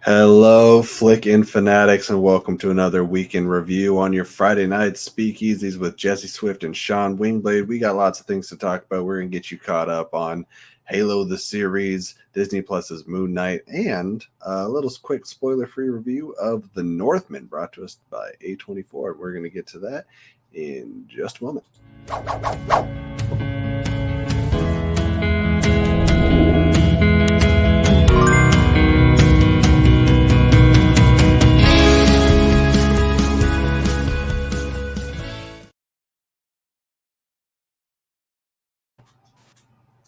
Hello, Flick and Fanatics, and welcome to another weekend review on your Friday night speakeasies with Jesse Swift and Sean Wingblade. We got lots of things to talk about. We're going to get you caught up on Halo the series, Disney Plus's Moon Knight, and a little quick spoiler-free review of The Northman brought to us by A24. We're going to get to that in just a moment.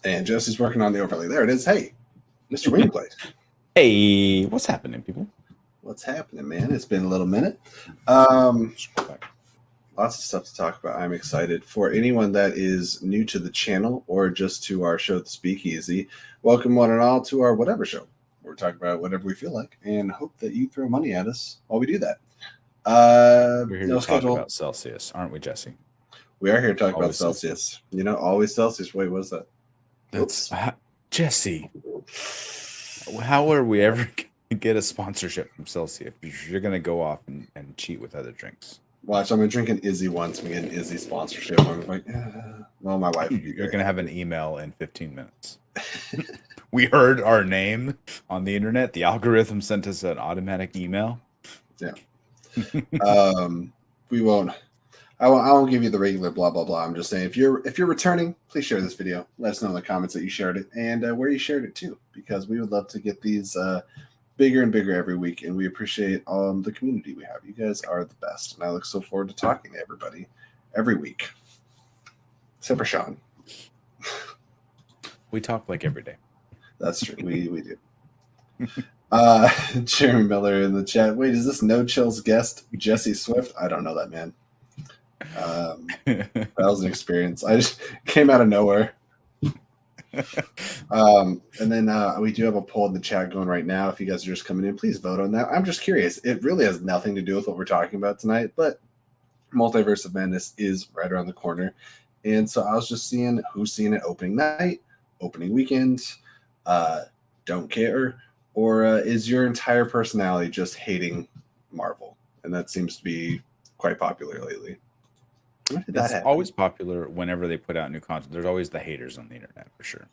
And Jesse's working on the overlay. There it is. Hey, Mr. Wingblade. Hey, what's happening, people? What's happening, man? It's been a little minute. Lots of stuff to talk about. I'm excited. For anyone that is new to the channel or just to our show, The Speakeasy, welcome one and all to our whatever show. We're talking about whatever we feel like and hope that you throw money at us while we do that. We're here to talk about Celsius, aren't we, Jesse? We are here to talk about Celsius. You know, always Celsius. Wait, what is that? That's Jesse. How are we ever going to get a sponsorship from Celsius? You're going to go off and cheat with other drinks. Watch, I'm going to drink an Izzy once. We get an Izzy sponsorship. I'm like, well, my wife. You're going to have an email in 15 minutes. We heard our name on the internet. The algorithm sent us an automatic email. Yeah. We won't. I won't give you the regular blah blah blah. I'm just saying if you're returning, please share this video. Let us know in the comments that you shared it and where you shared it too, because we would love to get these bigger and bigger every week, and we appreciate the community we have. You guys are the best, and I look so forward to talking to everybody every week, except for Sean. We talk like every day. That's true. We do. Jeremy Miller in the chat. Wait, is this No Chill's guest Jesse Swift? I don't know that man. That was an experience. I just came out of nowhere. And then we do have a poll in the chat going right now. If you guys are just coming in, please vote on that. I'm just curious. It really has nothing to do with what we're talking about tonight, but Multiverse of Madness is right around the corner. And so I was just seeing who's seeing it opening night, opening weekend, don't care, or is your entire personality just hating Marvel? And that seems to be quite popular lately. It's always popular whenever they put out new content. There's always the haters on the internet for sure.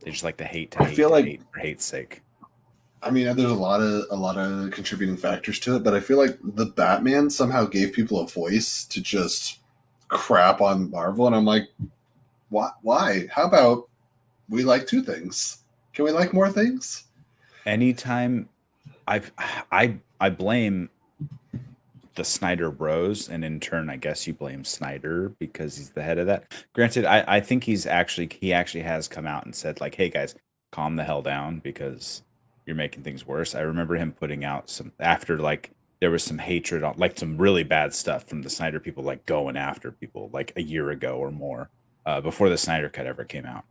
They just like to hate to hate for hate's sake. I mean, there's a lot of contributing factors to it, but I feel like the Batman somehow gave people a voice to just crap on Marvel, and I'm like, why? How about we like two things? Can we like more things? Anytime I blame the Snyder Bros, and in turn, I guess you blame Snyder because he's the head of that. Granted, I think he actually has come out and said like, "Hey guys, calm the hell down because you're making things worse." I remember him putting out some after like there was some hatred on like some really bad stuff from the Snyder people, like going after people like a year ago or more before the Snyder Cut ever came out.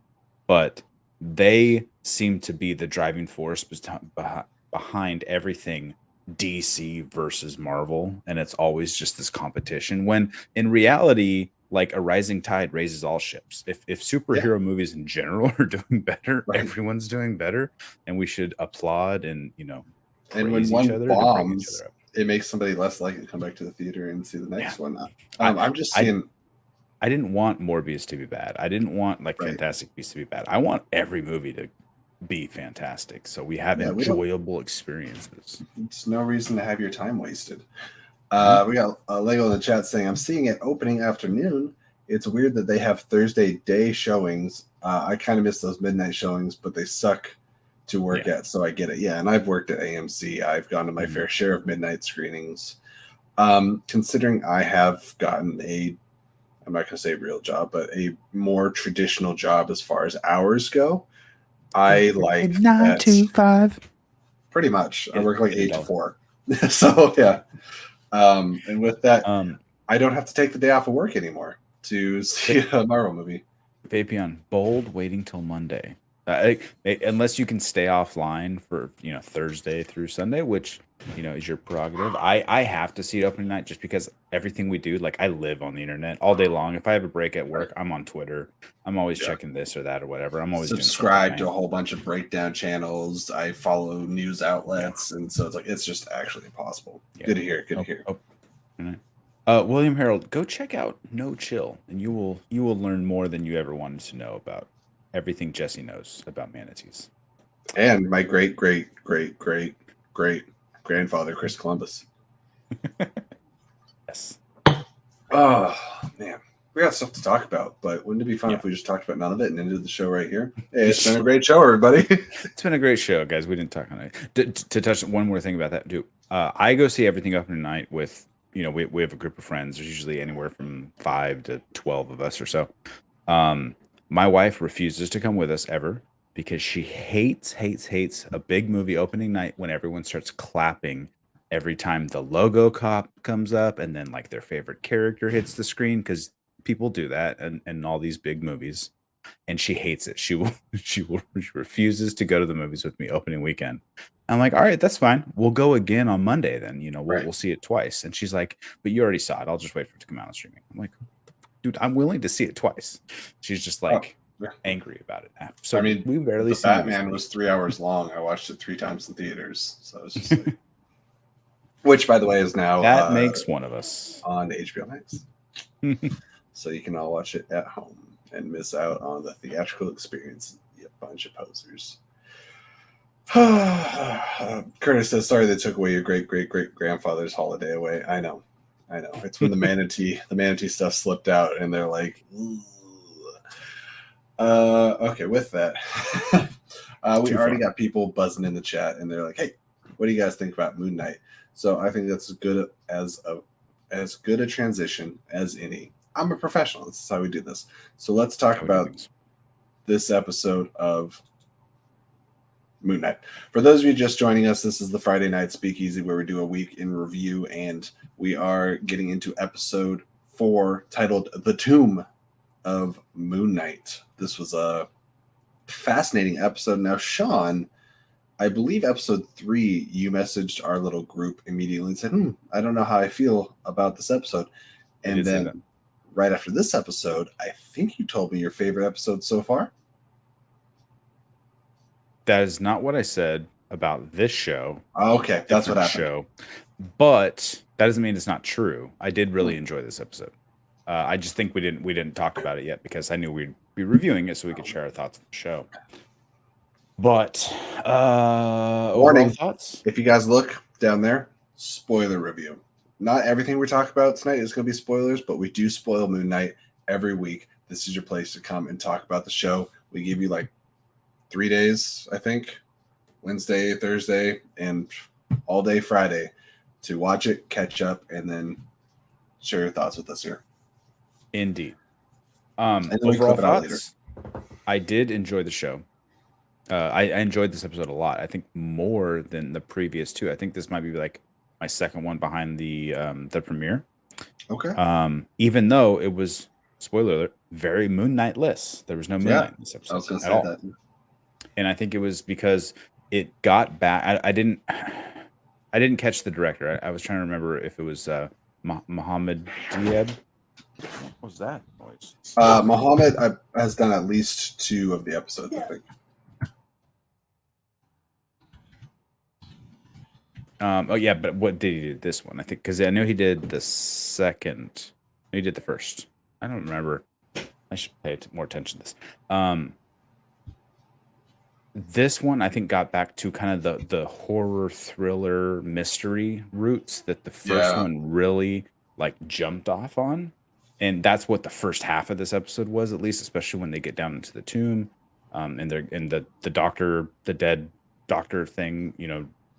But they seem to be the driving force behind everything DC versus Marvel, and it's always just this competition when in reality like a rising tide raises all ships. If superhero movies in general are doing better, everyone's doing better, and we should applaud and and when one bombs it makes somebody less likely to come back to the theater and see the next one. I'm just seeing I didn't want Morbius to be bad. I didn't want like Fantastic Beasts to be bad. I want every movie to be fantastic, so we have enjoyable experiences. It's no reason to have your time wasted. We got Lego in the chat saying, I'm seeing it opening afternoon. It's weird that they have Thursday day showings. I kind of miss those midnight showings, but they suck to work at, so I get it. Yeah, and I've worked at AMC. I've gone to my fair share of midnight screenings. Considering I have gotten I'm not going to say real job, but a more traditional job as far as hours go, I like 9 to 5. Pretty much. I work like 8 to 4. So yeah. And with that, I don't have to take the day off of work anymore to see a Marvel movie. Vapion, bold, waiting till Monday. Unless you can stay offline for Thursday through Sunday, which is your prerogative. I have to see it opening night just because everything we do, like I live on the internet all day long. If I have a break at work, I'm on Twitter. I'm always checking this or that or whatever. I'm always subscribe doing to a whole bunch of breakdown channels. I follow news outlets, and so it's just actually impossible. Yeah. Good to hear. Good to hear. William Harold, go check out No Chill, and you will learn more than you ever wanted to know about everything Jesse knows about manatees. And my great grandfather, Chris Columbus. Yes. Oh man, we got stuff to talk about, but wouldn't it be fun if we just talked about none of it and ended the show right here? Hey, it's been a great show, everybody. It's been a great show, guys. We didn't talk on it. To touch one more thing about that, too. I go see everything up tonight with, we have a group of friends. There's usually anywhere from 5 to 12 of us or so. My wife refuses to come with us ever because she hates a big movie opening night when everyone starts clapping every time the logo comes up and then like their favorite character hits the screen, because people do that in all these big movies, and she hates it. She refuses to go to the movies with me opening weekend. I'm like, all right, that's fine. We'll go again on Monday then. We'll see it twice. And she's like, but you already saw it. I'll just wait for it to come out on streaming. I'm like, dude, I'm willing to see it twice. She's just like angry about it. So I mean, we barely see Batman was 3 hours long. I watched it 3 times in theaters. So it's just like, which, by the way, is now that makes one of us on HBO Max. So you can all watch it at home and miss out on the theatrical experience. You bunch of posers. Curtis says, sorry they took away your great grandfather's holiday away. I know. It's when the manatee stuff slipped out and they're like, okay, with that. We already got people buzzing in the chat and they're like, hey, what do you guys think about Moon Knight? So I think that's as good a transition as any. I'm a professional. This is how we do this. So let's talk about this episode of Moon Knight. For those of you just joining us, this is the Friday Night Speakeasy where we do a week in review, and we are getting into episode 4 titled The Tomb of Moon Knight. This was a fascinating episode. Now, Sean, I believe episode 3, you messaged our little group immediately and said, I don't know how I feel about this episode. And then right after this episode, I think you told me your favorite episode so far. That is not what I said about this show. Okay, that's what happened. Show, but that doesn't mean it's not true. I did really enjoy this episode. I just think we didn't talk about it yet because I knew we'd be reviewing it so we could share our thoughts on the show. But warning, thoughts? If you guys look down there, spoiler review. Not everything we talk about tonight is going to be spoilers, but we do spoil Moon Knight every week. This is your place to come and talk about the show. We give you like 3 days, I think, Wednesday, Thursday, and all day Friday to watch it, catch up, and then share your thoughts with us here. Indeed. And overall thoughts, I did enjoy the show. I enjoyed this episode a lot. I think more than the previous 2. I think this might be like my second one behind the premiere. Okay. Even though it was, spoiler alert, very Moon Knight-less. There was no Moon Knight in this episode. I was going to say all. That. And I think it was because it got back. I didn't catch the director. I was trying to remember if it was Mohammed Diab. What was that noise? Mohammed has done at least 2 of the episodes, I think. But what did he do this one? I think because I know he did the second. He did the first. I don't remember. I should pay more attention to this. This one I think got back to kind of the horror thriller mystery roots that the first one really like jumped off on, and that's what the first half of this episode was, at least, especially when they get down into the tomb, and they're in the doctor, the dead doctor thing,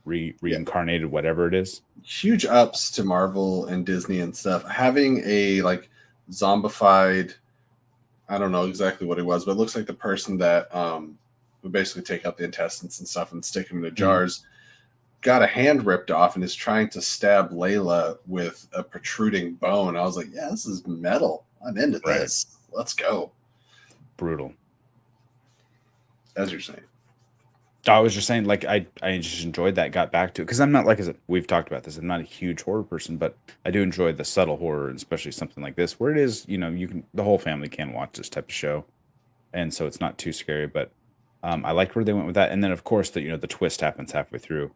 reincarnated, whatever it is. Huge ups to Marvel and Disney and stuff. Having a like zombified, I don't know exactly what it was, but it looks like the person that would basically take out the intestines and stuff and stick them into jars, got a hand ripped off and is trying to stab Layla with a protruding bone. I was like, yeah, this is metal. I'm into this. Let's go. Brutal. As you're saying. I was just saying, like, I just enjoyed that, got back to it because I'm not, like I said, we've talked about this. I'm not a huge horror person, but I do enjoy the subtle horror, and especially something like this, where it is, you can the whole family can watch this type of show, and so it's not too scary. But I liked where they went with that, and then of course the twist happens halfway through,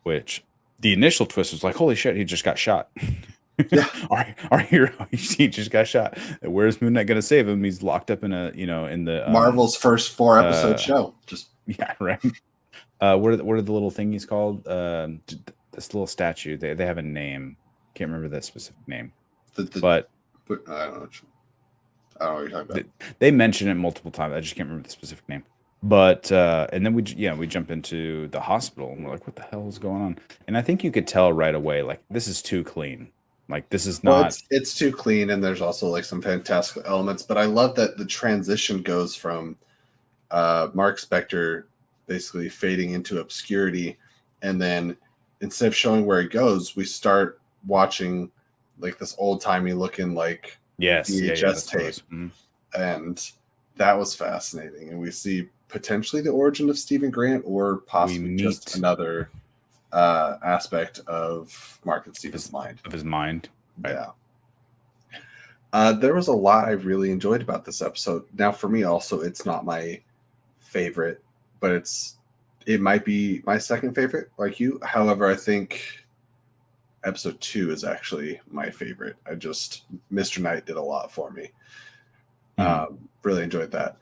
which the initial twist was like, holy shit, he just got shot. Yeah. our hero, he just got shot. Where's Moon Knight gonna save him? He's locked up in in the Marvel's first 4-episode show. Just yeah, right. What are the little thingies called? This little statue. They have a name. Can't remember that specific name. But I don't know. I don't know what you're talking about. They mention it multiple times. I just can't remember the specific name. But and then we jump into the hospital and we're like, what the hell is going on? And I think you could tell right away, like, this is too clean. Like, this is not. Well, it's too clean, and there's also like some fantastic elements. But I love that the transition goes from Mark Spector basically fading into obscurity, and then instead of showing where he goes, we start watching like this old timey looking like VHS tape, and that was fascinating. And we see potentially the origin of Stephen Grant, or possibly just another aspect of Mark and Stephen's mind. Of his mind. Right. Yeah. There was a lot I really enjoyed about this episode. Now, for me, also, it's not my favorite, but it might be my second favorite, like you. However, I think episode 2 is actually my favorite. Mr. Knight did a lot for me. Really enjoyed that.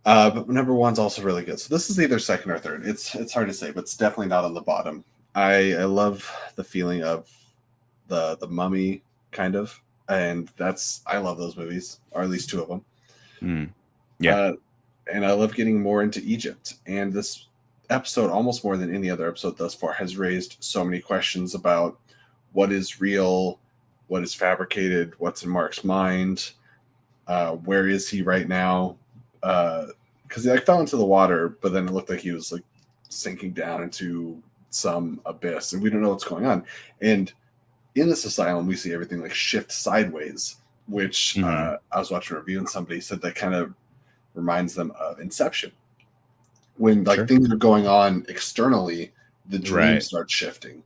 But number 1's also really good. So this is either second or third. It's hard to say, but it's definitely not on the bottom. I love the feeling of the mummy, kind of, and I love those movies, or at least 2 of them. Yeah. And I love getting more into Egypt. And this episode, almost more than any other episode thus far, has raised so many questions about what is real, what is fabricated, what's in Mark's mind, where is he right now? Because he fell into the water, but then it looked like he was like sinking down into some abyss, and we don't know what's going on. And in this asylum, we see everything like shift sideways, which I was watching a review, and somebody said that kind of reminds them of Inception, when things are going on externally, the dream starts shifting.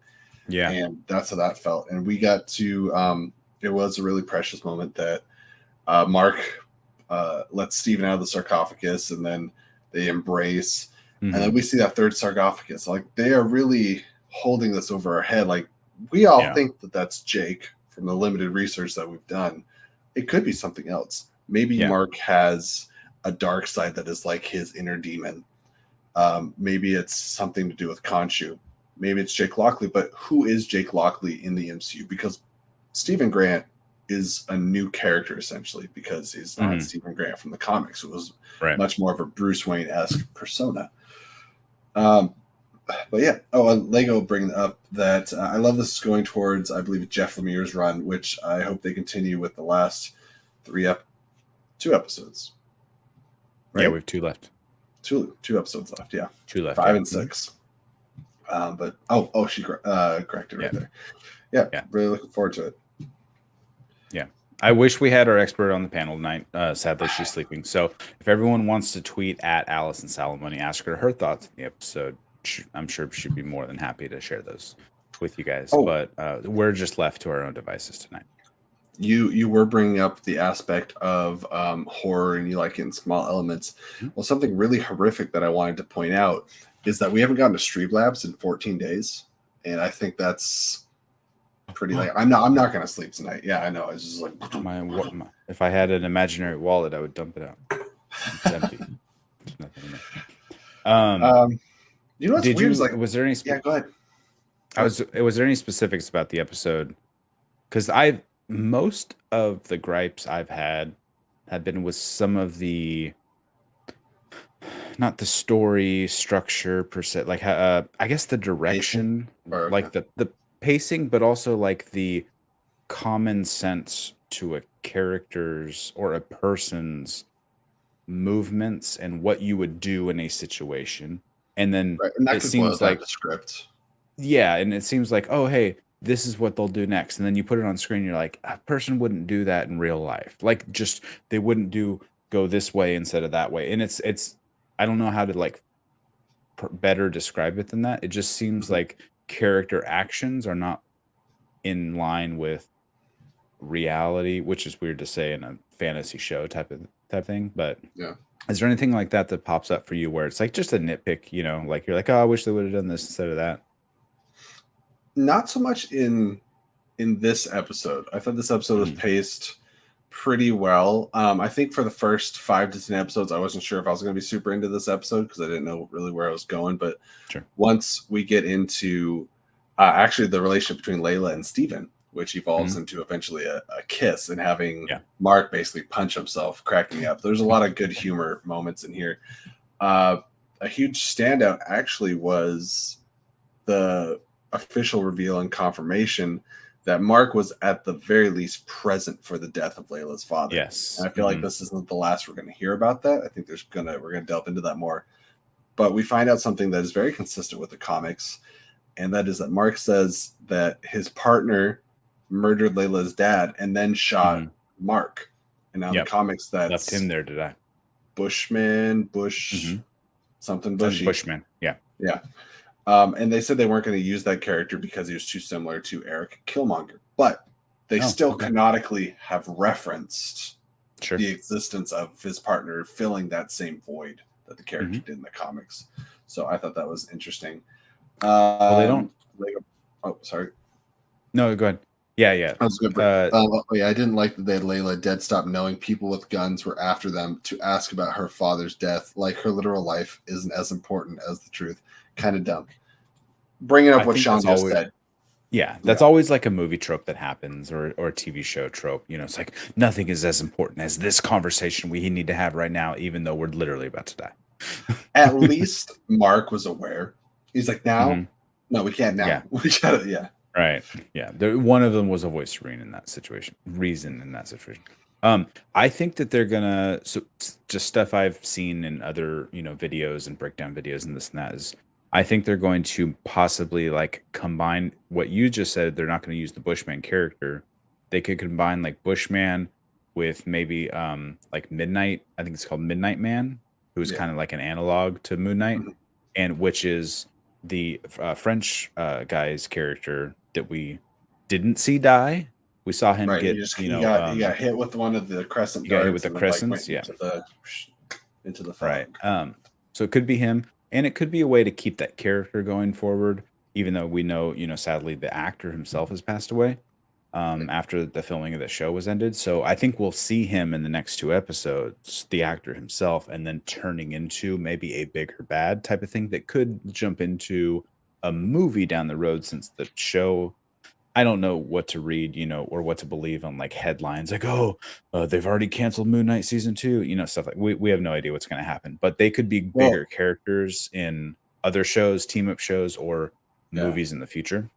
Yeah, and that's how that felt. And we got to it was a really precious moment that Mark lets Stephen out of the sarcophagus, and then they embrace, and then we see that third sarcophagus. Like, they are really holding this over our head. Like, we all think that that's Jake from the limited research that we've done. It could be something else. Maybe Mark has a dark side that is like his inner demon. Maybe it's something to do with Khonshu. Maybe it's Jake Lockley. But who is Jake Lockley in the MCU? Because Stephen Grant is a new character, essentially, because he's not Stephen Grant from the comics. It was much more of a Bruce Wayne-esque persona. But yeah. Oh, and Lego bringing up that I love this is going towards, I believe, Jeff Lemire's run, which I hope they continue with the last 2 episodes. Right? Yeah, we have 2 left. Two episodes left. Yeah, 2 left. 5 and 6. But she corrected right there. Yeah, really looking forward to it. Yeah, I wish we had our expert on the panel tonight. Sadly, she's sleeping. So if everyone wants to tweet at Allison Salamoni, ask her thoughts on the episode. I'm sure she'd be more than happy to share those with you guys. But we're just left to our own devices tonight. You were bringing up the aspect of horror, and you like it in small elements. Well, something really horrific that I wanted to point out is that we haven't gotten to Streamlabs in 14 days, and I think that's pretty. Like, I'm not going to sleep tonight. Yeah, I know. It's just like if I had an imaginary wallet, I would dump it out. It's empty. There's nothing in there. You know what's weird? Was there any? Yeah, go ahead. Was there any specifics about the episode? Because most of the gripes I've had have been with some of the, not the story structure per se, like I guess the direction, like the pacing, but also like the common sense to a character's or a person's movements and what you would do in a situation. And then it seems like the script. Yeah, and it seems like, oh, hey, this is what they'll do next. And then you put it on screen, you're like, a person wouldn't do that in real life. Like, just they wouldn't go this way instead of that way. And it's I don't know how to like better describe it than that. It just seems like character actions are not in line with reality, which is weird to say in a fantasy show type thing. But Yeah. is there anything like that that pops up for you where it's like just a nitpick, you know, like you're like, oh, I wish they would have done this instead of that? Not so much in this episode. I thought this episode was paced pretty well. I think for the first 5 to 10 episodes, I wasn't sure if I was going to be super into this episode because I didn't know really where I was going. But once we get into actually the relationship between Layla and Steven, which evolves into eventually a kiss and having Mark basically punch himself, cracking me up. There's a lot of good humor moments in here. A huge standout actually was the official reveal and confirmation that Mark was at the very least present for the death of Layla's father. Yes. And I feel like this isn't the last we're going to hear about that. I think we're going to delve into that more. But we find out something that is very consistent with the comics, and that is that Mark says that his partner murdered Layla's dad and then shot Mark. And now in the comics, that's left him there to die. Bushman, something Bushy. Bushman, yeah. And they said they weren't going to use that character because he was too similar to Eric Killmonger. But they still canonically have referenced the existence of his partner filling that same void that the character did in the comics. So I thought that was interesting. Well, they don't. Oh, sorry. No, go ahead. Yeah. I was good. I didn't like that they had Layla dead stop knowing people with guns were after them to ask about her father's death. Like her literal life isn't as important as the truth. Kind of dumb. Bringing up what Sean just said. Yeah, that's always like a movie trope that happens or a TV show trope. You know, it's like nothing is as important as this conversation we need to have right now, even though we're literally about to die. At least Mark was aware. He's like, now? No, we can't now. Yeah. We gotta, Right. Yeah. One of them was a voice in that situation. I think that they're gonna just stuff I've seen in other, videos and breakdown videos and this and that is I think they're going to possibly like combine what you just said. They're not going to use the Bushman character. They could combine like Bushman with maybe like Midnight. I think it's called Midnight Man, who's kind of like an analog to Moon Knight, and which is the French guy's character that we didn't see die. We saw him get he got hit with one of the crescent darts. Got hit with the crescents, into the fog. Right. So it could be him. And it could be a way to keep that character going forward, even though we know, sadly, the actor himself has passed away after the filming of the show was ended. So I think we'll see him in the next 2 episodes, the actor himself, and then turning into maybe a bigger bad type of thing that could jump into a movie down the road, since the show, I don't know what to read, or what to believe on like headlines like, they've already canceled Moon Knight season 2, stuff like we have no idea what's going to happen, but they could be bigger characters in other shows, team up shows, or movies in the future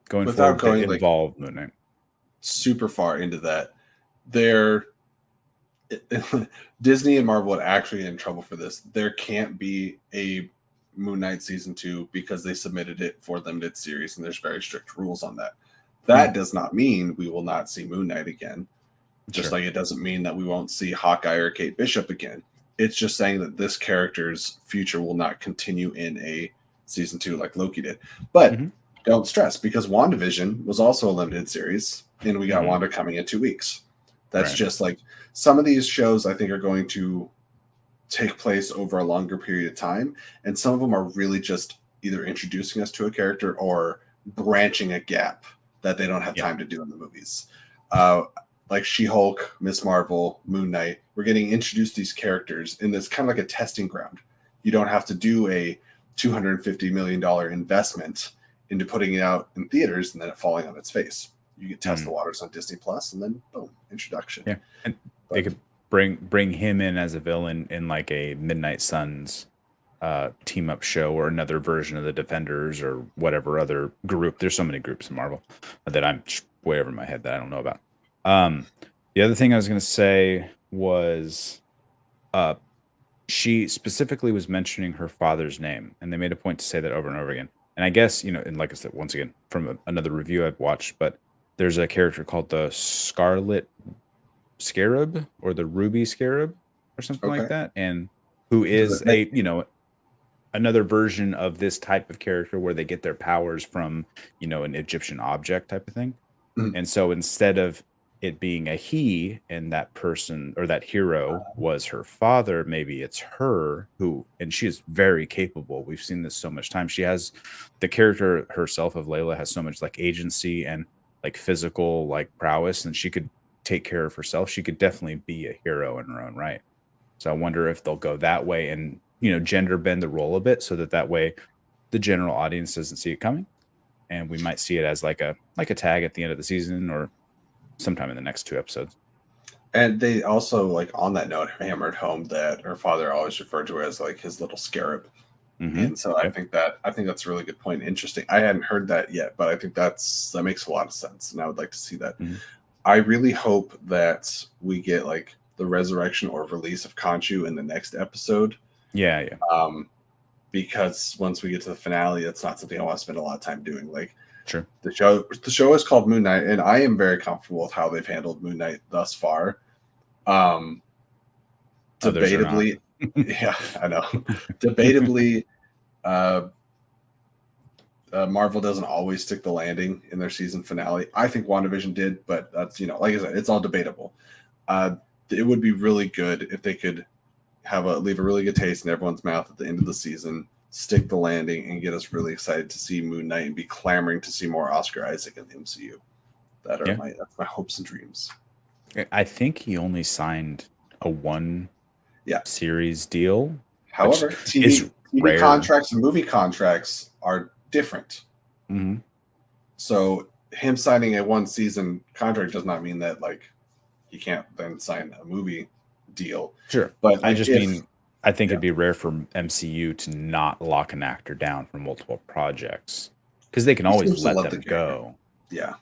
going without forward going that involve Moon Knight. Super far into that. Disney and Marvel would actually get in trouble for this. There can't be a Moon Knight season 2 because they submitted it for limited series and there's very strict rules on that. That does not mean we will not see Moon Knight again. Just like it doesn't mean that we won't see Hawkeye or Kate Bishop again. It's just saying that this character's future will not continue in a season 2 like Loki did. But don't stress, because WandaVision was also a limited series and we got Wanda coming in 2 weeks. That's just like some of these shows I think are going to take place over a longer period of time, and some of them are really just either introducing us to a character or branching a gap that they don't have time to do in the movies. Like She-Hulk, Miss Marvel, Moon Knight, we're getting introduced to these characters, and it's kind of like a testing ground. You don't have to do a $250 million investment into putting it out in theaters and then it falling on its face. You can test the waters on Disney Plus, and then boom, introduction. Yeah, and they could bring him in as a villain in like a Midnight Suns team up show, or another version of the Defenders, or whatever other group. There's so many groups in Marvel that I'm way over my head that I don't know about. The other thing I was going to say was she specifically was mentioning her father's name, and they made a point to say that over and over again. And I guess, and like I said, once again, from another review I've watched, but there's a character called the Scarlet Scarab, or the Ruby Scarab, or something like that, and who is another version of this type of character where they get their powers from, an Egyptian object type of thing. Mhm. And so instead of it being a he and that person or that hero was her father, maybe it's her who, and she is very capable. We've seen this so much time. She has the character herself of Layla has so much like agency and like physical like prowess, and she could take care of herself. She could definitely be a hero in her own right. So I wonder if they'll go that way and, gender bend the role a bit so that way the general audience doesn't see it coming. And we might see it as like a tag at the end of the season or sometime in the next 2 episodes. And they also, like, on that note, hammered home that her father always referred to her as like his little scarab. And so I think that's a really good point. Interesting. I hadn't heard that yet, but I think that makes a lot of sense, and I would like to see that. I really hope that we get like the resurrection or release of Khonshu in the next episode. Yeah. Because once we get to the finale, that's not something I want to spend a lot of time doing. Like, sure. The show is called Moon Knight, and I am very comfortable with how they've handled Moon Knight thus far. Debatably, yeah, I know. Debatably, Marvel doesn't always stick the landing in their season finale. I think WandaVision did, but that's, like I said, it's all debatable. It would be really good if they could leave a really good taste in everyone's mouth at the end of the season, stick the landing, and get us really excited to see Moon Knight and be clamoring to see more Oscar Isaac in the MCU. That's my hopes and dreams. I think he only signed a 1 series deal. However, TV contracts and movie contracts are different. So him signing a 1 season contract does not mean that like he can't then sign a movie deal. Sure. But I think it'd be rare for MCU to not lock an actor down for multiple projects because they can always let them go. Yeah.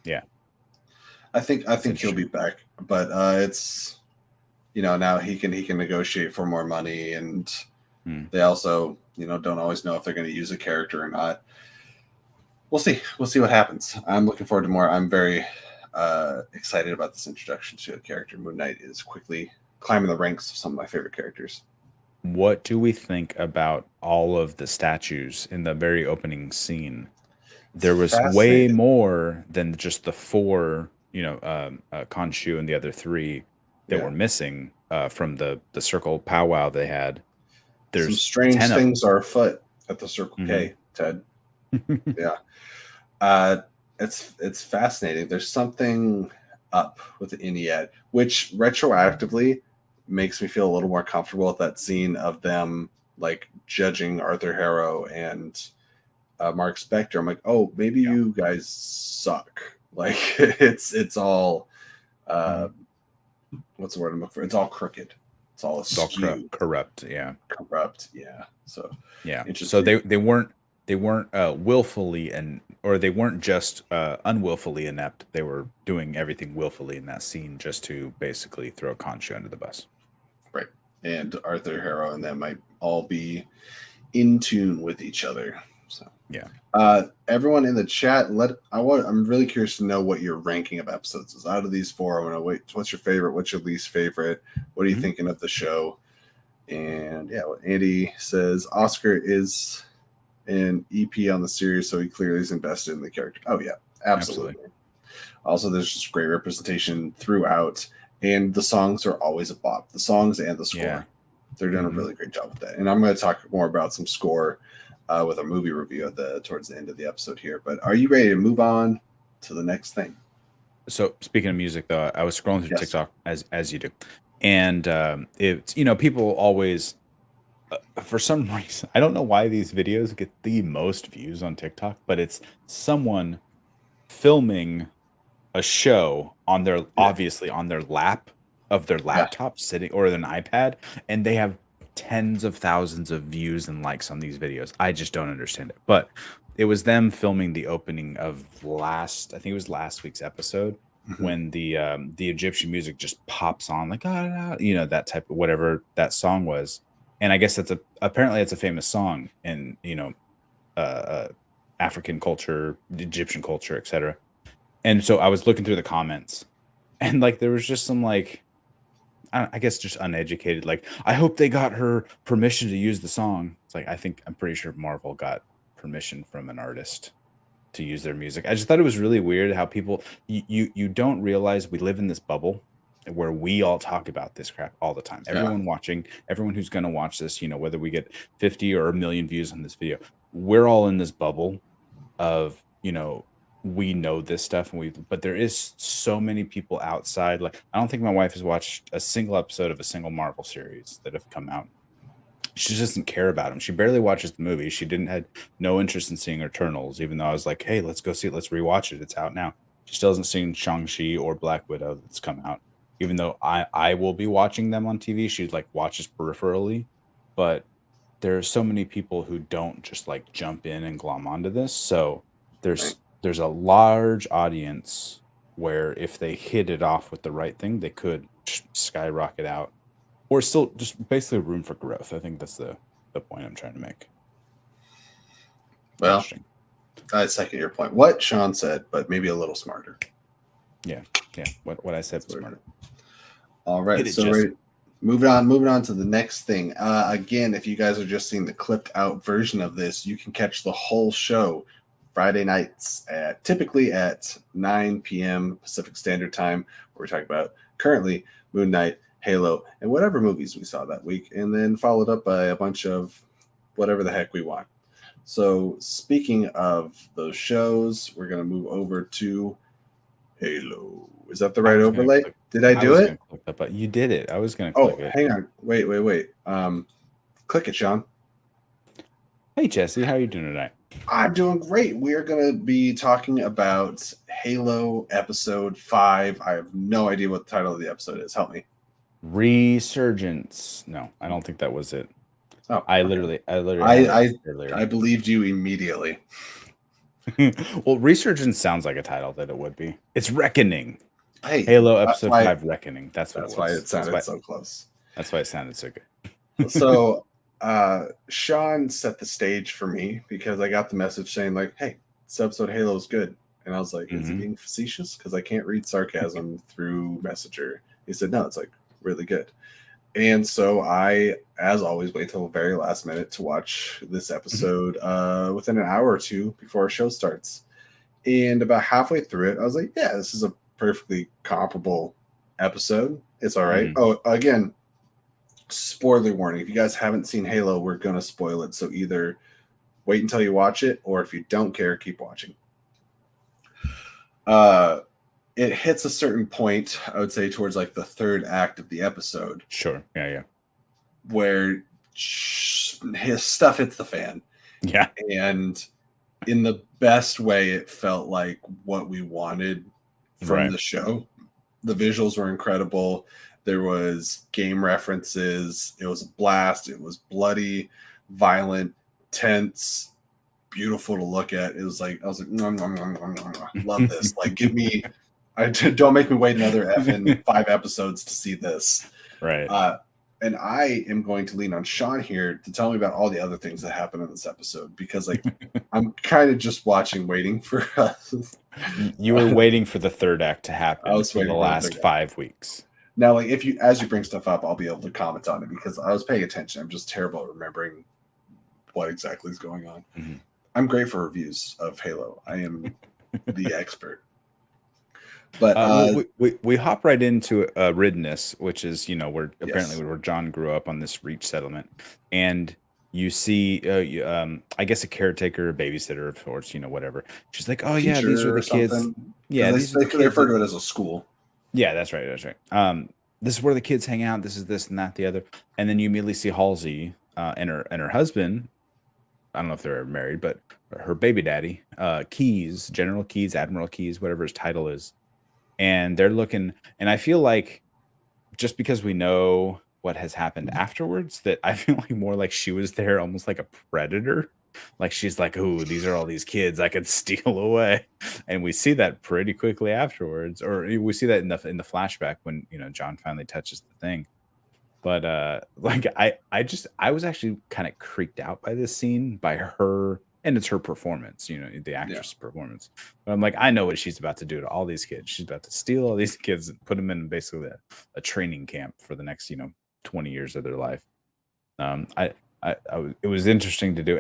I think he'll be back, but it's now he can negotiate for more money, and they also don't always know if they're going to use a character or not. We'll see what happens. I'm looking forward to more. I'm very excited about this introduction to a character. Moon Knight is quickly climbing the ranks of some of my favorite characters. What do we think about all of the statues in the very opening scene? There was way more than just the 4, Khonshu and the other 3 that were missing from the circle powwow they had. There's some strange things are afoot at the Circle K, Ted. Yeah. It's fascinating. There's something up with the Iniet, which retroactively makes me feel a little more comfortable with that scene of them like judging Arthur Harrow and Mark Spector. I'm like, oh, maybe you guys suck. Like it's all what's the word I'm looking for? It's all crooked. It's all corrupt. Yeah. Corrupt. Yeah. So So they weren't willfully or they weren't just unwillfully inept. They were doing everything willfully in that scene just to basically throw Khonshu under the bus. Right. And Arthur Harrow and them might all be in tune with each other. So everyone in the chat, I'm really curious to know what your ranking of episodes is. Out of these 4, I want to wait. What's your favorite? What's your least favorite? What are you thinking of the show? And what Andy says, Oscar is an EP on the series, so he clearly is invested in the character. Oh yeah, absolutely. Also, there's just great representation throughout, and the songs are always a bop. The songs and the score, they're doing a really great job with that. And I'm going to talk more about some score with a movie review towards the end of the episode here. But are you ready to move on to the next thing? So speaking of music, though, I was scrolling through TikTok as you do, and it's people always. For some reason, I don't know why these videos get the most views on TikTok, but it's someone filming a show on their obviously on their lap of their laptop sitting or an iPad, and they have tens of thousands of views and likes on these videos. I just don't understand it. But it was them filming the opening of I think it was last week's episode when the Egyptian music just pops on like that type of whatever that song was. And I guess apparently it's a famous song in African culture, Egyptian culture, etc. And so I was looking through the comments, and like there was just some like I guess just uneducated. Like, I hope they got her permission to use the song. It's like I'm pretty sure Marvel got permission from an artist to use their music. I just thought it was really weird how people you don't realize we live in this bubble where we all talk about this crap all the time. Everyone watching, everyone who's going to watch this, whether we get 50 or a million views on this video, we're all in this bubble of, we know this stuff, but there is so many people outside. Like, I don't think my wife has watched a single episode of a single Marvel series that have come out. She just doesn't care about them. She barely watches the movie. She had no interest in seeing Eternals, even though I was like, hey, let's go see it. Let's rewatch it. It's out now. She still hasn't seen Shang-Chi or Black Widow that's come out. Even though I will be watching them on TV, she like watches peripherally. But there are so many people who don't just like jump in and glom onto this. So there's a large audience where if they hit it off with the right thing, they could skyrocket out. Or still just basically room for growth. I think that's the point I'm trying to make. Well, I second your point. What Sean said, but maybe a little smarter. Yeah. What I said was smarter. All right, so moving on to the next thing. Again, if you guys are just seeing the clipped out version of this, you can catch the whole show Friday nights typically at 9 p.m. Pacific Standard Time. We're talking about currently Moon Knight, Halo, and whatever movies we saw that week, and then followed up by a bunch of whatever the heck we want. So speaking of those shows, we're going to move over to Halo. Is that the right overlay? Did I do it? But you did it. I was going to click it. Hang on. Wait. Click it, Sean. Hey, Jesse. How are you doing tonight? I'm doing great. We are going to be talking about Halo Episode 5. I have no idea what the title of the episode is. Help me. Resurgence. No, I don't think that was it. Oh, I believed you immediately. Well, Resurgence sounds like a title that it would be. It's Reckoning. Hey, Halo Episode 5 Reckoning. That's why it sounded so close. That's why it sounded so good. So Sean set the stage for me because I got the message saying like, hey, this episode of Halo is good. And I was like, is he being facetious? Because I can't read sarcasm through Messenger. He said, no, it's like really good. And so I, as always, wait till the very last minute to watch this episode within an hour or two before our show starts. And about halfway through it, I was like, yeah, this is a perfectly comparable episode. It's all right. Oh, again, spoiler warning. If you guys haven't seen Halo, we're going to spoil it. So either wait until you watch it, or if you don't care, keep watching. It hits a certain point, I would say, towards like the third act of the episode. Sure. Yeah. Where his stuff hits the fan. Yeah. And in the best way, it felt like what we wanted from the show. The visuals were incredible. There was game references. It was a blast. It was bloody, violent, tense, beautiful to look at. It was like, I was like, love this. Like, don't make me wait another effing 5 episodes to see this. Right. And I am going to lean on Sean here to tell me about all the other things that happen in this episode, because like I'm kind of just waiting for us. You were waiting for the third act to happen. I was for the last 5 weeks. Now, like as you bring stuff up, I'll be able to comment on it because I was paying attention. I'm just terrible at remembering what exactly is going on. Mm-hmm. I'm great for reviews of Halo. I am the expert. But we hop right into Ridness, which is where apparently where John grew up on this Reach settlement, and you see I guess a caretaker, a babysitter, of course, whatever. She's like, oh yeah, these are the kids. Yeah, they could refer to it as a school. Yeah, that's right. This is where the kids hang out. This is this and that, the other, and then you immediately see Halsey and her husband. I don't know if they're married, but her baby daddy, Keyes, General Keyes, Admiral Keyes, whatever his title is. And they're looking, and I feel like just because we know what has happened afterwards, that I feel like more like she was there almost like a predator. Like she's like, oh, these are all these kids I could steal away. And we see that pretty quickly afterwards, or we see that in the flashback when, John finally touches the thing. But like I was actually kind of creeped out by this scene, by her and it's her performance, the actress performance. But I'm like, I know what she's about to do to all these kids. She's about to steal all these kids and put them in basically a training camp for the next 20 years of their life. It was interesting to do.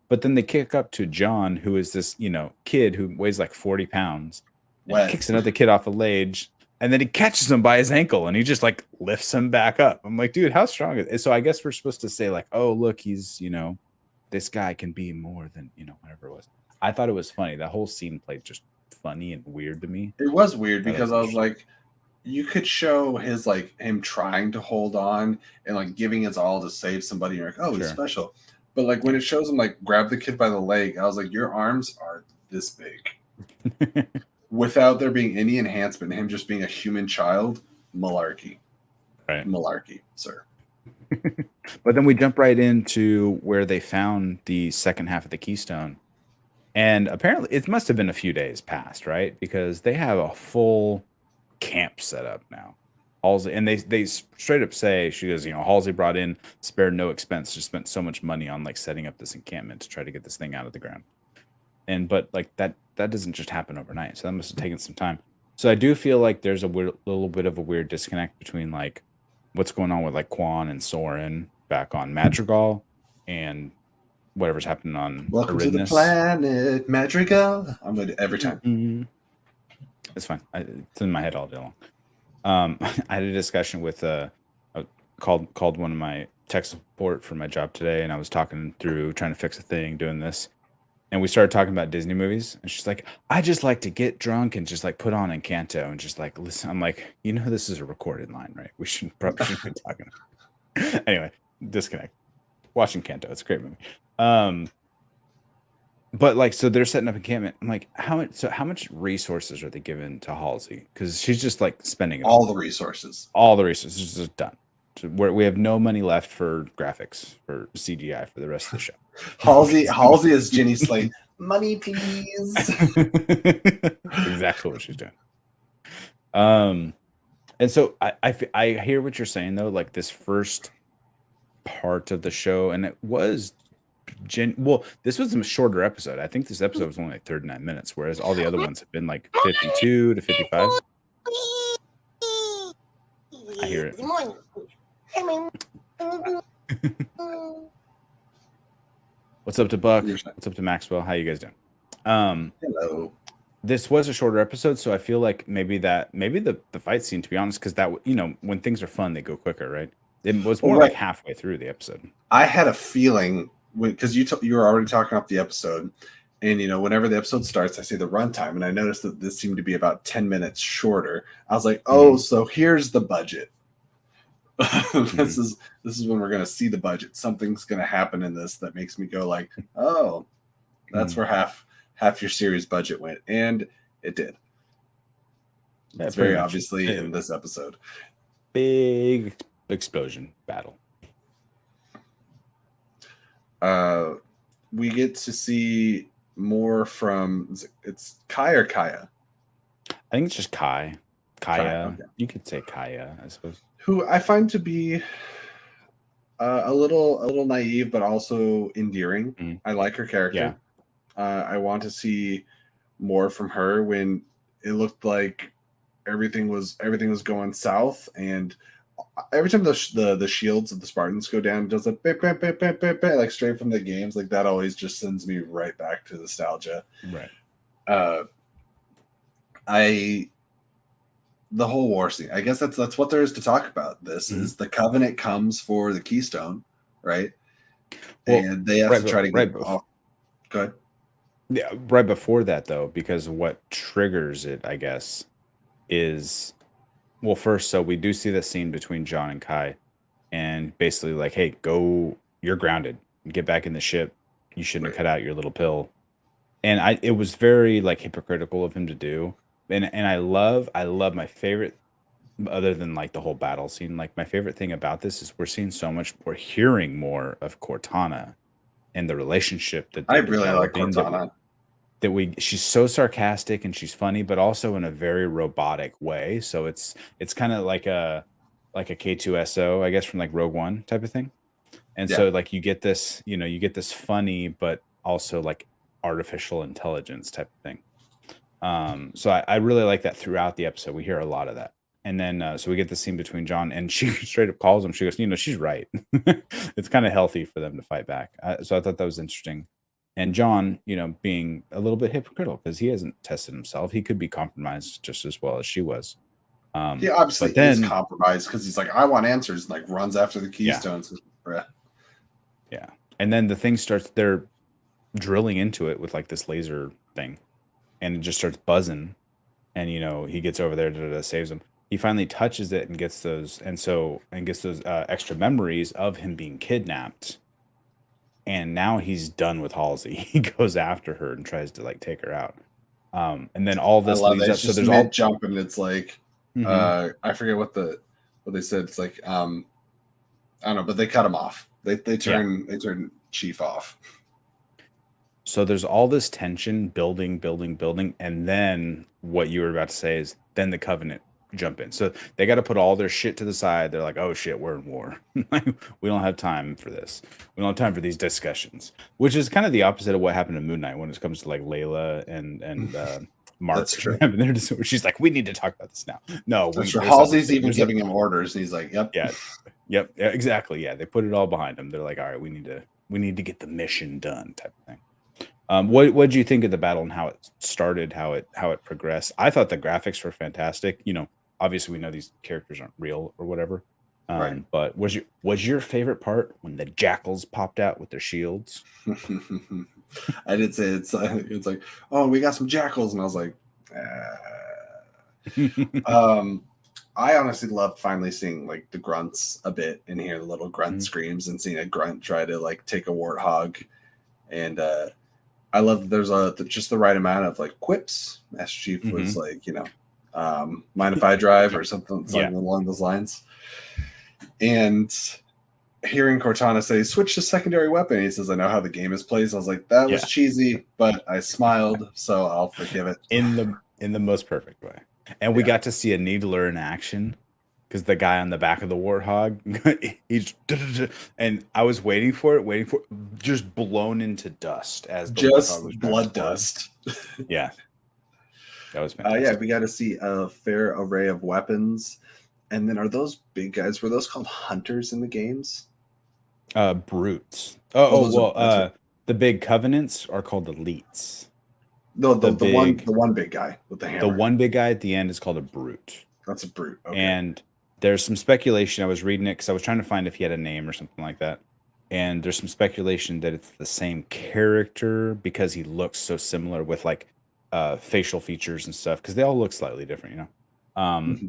But then they kick up to John, who is this kid who weighs like 40 pounds, and kicks another kid off a ledge, and then he catches him by his ankle and he just like lifts him back up. I'm like, dude, how strong is it? So I guess we're supposed to say like, oh, look, he's this guy can be more than whatever it was. I thought it was funny. That whole scene played just funny and weird to me. It was weird because I was like, you could show his like him trying to hold on and like giving his all to save somebody. You're like, oh, he's special. But like when it shows him like grab the kid by the leg, I was like, your arms are this big. Without there being any enhancement, him just being a human child, malarkey. Right. Malarkey, sir. But then we jump right into where they found the second half of the Keystone. And apparently it must have been a few days past, right? Because they have a full camp set up now. Halsey, and they straight up say, she goes, Halsey brought in, spared no expense, just spent so much money on like setting up this encampment to try to get this thing out of the ground. But like that doesn't just happen overnight. So that must have taken some time. So I do feel like there's a little bit of a weird disconnect between like what's going on with like Quan and Soren back on Madrigal and whatever's happening on Welcome Eridanus. to the planet Madrigal. I'm going to every time. Mm-hmm. It's fine. It's in my head all day long. I had a discussion with called one of my tech support for my job today, and I was talking through trying to fix a thing, doing this, and we started talking about Disney movies, and she's like, I just like to get drunk and just like put on Encanto and just like listen. I'm like, this is a recorded line, right? We probably shouldn't be talking. Anyway, disconnect. Watching Encanto, it's a great movie. But like, so they're setting up encampment. I'm like, how much resources are they given to Halsey? Because she's just like spending it all the resources. All the resources just done. So we have no money left for graphics, for CGI for the rest of the show. Halsey is Jenny Slate. Money, please. Exactly what she's doing. And so I hear what you're saying though. Like this first part of the show, and it was. This was a shorter episode. I think this episode was only like 39 minutes, whereas all the other ones have been like 52 to 55. I hear it. What's up to Buck? What's up to Maxwell? How you guys doing? Hello. This was a shorter episode, so I feel like maybe the fight scene, to be honest, because that when things are fun, they go quicker, right? It was more like halfway through the episode. I had a feeling because you were already talking up the episode, and whenever the episode starts, I see the runtime, and I noticed that this seemed to be about 10 minutes shorter. I was like, oh, so here's the budget. This is when we're gonna see the budget. Something's gonna happen in this that makes me go like, oh, that's where half your series budget went, and it did. That's very obviously in this episode. Big explosion battle. We get to see more from it's Kai or Kaya. I think it's just Kai. Kaya. Okay. You could say Kaya, I suppose. Who I find to be a little naive, but also endearing. Mm. I like her character. Yeah. I want to see more from her when it looked like everything was going south, and every time the shields of the Spartans go down, it does like bip, bip, bip, bip, bip, bip, like straight from the games. Like that always just sends me right back to nostalgia. Right. The whole war scene. I guess that's what there is to talk about. This is the Covenant comes for the Keystone, right? Well, and they have to try to get off. Go ahead. Yeah, right before that though, because what triggers it, I guess, is first, so we do see the scene between John and Kai, and basically like, hey, go, you're grounded. Get back in the ship. You shouldn't have cut out your little pill. And it was very like hypocritical of him to do. And I love my favorite, other than like the whole battle scene, like my favorite thing about this is we're hearing more of Cortana and the relationship that I really like Cortana. She's so sarcastic and she's funny, but also in a very robotic way. So it's kind of like a K2SO, I guess, from like Rogue One type of thing. And so like you get this funny but also like artificial intelligence type of thing. So I really like that throughout the episode. We hear a lot of that. And then, so we get the scene between John, and she straight up calls him. She goes, she's right. It's kind of healthy for them to fight back. So I thought that was interesting. And John, being a little bit hypocritical because he hasn't tested himself. He could be compromised just as well as she was. He obviously is compromised because he's like, I want answers, and like runs after the keystones. Yeah. And then the thing starts, they're drilling into it with like this laser thing, and it just starts buzzing. And, he gets over there, saves him. He finally touches it and gets those, extra memories of him being kidnapped. And now he's done with Halsey. He goes after her and tries to like take her out. And then all this leads up. So there's all jump, and it's like, I forget what they said. It's like, I don't know, but they cut him off. They turn Chief off. So there's all this tension building, and then what you were about to say is then the Covenant jump in. So they got to put all their shit to the side. They're like, oh shit, we're in war. We don't have time for this. We don't have time for these discussions, which is kind of the opposite of what happened to Moon Knight when it comes to like Layla and Mark. That's true. She's like, we need to talk about this now. No, that's true. Halsey's even giving him orders, and he's like, yep. Yeah, exactly. Yeah, they put it all behind him. They're like, all right, we need to get the mission done, type of thing. What did you think of the battle and how it started, how it progressed? I thought the graphics were fantastic. Obviously we know these characters aren't real or whatever. Right. But was your favorite part when the jackals popped out with their shields? I did say it's like, oh, we got some jackals, and I was like, I honestly loved finally seeing like the grunts a bit in here, the little grunt screams, and seeing a grunt try to like take a warthog. And I love that there's just the right amount of like quips. Master Chief was like, mind if I drive or something along those lines. And hearing Cortana say, switch to secondary weapon, he says, I know how the game is played. So I was like, that was cheesy, but I smiled, so I'll forgive it. In the most perfect way. And we got to see a Needler in action, because the guy on the back of the warthog, he's and I was waiting for it, just blown into dust as the just blood dust. Yeah, that was fantastic. We got to see a fair array of weapons. And then, are those big guys? Were those called hunters in the games? Brutes. The big covenants are called elites. No, the one big guy with the hammer. The one big guy at the end is called a brute. That's a brute. Okay. And there's some speculation. I was reading it because I was trying to find if he had a name or something like that. And there's some speculation that it's the same character because he looks so similar with like facial features and stuff, because they all look slightly different,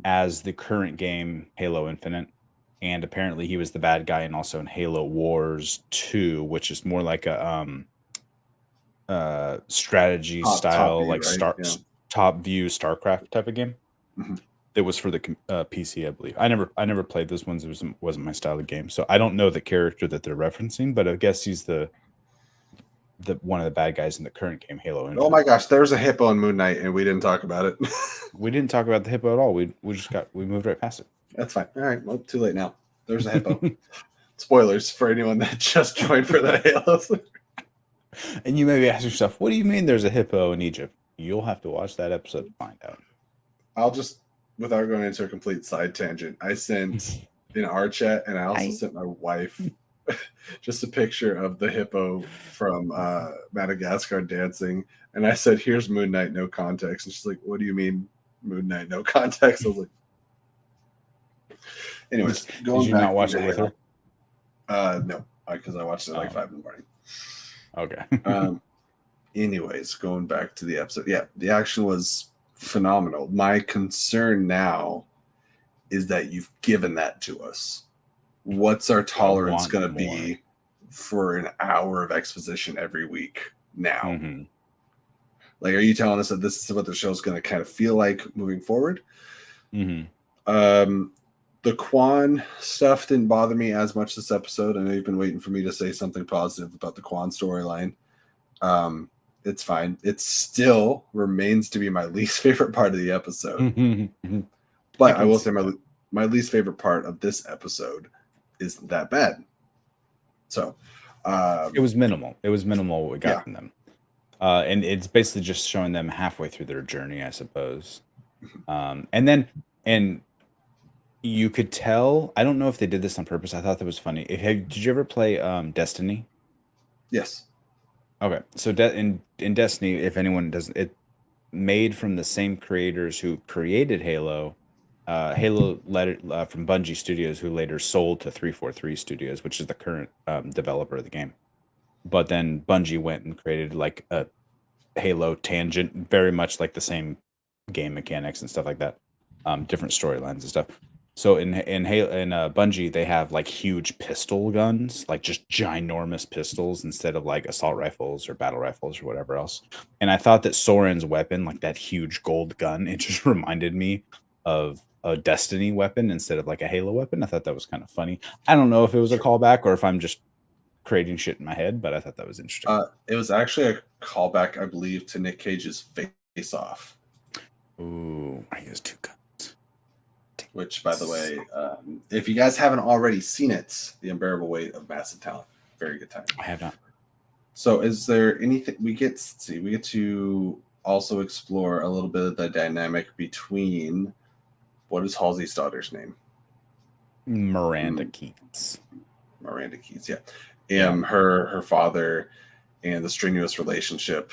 as the current game Halo Infinite. And apparently he was the bad guy and also in Halo Wars 2, which is more like a strategy style, view, like right? Top view StarCraft type of game. It was for the PC, I believe. I never played those ones. It wasn't my style of game, so I don't know the character that they're referencing. But I guess he's the one of the bad guys in the current game, Halo Infinite. Oh my gosh, there's a hippo in Moon Knight, and we didn't talk about it. We didn't talk about the hippo at all. We moved right past it. That's fine. All right, well, too late now. There's a hippo. Spoilers for anyone that just joined for the Halos. And you may be asking yourself, what do you mean there's a hippo in Egypt? You'll have to watch that episode to find out. I'll just, without going into a complete side tangent, I sent in our chat, and I also sent my wife just a picture of the hippo from Madagascar dancing. And I said, here's Moon Knight, no context. And she's like, what do you mean Moon Knight, no context? I was like, anyways. Did you not watch it with her? No, because I watched it at like 5 in the morning. Okay. Anyways, going back to the episode. Yeah, the action was phenomenal. My concern now is that you've given that to us. What's our tolerance going to be for an hour of exposition every week now? Like, are you telling us that this is what the show's going to kind of feel like moving forward? The Quan stuff didn't bother me as much this episode. I know you've been waiting for me to say something positive about the Quan storyline. It's fine. It still remains to be my least favorite part of the episode. But I will say my least favorite part of this episode isn't that bad. So It was minimal. It was minimal what we got Yeah. from them. And it's basically just showing them halfway through their journey, I suppose. And you could tell. I don't know if they did this on purpose. I thought that was funny. Did you ever play Destiny? Yes. Okay, so in Destiny, if anyone doesn't, it made from the same creators who created Halo. Halo from Bungie Studios, who later sold to 343 Studios, which is the current developer of the game. But then Bungie went and created like a Halo tangent, very much like the same game mechanics and stuff like that, different storylines and stuff. So in Bungie, they have like huge pistol guns, like just ginormous pistols instead of like assault rifles or battle rifles or whatever else. And I thought that Soren's weapon, like that huge gold gun, it just reminded me of a Destiny weapon instead of like a Halo weapon. I thought that was kind of funny. I don't know if it was a callback or if I'm just creating shit in my head, but I thought that was interesting. It was actually a callback, I believe, to Nick Cage's Face Off. Ooh, he has two guns. Which, by the way, if you guys haven't already seen it, The Unbearable Weight of Massive Talent. Very good time. I have not. So is there anything we get to also explore a little bit of the dynamic between, what is Halsey's daughter's name? Miranda Keats. Miranda Keats, yeah. And her father and the strenuous relationship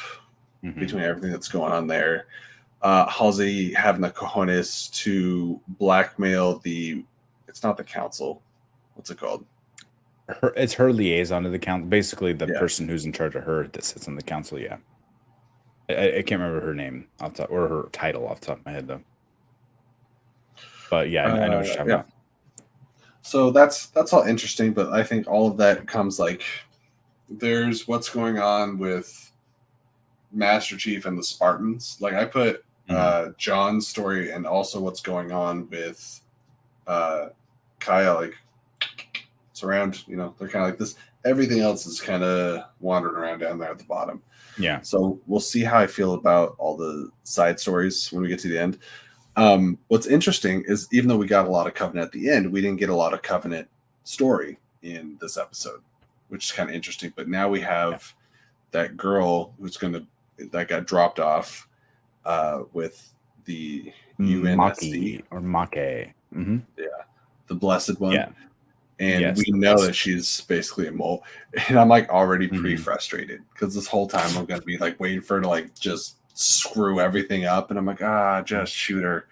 between everything that's going on there. Halsey having the cojones to blackmail it's not the council. What's it called? It's her liaison to the council. Basically, the person who's in charge of her that sits on the council. Yeah. I can't remember her name or her title off the top of my head, though. But yeah, I know what you're talking about. So that's all interesting, but I think all of that comes like there's what's going on with Master Chief and the Spartans. Like I put John's story and also what's going on with Kaya, like it's around, they're kind of like this. Everything else is kind of wandering around down there at the bottom. Yeah. So we'll see how I feel about all the side stories when we get to the end. What's interesting is even though we got a lot of Covenant at the end, we didn't get a lot of Covenant story in this episode, which is kind of interesting. But now we have that girl that got dropped off with the UNSC or Make. Mm-hmm. Yeah, the Blessed One. Yeah. And we know that she's basically a mole. And I'm like already pretty frustrated because this whole time I'm going to be like waiting for her to like just screw everything up. And I'm like, just shoot her.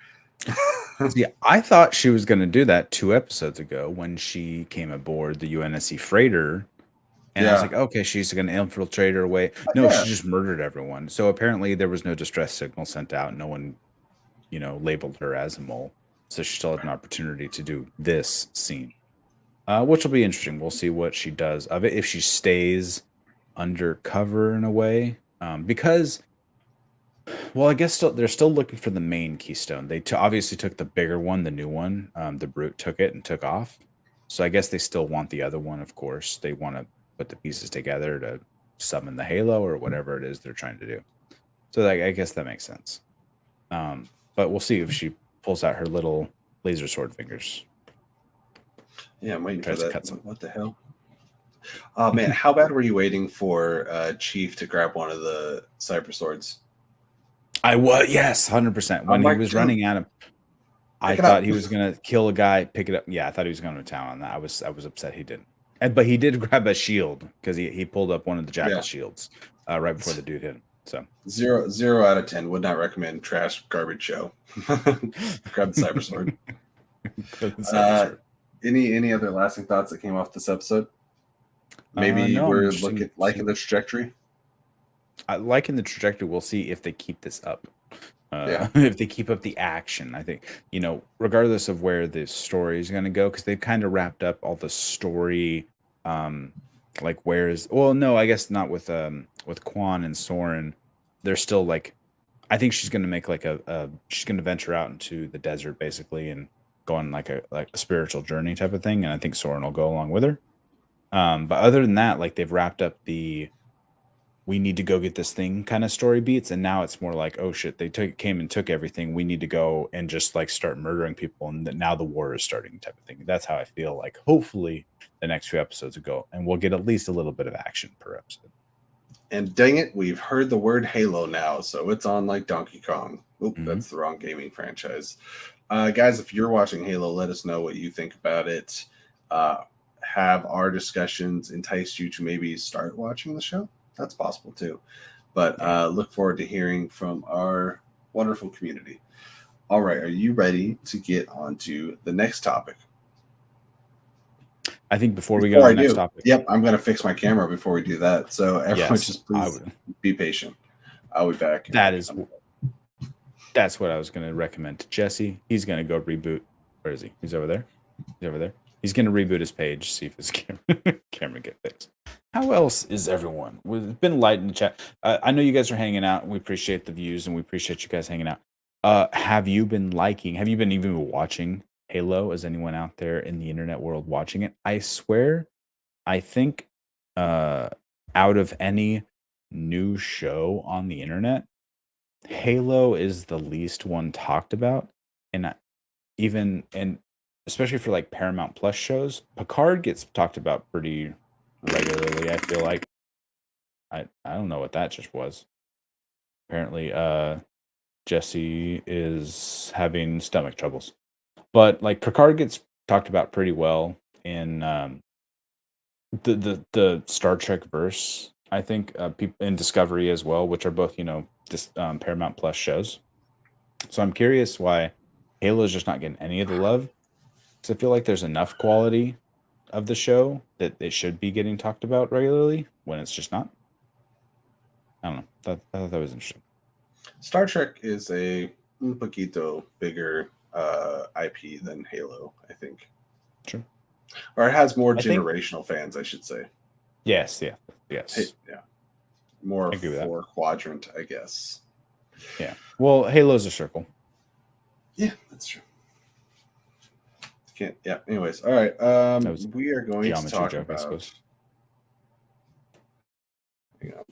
Yeah, I thought she was going to do that 2 episodes ago when she came aboard the UNSC freighter. And I was like, okay, she's going to infiltrate her way. No, she just murdered everyone. So apparently there was no distress signal sent out. No one, labeled her as a mole. So she still had an opportunity to do this scene. Which will be interesting. We'll see what she does of it if she stays undercover in a way. Because, well, I guess they're still looking for the main keystone. They obviously took the bigger one, the new one. The Brute took it and took off. So I guess they still want the other one, of course. They want to put the pieces together to summon the Halo or whatever it is they're trying to do. So I guess that makes sense. But we'll see if she pulls out her little laser sword fingers. Yeah, I'm waiting for that. What the hell? Oh, man, how bad were you waiting for Chief to grab one of the cyber swords? I was, yes, 100%. When he was running at him, I thought he was going to kill a guy, pick it up. Yeah, I thought he was going to town on that. I was upset he didn't. But he did grab a shield because he pulled up one of the jackal shields right before the dude hit him. So 0 out of 10. Would not recommend. Trash, garbage show. Grab the cyber sword. Any other lasting thoughts that came off this episode? Maybe we're liking the trajectory. Liking the trajectory. We'll see if they keep this up. If they keep up the action. I think, regardless of where the story is going to go, because they've kind of wrapped up all the story. I guess not with Quan and Soren. They're still like, I think she's going to make like she's going to venture out into the desert basically and go on like a spiritual journey type of thing. And I think Soren will go along with her. But other than that, like they've wrapped up we need to go get this thing kind of story beats, and now it's more like, oh shit, they came and took everything. We need to go and just like start murdering people, and now the war is starting, type of thing. That's how I feel like. Hopefully, the next few episodes will go, and we'll get at least a little bit of action per episode. And dang it, we've heard the word Halo now, so it's on like Donkey Kong. Oop, that's the wrong gaming franchise. Guys, if you're watching Halo, let us know what you think about it. Have our discussions enticed you to maybe start watching the show? That's possible too. But look forward to hearing from our wonderful community. All right, are you ready to get on to the next topic? I think before we go to the next topic. Yep, I'm going to fix my camera before we do that. So everyone just please be patient. I'll be back. That's what I was going to recommend to Jesse. He's going to go reboot. Where is he? He's over there. He's over there. He's going to reboot his page, see if his camera get fixed. How else is everyone? We've been light in the chat. I know you guys are hanging out. We appreciate the views, and we appreciate you guys hanging out. Have you been even watching Halo? Is anyone out there in the internet world watching it? I swear, I think out of any new show on the internet, Halo is the least one talked about, and especially for like Paramount Plus shows, Picard gets talked about pretty regularly. I feel like I don't know what that just was. Apparently, Jesse is having stomach troubles, but like Picard gets talked about pretty well in the Star Trek verse. I think people in Discovery as well, which are both Paramount Plus shows. So I'm curious why Halo is just not getting any of the love. Because I feel like there's enough quality of the show that it should be getting talked about regularly when it's just not. I don't know. I thought that was interesting. Star Trek is a un poquito bigger IP than Halo, I think. Sure. Or it has more generational fans, I should say. Yes, yeah. Yes. Yeah. More four quadrant, I guess. Yeah. Well, Halo's a circle. Yeah, that's true. Yeah. Anyways, all right. We are going to talk about. Hang on.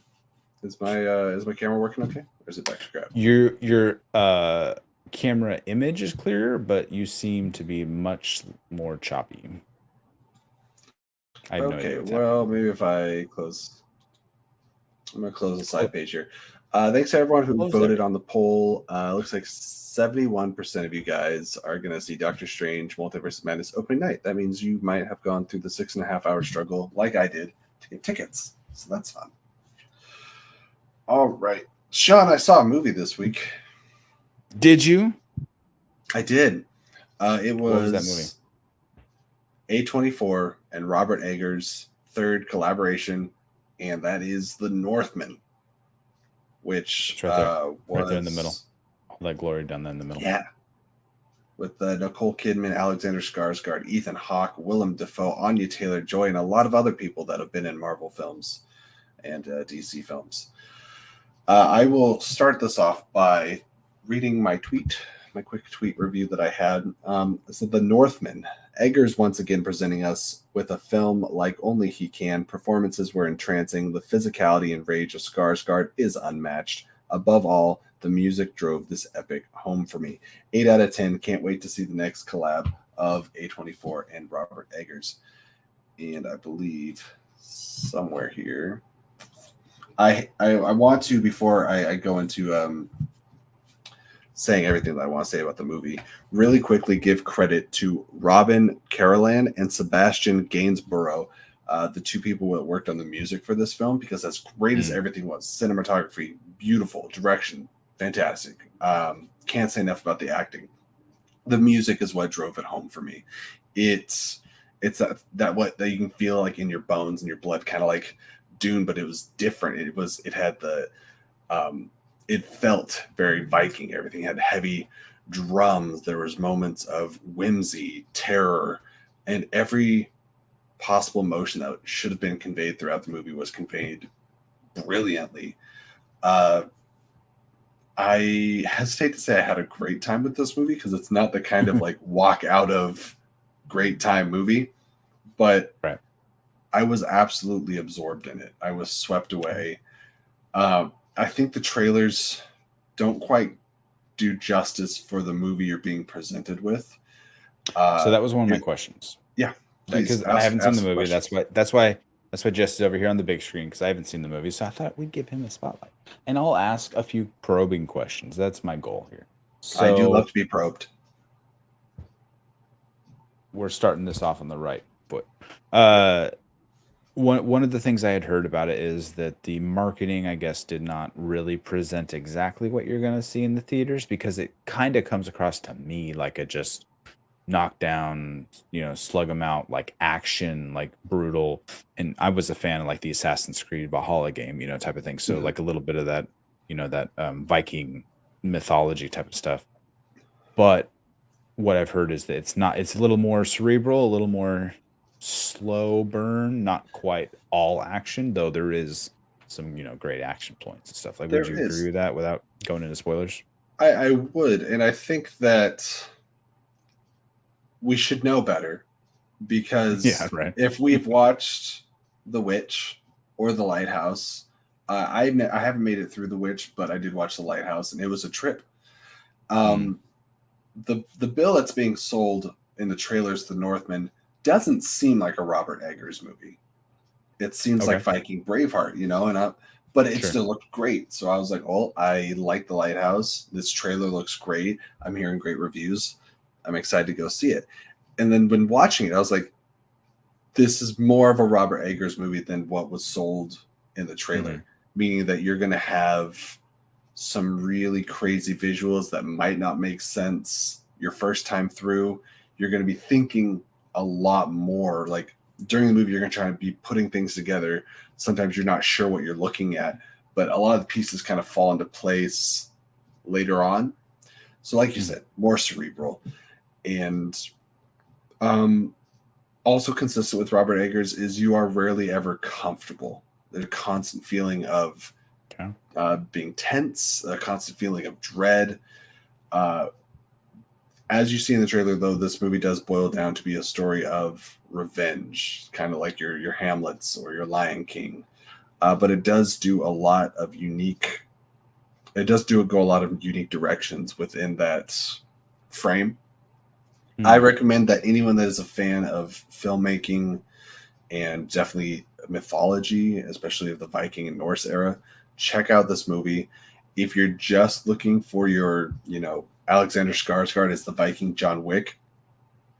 Is my camera working okay, or is it back to grab? Your camera image is clearer, but you seem to be much more choppy. Okay. Well, maybe if I close. I'm gonna close the side page here. Thanks to everyone who voted on the poll. Looks like 71% of you guys are going to see Doctor Strange Multiverse of Madness opening night. That means you might have gone through the 6.5 hour struggle like I did to get tickets. So that's fun. All right. Sean, I saw a movie this week. Did you? I did. It was, what was that movie? A24 and Robert Eggers' third collaboration, and that is The Northmen. Which right there in the middle. All that glory down there in the middle. Yeah. With Nicole Kidman, Alexander Skarsgård, Ethan Hawke, Willem Dafoe, Anya Taylor-Joy, and a lot of other people that have been in Marvel films and DC films. I will start this off by reading my quick tweet review that I had. So The Northmen. Eggers once again presenting us with a film like only he can. Performances were entrancing. The physicality and rage of Skarsgård is unmatched. Above all, the music drove this epic home for me. 8 out of 10. Can't wait to see the next collab of A24 and Robert Eggers. And I believe somewhere here, I want to, before I go into saying everything that I want to say about the movie, really quickly give credit to Robin Carolan and Sebastian Gainsborough, the two people that worked on the music for this film, because as great as everything was, cinematography, beautiful, direction, fantastic. Can't say enough about the acting. The music is what drove it home for me. It's that you can feel like in your bones and your blood, kind of like Dune, but it was different. It had the it felt very Viking. Everything had heavy drums. There was moments of whimsy, terror, and every possible emotion that should have been conveyed throughout the movie was conveyed brilliantly. I hesitate to say I had a great time with this movie because it's not the kind of like walk out of great time movie, but right. I was absolutely absorbed in it. I was swept away. I think the trailers don't quite do justice for the movie you're being presented with. So that was one of my questions. Yeah, please Because I haven't seen the the movie. question. That's why Jesse's over here on the big screen because I haven't seen the movie. So I thought we'd give him a spotlight, and I'll ask a few probing questions. That's my goal here. I do love So to be probed. we're starting this off on the right foot. One of the things I had heard about it is that the marketing, I guess, did not really present exactly what you're going to see in the theaters because it kind of comes across to me like a just knock down, slug them out, like action, like brutal. And I was a fan of like the Assassin's Creed Valhalla game, type of thing. So like a little bit of that, that Viking mythology type of stuff. But what I've heard is that it's a little more cerebral, a little more slow burn, not quite all action, though there is some, great action points and stuff. Like, would you agree with that without going into spoilers? I would, and I think that we should know better because if we've watched The Witch or The Lighthouse, I haven't made it through The Witch, but I did watch The Lighthouse, and it was a trip. The bill that's being sold in the trailers, The Northman, doesn't seem like a Robert Eggers movie. It seems like Viking Braveheart, but it still looked great. So I was like, oh, I like The Lighthouse. This trailer looks great. I'm hearing great reviews. I'm excited to go see it. And then when watching it, I was like, this is more of a Robert Eggers movie than what was sold in the trailer, meaning that you're going to have some really crazy visuals that might not make sense your first time through. You're going to be thinking a lot more. Like during the movie, you're going to try and be putting things together. Sometimes you're not sure what you're looking at, but a lot of the pieces kind of fall into place later on. So like you said, more cerebral. And also consistent with Robert Eggers is you are rarely ever comfortable. There's a constant feeling of being tense, a constant feeling of dread. As you see in the trailer, though, this movie does boil down to be a story of revenge, kind of like your Hamlets or your Lion King. But it does do a lot of unique. It does go a lot of unique directions within that frame. I recommend that anyone that is a fan of filmmaking and definitely mythology, especially of the Viking and Norse era, check out this movie. If you're just looking for your, Alexander Skarsgård as the Viking John Wick,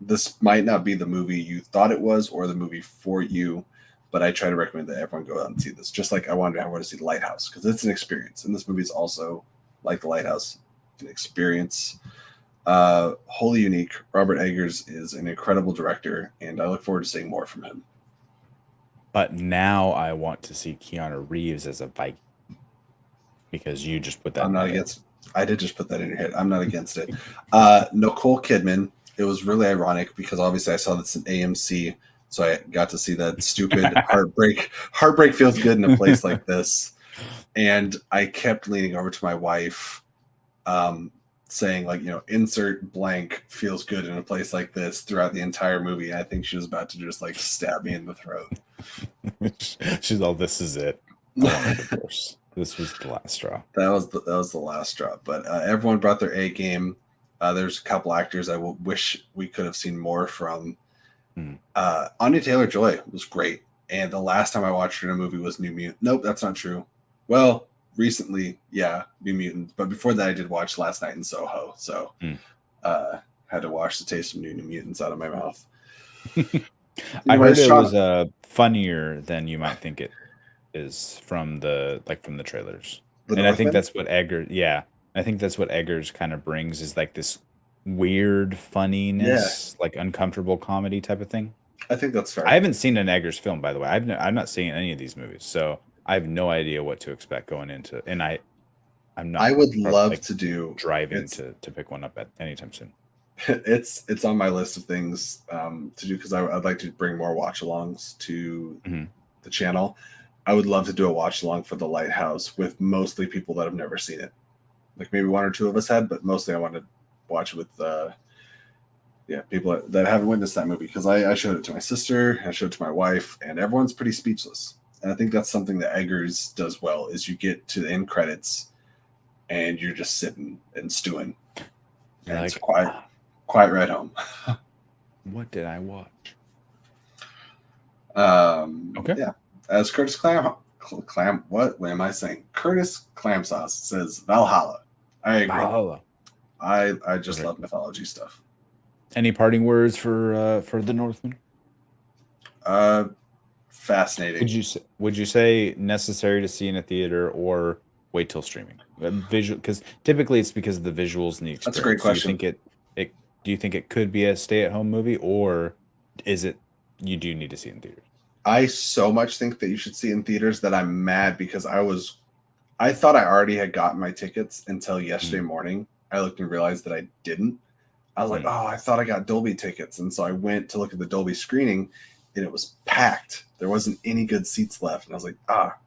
this might not be the movie you thought it was or the movie for you, but I try to recommend that everyone go out and see this. Just like I wanted everyone to see The Lighthouse, because it's an experience. And this movie is also, like The Lighthouse, an experience. Wholly unique. Robert Eggers is an incredible director, and I look forward to seeing more from him. But now I want to see Keanu Reeves as a Viking, because you just put that. I'm not against. I did just put that in your head. I'm not against it. Nicole Kidman. It was really ironic because obviously I saw this in AMC, so I got to see that stupid heartbreak. Heartbreak feels good in a place like this, and I kept leaning over to my wife, saying like, insert blank feels good in a place like this throughout the entire movie. And I think she was about to just like stab me in the throat. She's all, this is it. I want a divorce. This was the last straw. That was the last straw. But everyone brought their A game. There's a couple actors I wish we could have seen more from. Anya Taylor-Joy was great. And the last time I watched her in a movie was New Mutant. Nope, that's not true. Well, recently, yeah, New Mutants. But before that, I did watch Last Night in Soho. So had to wash the taste of New Mutants out of my mouth. I heard it was funnier than you might think it is from the trailers. And I think that's what Eggers, I think that's what Eggers kind of brings, is like this weird funniness, like uncomfortable comedy type of thing. I think that's fair. I haven't seen an Eggers film, by the way. I'm not seeing any of these movies, so I have no idea what to expect going into. And I'm not. I would love to do driving to pick one up at anytime soon. It's on my list of things to do because I'd like to bring more watch-alongs to the channel. I would love to do a watch-along for The Lighthouse with mostly people that have never seen it. Like maybe one or two of us had, but mostly I want to watch it with people that haven't witnessed that movie, because I showed it to my sister, I showed it to my wife, and everyone's pretty speechless. And I think that's something that Eggers does well, is you get to the end credits and you're just sitting and stewing. You're and like, it's quiet right home. What did I watch? Okay. Yeah. As Curtis Clam, what am I saying? Curtis Clamsauce says Valhalla. I agree. Valhalla. I just love mythology stuff. Any parting words for the Northmen? Fascinating. Would you say necessary to see in a theater or wait till streaming? Visual, because typically it's because of the visuals and the experience. That's a great question. Do you think it could be a stay-at-home movie, or is it you do need to see it in theaters? I so much think that you should see it in theaters that I'm mad because I thought I already had gotten my tickets until yesterday morning. I looked and realized that I didn't. I was like, oh, I thought I got Dolby tickets. And so I went to look at the Dolby screening and it was packed. There wasn't any good seats left. And I was like,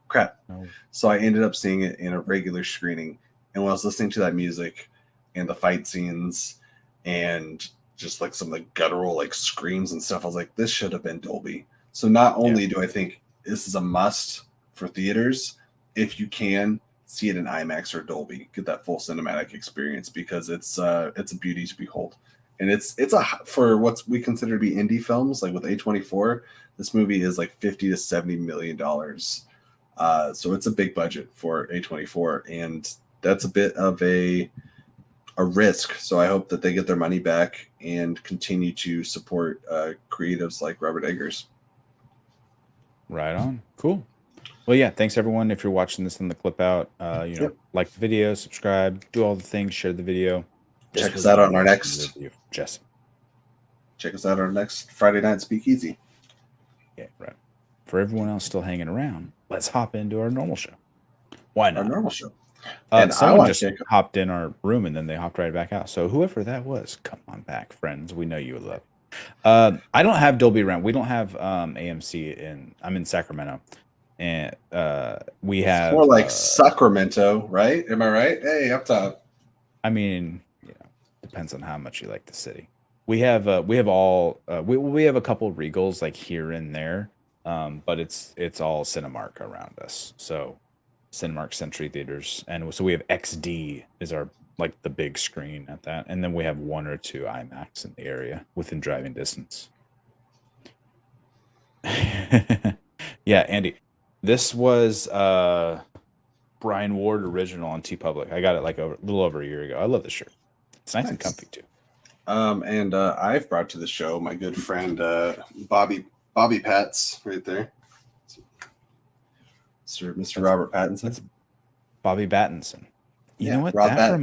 crap. No. So I ended up seeing it in a regular screening. And when I was listening to that music and the fight scenes and just like some of the guttural like screams and stuff, I was like, this should have been Dolby. So not only do I think this is a must for theaters, if you can see it in IMAX or Dolby, get that full cinematic experience, because it's a beauty to behold. And it's for what we consider to be indie films, like with A24, this movie is like $50 to $70 million. So it's a big budget for A24, and that's a bit of a risk. So I hope that they get their money back and continue to support creatives like Robert Eggers. Right on. Cool. Well, yeah, thanks everyone. If you're watching this on the clip out, like the video, subscribe, do all the things, share the video. Check us out on our next review. Jesse. Check us out on our next Friday Night Speakeasy. Yeah, right. For everyone else still hanging around, let's hop into our normal show. Why not? Our normal show. And someone just hopped in our room and then they hopped right back out. So whoever that was, come on back, friends. We know you would love it. I don't have Dolby Rent. We don't have AMC I'm in Sacramento. And we have it's more like Sacramento, right? Am I right? Hey, up top. I mean, depends on how much you like the city. We have we have a couple of Regals like here and there, but it's all Cinemark around us. So Cinemark Century Theaters, and so we have XD is our like the big screen at that, and then we have 1 or 2 IMAX in the area within driving distance. Yeah, Andy. This was Brian Ward original on TeePublic. I got it like a little over a year ago. I love this shirt. It's nice and comfy too. And I've brought to the show my good friend Bobby Pats right there. Mr. Robert Pattinson. That's Bobby Pattinson. You know what? That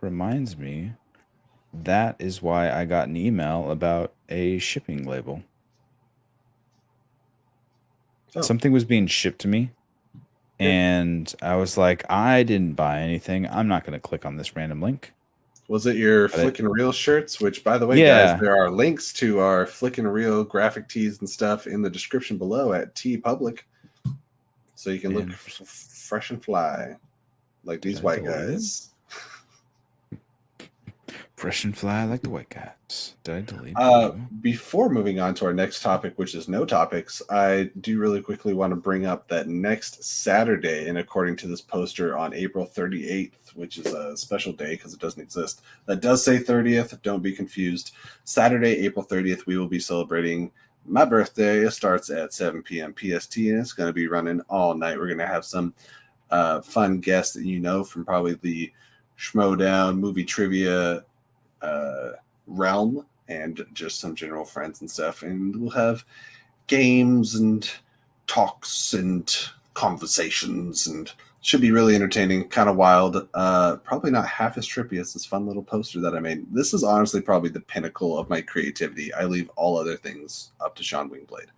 reminds me. That is why I got an email about a shipping label. Oh. Something was being shipped to me, and I was like, I didn't buy anything. I'm not going to click on this random link. Was it your Flick and Reel shirts? Which, by the way, guys, there are links to our Flick and Reel graphic tees and stuff in the description below at TeePublic. So you can look fresh and fly like these white guys. Fresh and fly like the white guys. Did I delete before moving on to our next topic, which is no topics, I do really quickly want to bring up that next Saturday, and according to this poster on April 38th, which is a special day because it doesn't exist, that does say 30th. Don't be confused. Saturday, April 30th, we will be celebrating my birthday. It starts at 7 p.m. PST, and it's going to be running all night. We're going to have some fun guests that you know from probably the Schmodown movie trivia realm, and just some general friends and stuff, and we'll have games and talks and conversations, and should be really entertaining, kind of wild, probably not half as trippy as this fun little poster that I made. This is honestly probably the pinnacle of my creativity. I leave all other things up to Sean Wingblade.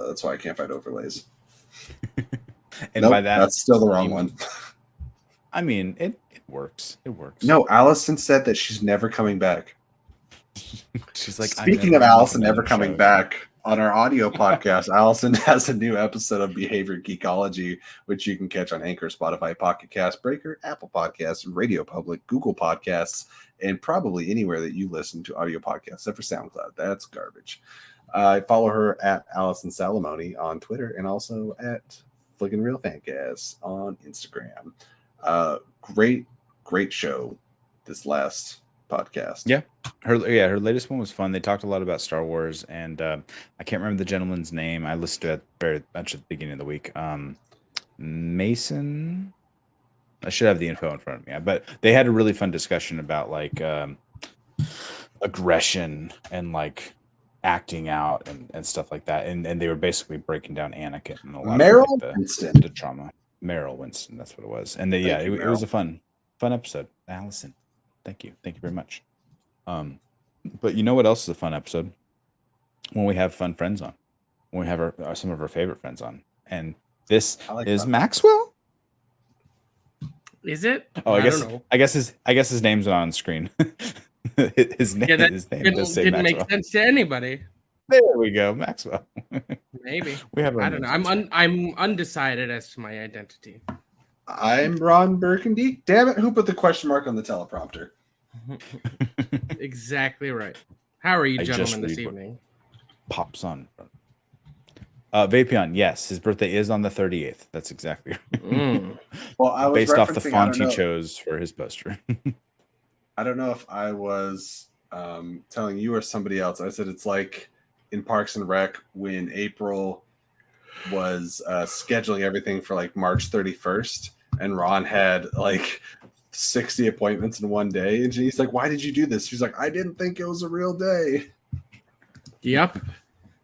That's why I can't find overlays. And by that, that's still the wrong one. I mean, it works. It works. No, Allison said that she's never coming back. She's like, speaking of Allison never coming back, on our audio podcast, Allison has a new episode of Behavior Geekology, which you can catch on Anchor, Spotify, Pocket Cast, Breaker, Apple Podcasts, Radio Public, Google Podcasts, and probably anywhere that you listen to audio podcasts, except for SoundCloud. That's garbage. Follow her at Allison Salamoni on Twitter and also at Flickin' Real Fancast on Instagram. Great show this last podcast. Yeah, her latest one was fun. They talked a lot about Star Wars, and I can't remember the gentleman's name. I listened to it very much at the beginning of the week. Mason. I should have the info in front of me, but they had a really fun discussion about like aggression and like acting out and stuff like that, and they were basically breaking down Anakin and a lot Meryl of like, Winston. the trauma. Meryl Winston, that's what it was, and it was a fun episode. Allison, thank you very much. But you know what else is a fun episode? When we have fun friends on, when we have some of our favorite friends on, and this is Maxwell. Is it? Oh, I guess his name's not on screen. his name does say didn't Maxwell. Make sense to anybody. There we go, Maxwell. Maybe we have. I don't know. I'm undecided as to my identity. I'm Ron Burgundy. Damn it! Who put the question mark on the teleprompter? Exactly right. How are you, gentlemen, this evening? Pops on. Vapion, yes, his birthday is on the 38th. That's exactly right. Well, I was based off the font he chose for his poster. I don't know if I was telling you or somebody else. I said it's like in Parks and Rec when April was scheduling everything for like March 31st, and Ron had like 60 appointments in one day, and she's like, "Why did you do this?" She's like, "I didn't think it was a real day." Yep,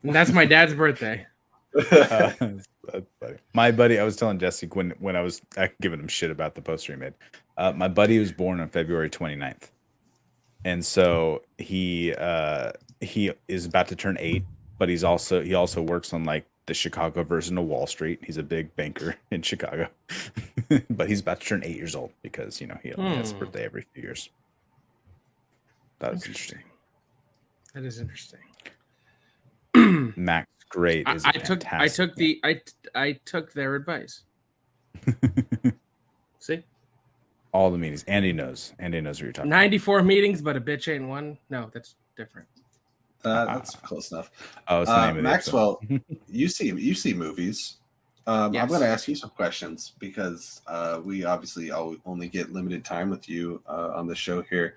and that's my dad's birthday. That's funny. My buddy, I was telling Jesse when I was giving him shit about the poster he made. My buddy was born on February 29th, and so he is about to turn 8, but he also works on like the Chicago version of Wall Street. He's a big banker in Chicago, but he's about to turn 8 years old because he only has a birthday every few years. That's interesting. That is interesting. Max, great. I took their advice. See, all the meetings. Andy knows what you're talking 94 meetings, but a bitch ain't one. No, that's different. That's close enough. Oh, it's the name of Maxwell, you see movies. Yes. I'm going to ask you some questions because we obviously only get limited time with you on the show here.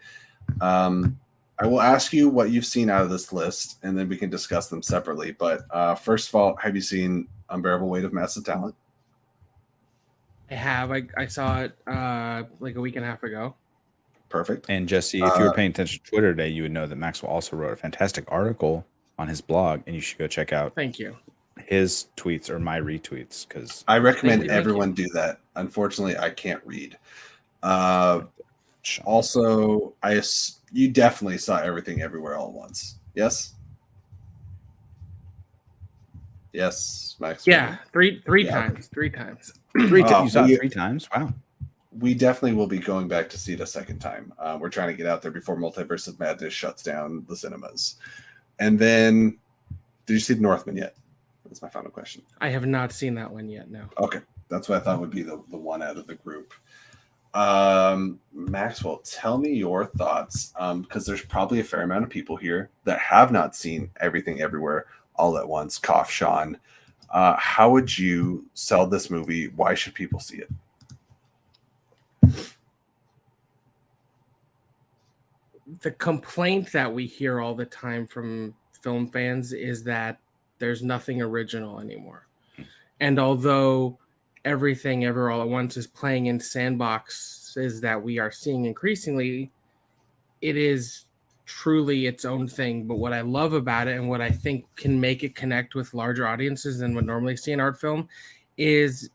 I will ask you what you've seen out of this list, and then we can discuss them separately. But first of all, have you seen Unbearable Weight of Massive Talent? I have. I saw it like a week and a half ago. Perfect. And Jesse, if you were paying attention to Twitter today, you would know that Maxwell also wrote a fantastic article on his blog, and you should go check out. Thank you. His tweets or my retweets, because I recommend everyone do that. Unfortunately, I can't read. Also, you definitely saw Everything Everywhere All at Once. Yes. Yes, Max. Yeah, three times. Three times. You saw it 3 times? Wow. We definitely will be going back to see it a second time. We're trying to get out there before Multiverse of Madness shuts down the cinemas. And then, did you see Northman yet? That's my final question. I have not seen that one yet, no. Okay. That's what I thought would be the one out of the group. Maxwell, tell me your thoughts, because there's probably a fair amount of people here that have not seen Everything Everywhere All at Once. Cough, Sean. How would you sell this movie? Why should people see it? The complaint that we hear all the time from film fans is that there's nothing original anymore. And although Everything Ever All at Once is playing in sandboxes that we are seeing increasingly, it is truly its own thing. But what I love about it and what I think can make it connect with larger audiences than would normally see an art film is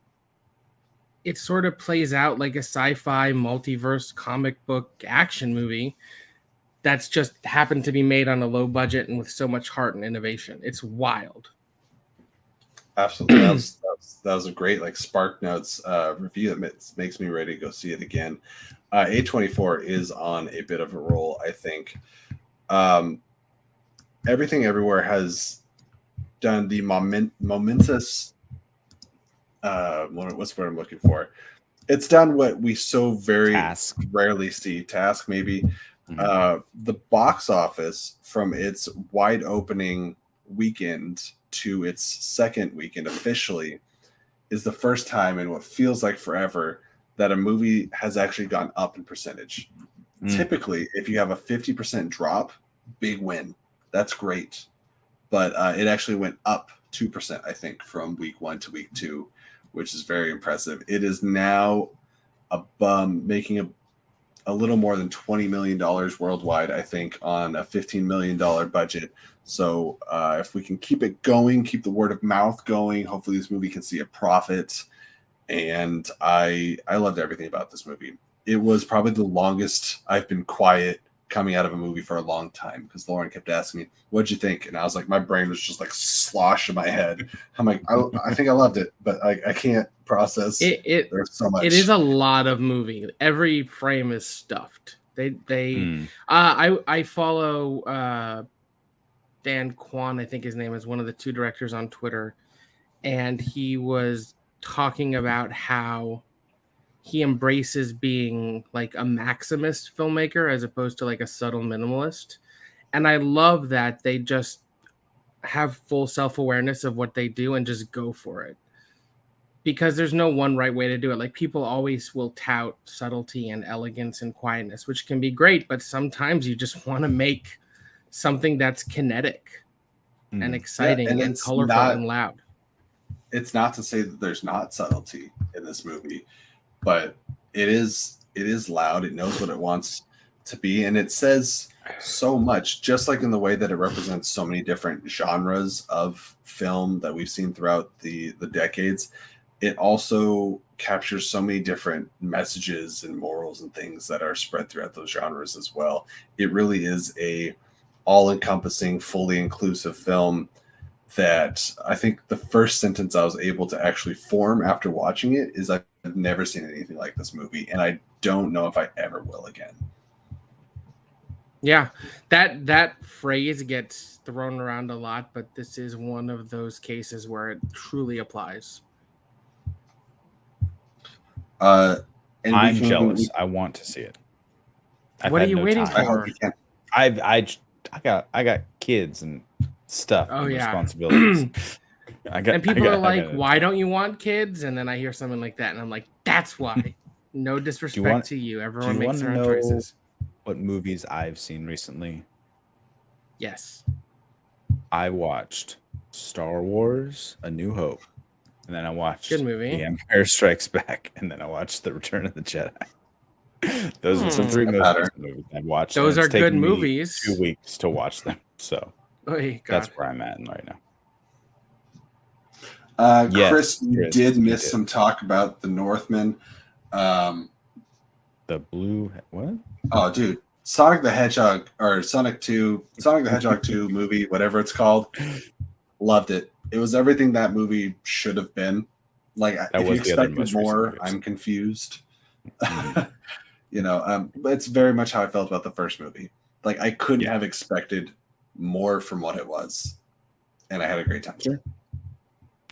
it sort of plays out like a sci-fi multiverse comic book action movie that's just happened to be made on a low budget and with so much heart and innovation. It's wild. Absolutely. That was a great Spark Notes review that makes me ready to go see it again. A24 is on a bit of a roll, I think. Everything Everywhere has done the momentous what's what I'm looking for. It's done what we so very rarely see. Task, maybe. The box office from its wide opening weekend to its second weekend officially is the first time in what feels like forever that a movie has actually gone up in percentage. Typically, if you have a 50% drop, big win. That's great. But it actually went up 2%, I think, from week 1 to week 2, which is very impressive. It is now making a little more than $20 million worldwide, I think, on a $15 million budget. So if we can keep it going, keep the word of mouth going, hopefully this movie can see a profit. And I loved everything about this movie. It was probably the longest I've been quiet coming out of a movie for a long time, because Lauren kept asking me, what'd you think? And I was like, my brain was just like slosh in my head. I'm like, I think I loved it, but I can't process. There's so much. It is a lot of movie. Every frame is stuffed. I follow Dan Kwan, I think his name is, one of the 2 directors on Twitter, and he was talking about how he embraces being like a maximist filmmaker as opposed to like a subtle minimalist. And I love that they just have full self-awareness of what they do and just go for it. Because there's no one right way to do it. Like, people always will tout subtlety and elegance and quietness, which can be great, but sometimes you just want to make something that's kinetic and exciting and colorful and loud. It's not to say that there's not subtlety in this movie, but it is loud. It knows what it wants to be, and it says so much, just like in the way that it represents so many different genres of film that we've seen throughout the decades. It also captures so many different messages and morals and things that are spread throughout those genres as well. It really is a all-encompassing, fully inclusive film that I think the first sentence I was able to actually form after watching it is, I've never seen anything like this movie, and I don't know if I ever will again. Yeah, that phrase gets thrown around a lot, but this is one of those cases where it truly applies. I'm jealous. I want to see it. What are you waiting for? I hope you can. I got kids and stuff. Oh, and yeah. Responsibilities. And people are like, why don't you want kids? And then I hear something like that, and I'm like, that's why. No disrespect to you. Everyone makes their own choices. What movies I've seen recently? Yes. I watched Star Wars: A New Hope, and then I watched Good movie. The Empire Strikes Back, and then I watched The Return of the Jedi. Those are some 3 movies I've watched. Those are good movies. 2 weeks to watch them, so that's where I'm at right now. Chris, you did miss some talk about the Northmen. The blue what? Oh, dude, Sonic the Hedgehog Sonic the Hedgehog 2 movie, whatever it's called. Loved it. It was everything that movie should have been. Like, if you expected more, I'm confused. But it's very much how I felt about the first movie. Like, I couldn't have expected more from what it was, and I had a great time. Sure.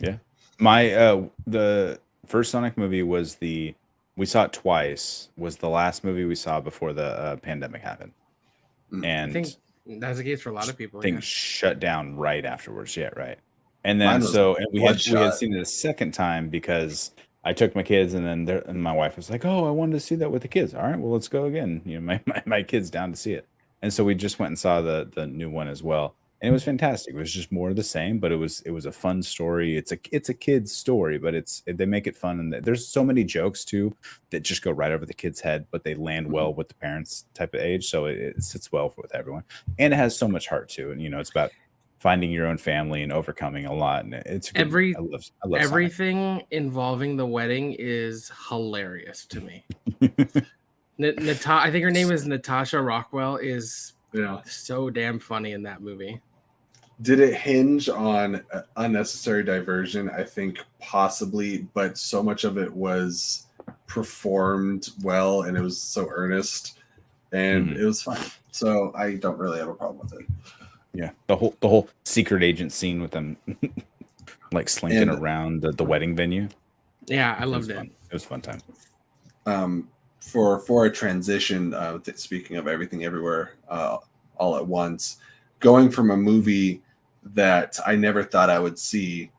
Yeah, my the first Sonic movie was we saw it twice. Was the last movie we saw before the pandemic happened, and I think that's the case for a lot of people. Things shut down right afterwards. Yeah, right. And then we had seen it a second time because I took my kids, and my wife was like, "Oh, I wanted to see that with the kids." All right, well, let's go again. My kids down to see it, and so we just went and saw the new one as well, and it was fantastic. It was just more of the same, but it was a fun story. It's a kid's story, but they make it fun, and there's so many jokes too that just go right over the kid's head, but they land well with the parents type of age, so it sits well with everyone, and it has so much heart too, and it's about finding your own family and overcoming a lot, and it's good. I love everything Sonic. Involving the wedding is hilarious to me. I think her name is Natasha Rockwell. Is so damn funny in that movie. Did it hinge on unnecessary diversion? I think possibly, but so much of it was performed well, and it was so earnest, and it was fun. So I don't really have a problem with it. Yeah, the whole secret agent scene with them like slinking around the wedding venue. Yeah, I loved it. Fun. It was a fun time. for a transition, speaking of everything everywhere all at once, going from a movie that I never thought I would see,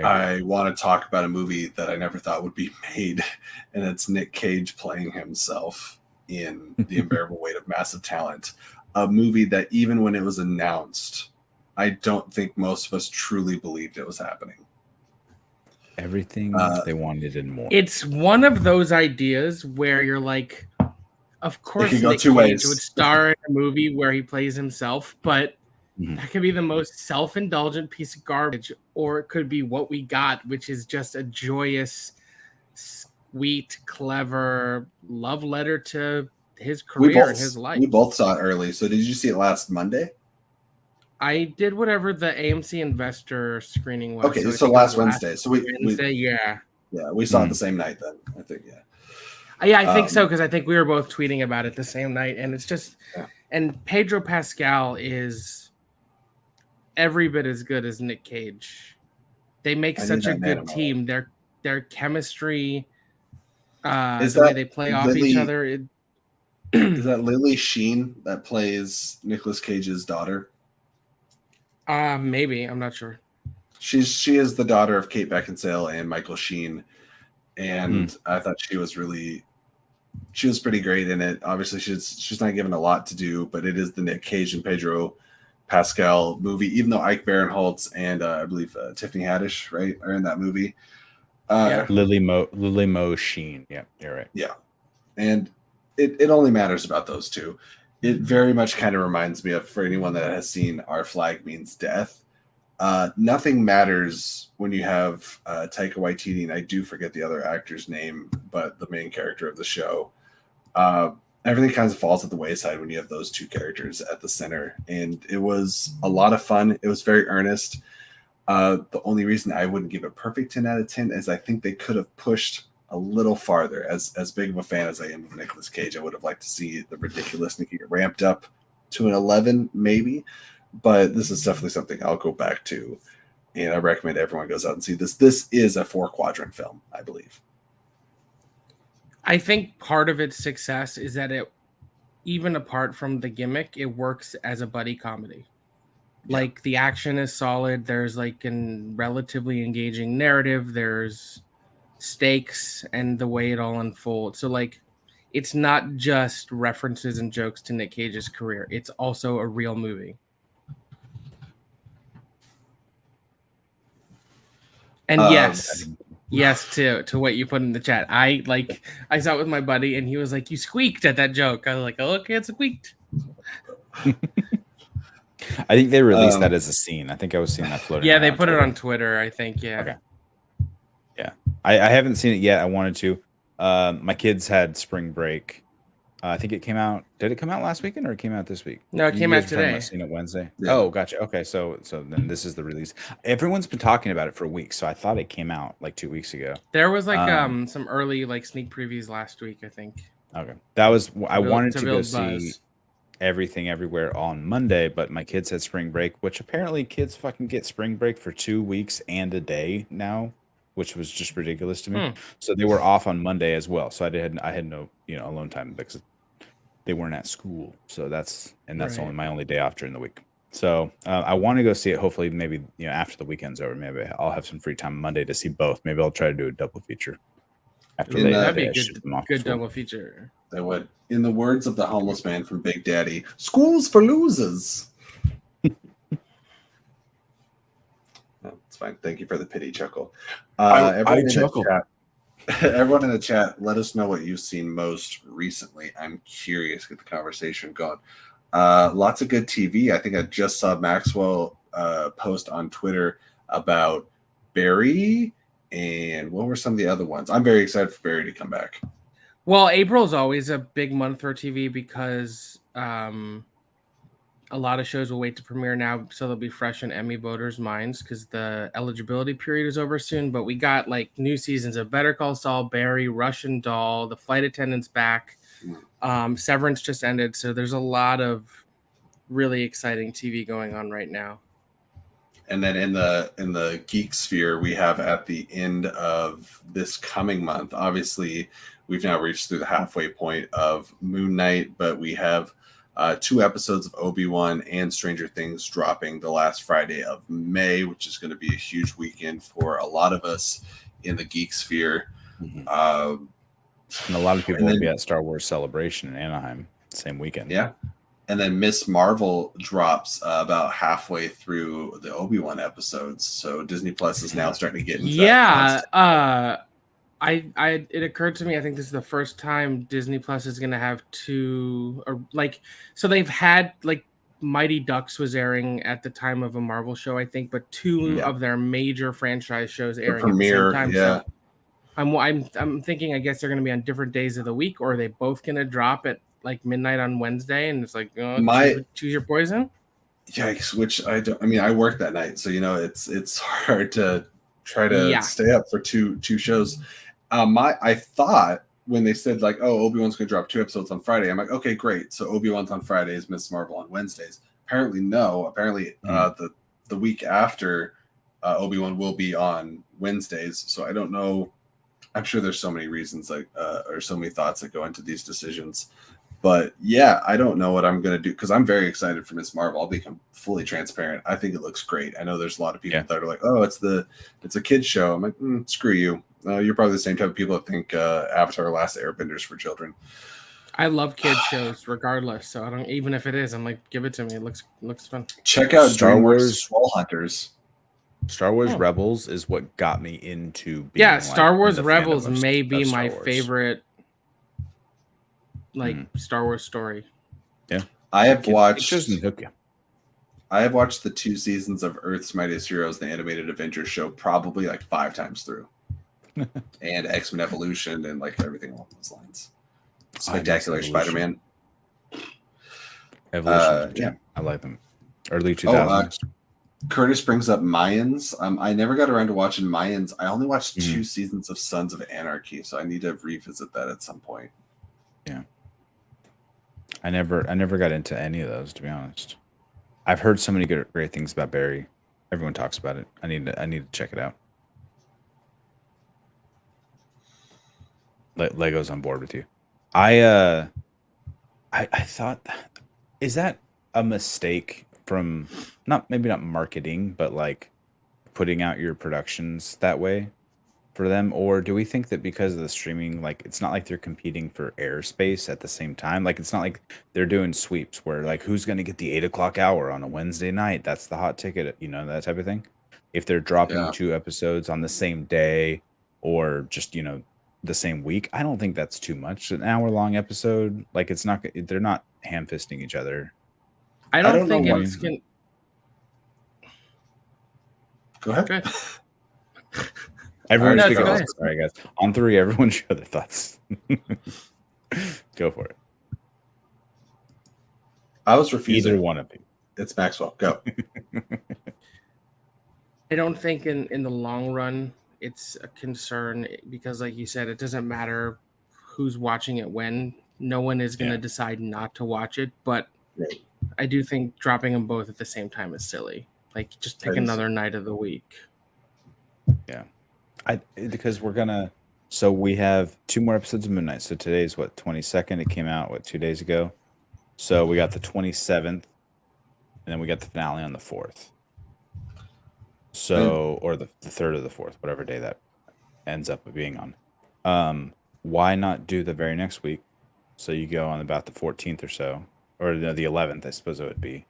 I want to talk about a movie that I never thought would be made, and it's Nick Cage playing himself in The Unbearable Weight of Massive Talent, a movie that even when it was announced, I don't think most of us truly believed it was happening. Everything they wanted and more. It's one of those ideas where you're like, of course Nick Cage would star in a movie where he plays himself, but that could be the most self-indulgent piece of garbage, or it could be what we got, which is just a joyous, sweet, clever love letter to his career and his life. We both saw it early. So did you see it last Monday? I did whatever the AMC Investor screening was. Okay, so last Wednesday. So Wednesday, we saw it the same night then. I think, I think so, because I think we were both tweeting about it the same night, and it's just, and Pedro Pascal is every bit as good as Nick Cage. They make such a good team. Their chemistry, the way they play off each other. Is that Lily Sheen that plays Nicolas Cage's daughter? Maybe, I'm not sure. She is the daughter of Kate Beckinsale and Michael Sheen, and I thought she was pretty great in it. Obviously, she's not given a lot to do, but it is the Nick Cage and Pedro Pascal movie. Even though Ike Barinholtz and I believe Tiffany Haddish, right, are in that movie. Lily Mo Sheen. Yeah, you're right. Yeah, and it only matters about those two. It very much kind of reminds me of, for anyone that has seen Our Flag Means Death, nothing matters when you have Taika Waititi, and I do forget the other actor's name, but the main character of the show. Everything kind of falls at the wayside when you have those two characters at the center, and it was a lot of fun. It was very earnest. The only reason I wouldn't give it perfect 10 out of 10 is I think they could have pushed a little farther. As big of a fan as I am of Nicolas Cage, I would have liked to see the ridiculousness get ramped up to an 11 maybe, but this is definitely something I'll go back to, and I recommend everyone goes out and see this. This is a 4-quadrant film, I believe. I think part of its success is that it, even apart from the gimmick, it works as a buddy comedy. Like, the action is solid, there's like a relatively engaging narrative, there's stakes and the way it all unfolds. So like, it's not just references and jokes to Nick Cage's career, it's also a real movie. And yes to what you put in the chat. I saw it with my buddy and he was like, you squeaked at that joke. I was like, oh, okay, it squeaked. I think they released that as a scene. I think I was seeing that floating. Yeah, they put it on Twitter, I think. Yeah. Okay. Yeah, I haven't seen it yet. I wanted to. My kids had spring break. I think it came out. Did it come out last weekend or it came out this week? No, it came out today. Seen it Wednesday. Yeah. Oh, gotcha. Okay, so then this is the release. Everyone's been talking about it for a week, so I thought it came out like 2 weeks ago. There was like some early like sneak previews last week, I think. Okay, that was I wanted to go see Everything Everywhere on Monday, but my kids had spring break, which apparently kids fucking get spring break for 2 weeks and a day now, which was just ridiculous to me. So they were off on Monday as well. So I had no alone time because they weren't at school. So that's only my only day off during the week. So I want to go see it. Hopefully, maybe after the weekend's over, maybe I'll have some free time Monday to see both. Maybe I'll try to do a double feature. After that'd be a good double feature. That would, in the words of the homeless man from Big Daddy, "School's for losers." It's fine. Thank you for the pity chuckle. Everyone in the chat, let us know what you've seen most recently. I'm curious to get the conversation going. Lots of good TV. I think I just saw Maxwell post on Twitter about Barry, and what were some of the other ones? I'm very excited for Barry to come back. Well, April is always a big month for TV because a lot of shows will wait to premiere now, so they'll be fresh in Emmy voters' minds because the eligibility period is over soon. But we got like new seasons of Better Call Saul, Barry, Russian Doll, The Flight Attendant's back. Severance just ended, so there's a lot of really exciting TV going on right now. And then in the geek sphere, we have at the end of this coming month, obviously we've now reached through the halfway point of Moon Knight, but we have 2 episodes of Obi-Wan and Stranger Things dropping the last Friday of May, which is going to be a huge weekend for a lot of us in the geek sphere. And a lot of people will be at Star Wars Celebration in Anaheim same weekend. Yeah. And then Miss Marvel drops about halfway through the Obi-Wan episodes. So Disney Plus is now starting to get into that. It occurred to me, I think this is the first time Disney Plus is going to have 2, or so they've had Mighty Ducks was airing at the time of a Marvel show, I think, but 2 of their major franchise shows airing at the same time. Yeah. So I'm thinking, I guess they're going to be on different days of the week, or are they both going to drop at midnight on Wednesday, and it's choose your poison. Yikes! Which I don't. I mean, I work that night, so it's hard to try to stay up for two shows. I thought when they said Obi-Wan's going to drop 2 episodes on Friday, I'm like, okay, great. So Obi-Wan's on Fridays, Miss Marvel on Wednesdays. Apparently, no. Apparently, the week after Obi-Wan will be on Wednesdays. So I don't know. I'm sure there's so many reasons or so many thoughts that go into these decisions. But yeah, I don't know what I'm going to do because I'm very excited for Miss Marvel. I'll become fully transparent. I think it looks great. I know there's a lot of people that are like, oh, it's a kid's show. I'm like, screw you. You're probably the same type of people that think Avatar: Last Airbender's for children. I love kids shows regardless. So I don't, even if it is, I'm like, give it to me. It looks fun. Check out Star Wars Swole Hunters. Star Wars Rebels is what got me into being Star Wars Rebels may be my favorite Star Wars story. Yeah. I have watched the 2 seasons of Earth's Mightiest Heroes, the animated Avengers show, probably 5 times through. And X-Men Evolution and everything along those lines. Spectacular Spider-Man. Evolution. I like them. Early 2000s. Curtis brings up Mayans. I never got around to watching Mayans. I only watched 2 seasons of Sons of Anarchy, so I need to revisit that at some point. Yeah. I never got into any of those, to be honest. I've heard so many great things about Barry. Everyone talks about it. I need to check it out. Lego's on board with you. I thought, is that a mistake from maybe not marketing, but putting out your productions that way for them? Or do we think that because of the streaming, it's not like they're competing for airspace at the same time? It's not like they're doing sweeps where who's going to get the 8 o'clock hour on a Wednesday night? That's the hot ticket, that type of thing. If they're dropping 2 episodes on the same day or just, the same week, I don't think that's too much. An hour-long episode, it's not, they're not ham-fisting each other. I don't think it's going. Go ahead. Everyone speak up. Sorry, guys. On 3, everyone share their thoughts. Go for it. I was refusing. Either one of you. It's Maxwell. Go. I don't think in the long run it's a concern because, like you said, it doesn't matter who's watching it when. No one is going to decide not to watch it, but I do think dropping them both at the same time is silly. Just pick another night of the week. Yeah. Because so we have 2 more episodes of Moon Knight. So today's 22nd. It came out 2 days ago. So we got the 27th, and then we got the finale on the 4th. So, or the 3rd or the 4th, whatever day that ends up being on. Why not do the very next week? So you go on about the 14th or so, or the 11th, I suppose it would be,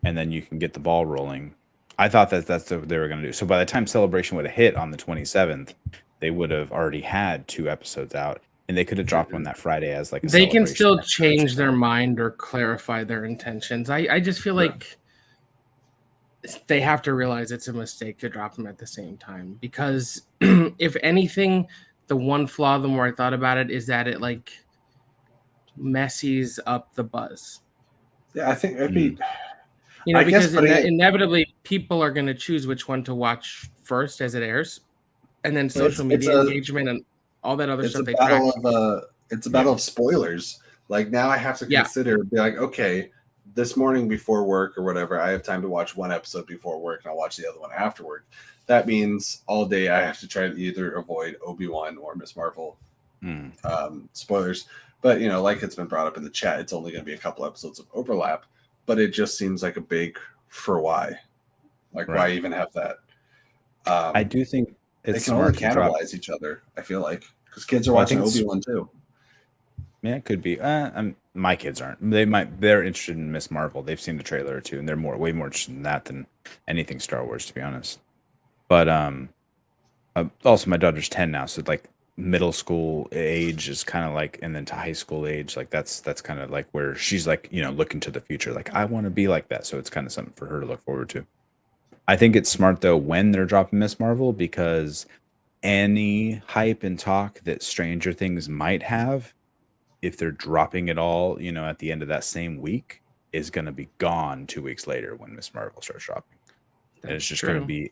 and then you can get the ball rolling. I thought that's what they were going to do. So by the time Celebration would have hit on the 27th, they would have already had 2 episodes out, and they could have dropped one that Friday as a They can still change their mind or clarify their intentions. I just feel like they have to realize it's a mistake to drop them at the same time because if anything, the one flaw, the more I thought about it, is that it messes up the buzz. Yeah, I think it'd be... because inevitably people are going to choose which one to watch first as it airs, and then social media engagement and all that other stuff. It's a battle of spoilers. Now I have to consider, be okay, this morning before work or whatever, I have time to watch one episode before work and I'll watch the other one after work. That means all day I have to try to either avoid Obi-Wan or Miss Marvel spoilers. But, like it's been brought up in the chat, it's only going to be a couple episodes of overlap, but it just seems like a big for why. Like, why even have that? I do think it's they can only smart to cannibalize each other, I feel like, because kids are watching Obi-Wan too. Yeah, it could be. My kids aren't. They're interested in Miss Marvel. They've seen the trailer or two, and they're way more interested in that than anything Star Wars, to be honest. But also my daughter's 10 now, so like middle school age is kind of like, and then to high school age, like that's kind of like where she's like, looking to the future. Like, I want to be like that. So it's kind of something for her to look forward to. I think it's smart though when they're dropping Miss Marvel, because any hype and talk that Stranger Things might have, if they're dropping it all, at the end of that same week, is going to be gone 2 weeks later when Miss Marvel starts dropping. And it's just going to be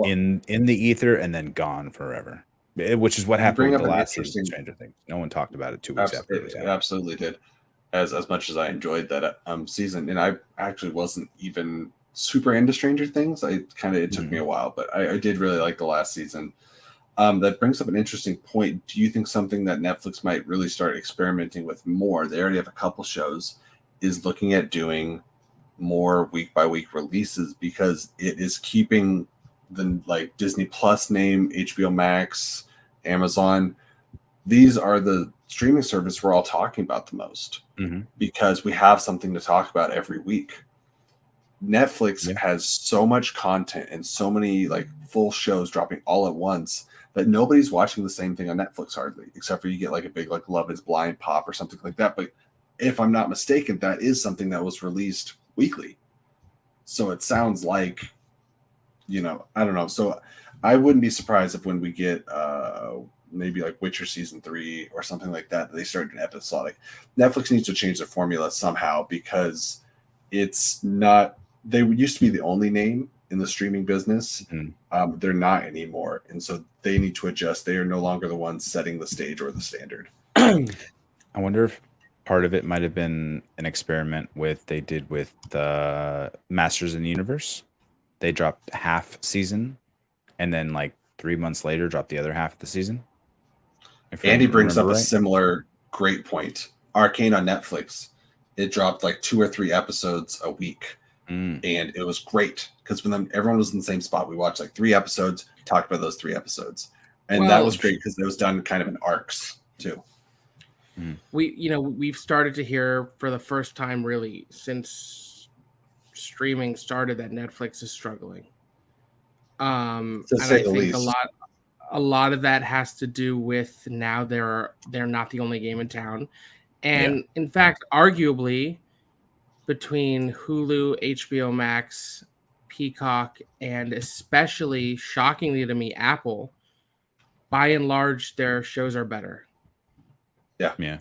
in the ether and then gone forever, which is what happened with the last season of Stranger Things. No one talked about it 2 weeks after it was out. It absolutely did. As much as I enjoyed that season, and I actually wasn't even super into Stranger Things. It took me a while, but I did really like the last season. That brings up an interesting point. Do you think something that Netflix might really start experimenting with more? They already have a couple shows, is looking at doing more week by week releases, because it is keeping the like Disney Plus name, HBO Max, Amazon. These are the streaming service we're all talking about the most, because we have something to talk about every week. Netflix has so much content and so many like full shows dropping all at once that nobody's watching the same thing on Netflix hardly, except for you get like a big like Love is Blind pop or something like that. But if I'm not mistaken, that is something that was released weekly. So it sounds like, I don't know. So I wouldn't be surprised if when we get maybe like Witcher season 3 or something like that, they start an episodic. Netflix needs to change their formula somehow, because it's not, they used to be the only name in the streaming business. They're not anymore. And so they need to adjust. They are no longer the ones setting the stage or the standard. I wonder if part of it might have been an experiment they did with the Masters in the Universe. They dropped half season and then like 3 months later dropped the other half of the season. Andy brings up a similar great point. Arcane on Netflix, it dropped like 2 or 3 episodes a week. And it was great because when everyone was in the same spot, we watched like 3 episodes, talked about those 3 episodes. And that was great because it was done kind of in arcs too. We've started to hear for the first time really since streaming started that Netflix is struggling. And I think a lot of that has to do with now they're not the only game in town. And in fact, arguably, between Hulu, HBO Max, Peacock, and especially, shockingly to me, Apple, by and large, their shows are better. Yeah.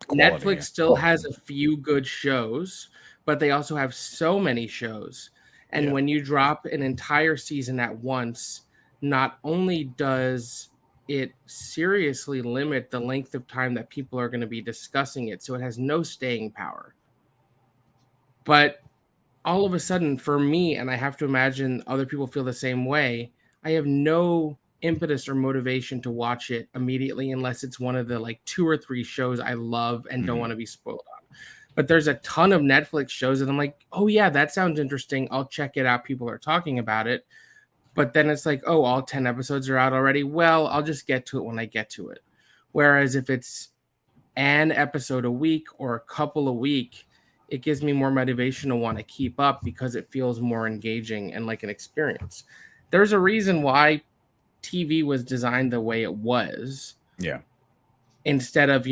Netflix still has a few good shows, but they also have so many shows. And when you drop an entire season at once, not only does it seriously limit the length of time that people are going to be discussing it, so it has no staying power. But all of a sudden, for me, and I have to imagine other people feel the same way, I have no impetus or motivation to watch it immediately unless it's one of the like 2 or 3 shows I love and don't want to be spoiled on. But there's a ton of Netflix shows that I'm like, oh yeah, that sounds interesting. I'll check it out. People are talking about it. But then it's like, oh, all 10 episodes are out already. Well, I'll just get to it when I get to it. Whereas if it's an episode a week or a couple a week, it gives me more motivation to want to keep up because it feels more engaging and like an experience. There's a reason why TV was designed the way it was. Yeah. Instead of,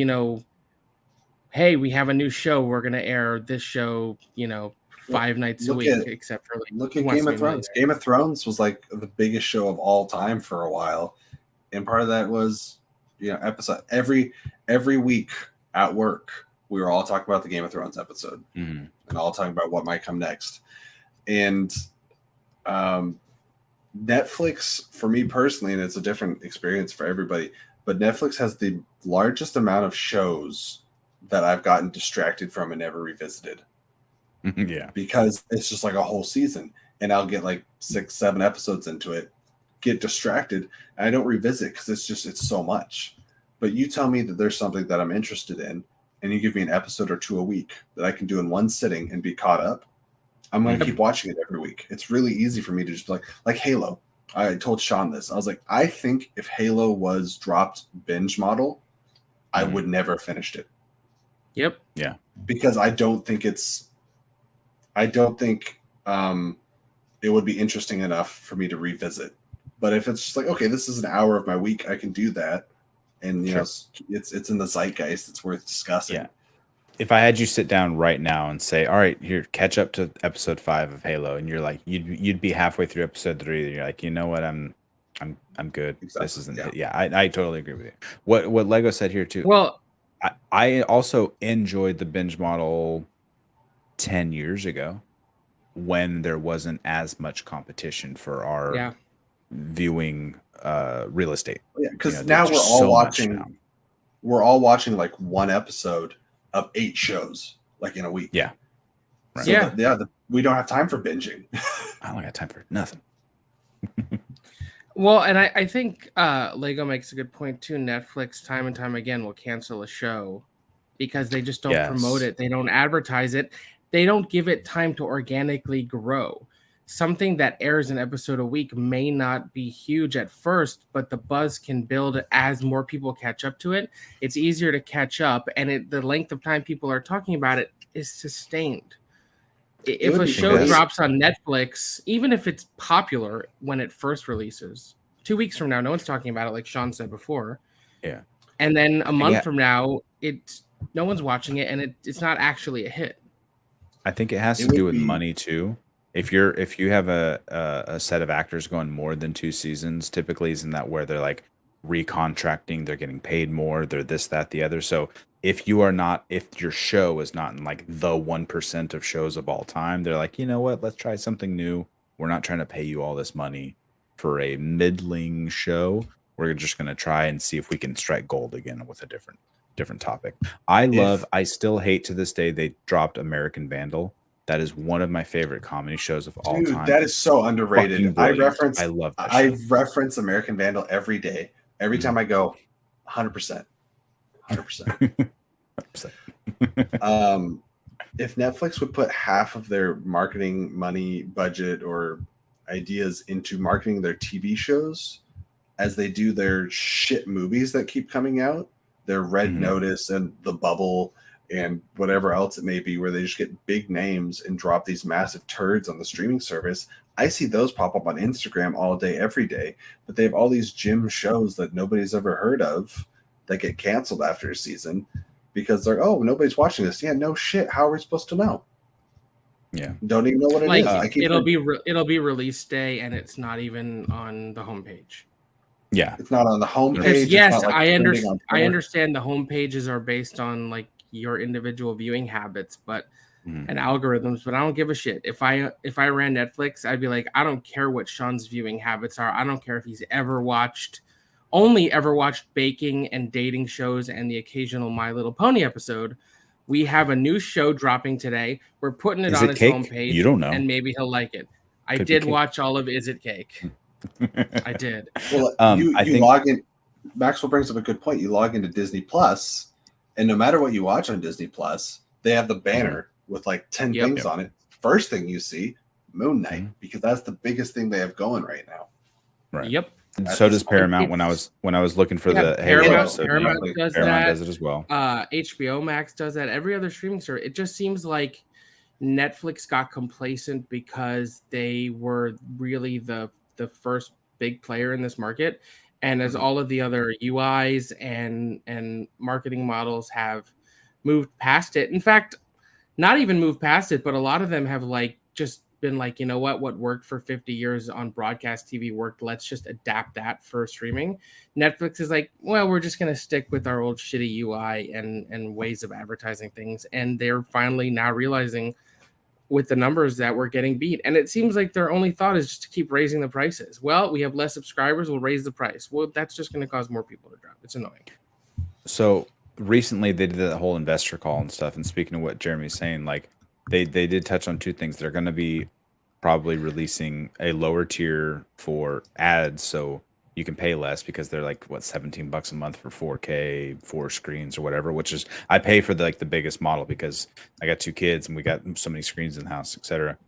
hey, we have a new show. We're going to air this show, 5 nights a week, except for like. Look at Game of Thrones. Game of Thrones was like the biggest show of all time for a while. And part of that was, episode every week at work. We were all talking about the Game of Thrones episode and all talking about what might come next. And Netflix, for me personally, and it's a different experience for everybody, but Netflix has the largest amount of shows that I've gotten distracted from and never revisited. Yeah. because it's just like a whole season, and I'll get like 6-7 episodes into it, get distracted, and I don't revisit because it's so much. But you tell me that there's something that I'm interested in, and you give me an episode or two a week that I can do in one sitting and be caught up, I'm going to keep watching it every week. It's really easy for me to just be like Halo. I told Sean this. I was like, I think if Halo was dropped binge model, I would never have finished it. Yep. Yeah. Because I don't think it would be interesting enough for me to revisit. But if it's just like, okay, this is an hour of my week, I can do that. And you know, it's in the zeitgeist, it's worth discussing. Yeah. If I had you sit down right now and say, all right, here, catch up to episode 5 of Halo, and you're like, you'd be halfway through episode 3, and you're like, you know what, I'm good. Exactly. This isn't it. Yeah, I totally agree with you. What Lego said here too. Well, I also enjoyed the binge model 10 years ago when there wasn't as much competition for our viewing real estate. Yeah, because now we're all watching like one episode of 8 shows like in a week. Yeah. Right. So we don't have time for binging. I don't got time for nothing. Well, and I think Lego makes a good point too. Netflix time and time again will cancel a show because they just don't promote it. They don't advertise it. They don't give it time to organically grow. Something that airs an episode a week may not be huge at first, but the buzz can build as more people catch up to it. It's easier to catch up, and the length of time people are talking about it is sustained. If a show drops on Netflix, even if it's popular when it first releases, 2 weeks from now, no one's talking about it, like Sean said before. Yeah. And then a month from now, no one's watching it, and it's not actually a hit. I think it has to do with money too. If you have a set of actors going more than 2 seasons, typically isn't that where they're like recontracting, they're getting paid more, they're this, that, the other. So if your show is not in like the 1% of shows of all time, they're like, you know what, let's try something new. We're not trying to pay you all this money for a middling show. We're just going to try and see if we can strike gold again with a different topic. I still hate to this day they dropped American Vandal. That is one of my favorite comedy shows of all time. That is so underrated. I love that show. Reference American Vandal every day. Every time I go, 100%. 100%. If Netflix would put half of their marketing money, budget, or ideas into marketing their TV shows as they do their shit movies that keep coming out, their Red Notice and The Bubble and whatever else it may be, where they just get big names and drop these massive turds on the streaming service. I see those pop up on Instagram all day, every day, but they have all these gym shows that nobody's ever heard of that get canceled after a season because they're, oh, nobody's watching this. Yeah, no shit. How are we supposed to know? Yeah. Don't even know what it is. It'll be release day and it's not even on the homepage. Yeah. It's not on the homepage. Because yes, I understand the homepages are based on like your individual viewing habits, but and algorithms, but I don't give a shit. If I ran Netflix, I'd be like, I don't care what Sean's viewing habits are. I don't care if he's only ever watched baking and dating shows and the occasional My Little Pony episode. We have a new show dropping today. We're putting it on his homepage. You don't know. And maybe he'll like it. I did watch all of Is It Cake? I did. Well, you log in. Maxwell brings up a good point. You log into Disney Plus, and no matter what you watch on Disney Plus, they have the banner with like 10 things on it. First thing you see, Moon Knight, because that's the biggest thing they have going right now. Right. Yep. And so does Paramount. When I was looking for the Halo episode, Paramount does it as well. HBO Max does that. Every other streaming service. It just seems like Netflix got complacent because they were really the first big player in this market, and as all of the other UIs and marketing models have moved past it. In fact, not even moved past it, but a lot of them have like just been like, you know what worked for 50 years on broadcast TV worked. Let's just adapt that for streaming. Netflix is like, well, we're just going to stick with our old shitty UI and ways of advertising things. And they're finally now realizing with the numbers that we're getting beat. And it seems like their only thought is just to keep raising the prices. Well, we have less subscribers, we'll raise the price. Well, that's just going to cause more people to drop. It's annoying. So recently they did that whole investor call and stuff. And speaking of what Jeremy's saying, like they did touch on two things. They're going to be probably releasing a lower tier for ads, so you can pay less because they're like what $17 a month for 4K, 4 screens or whatever. Which is I pay for the biggest model because I got 2 kids and we got so many screens in the house, etc.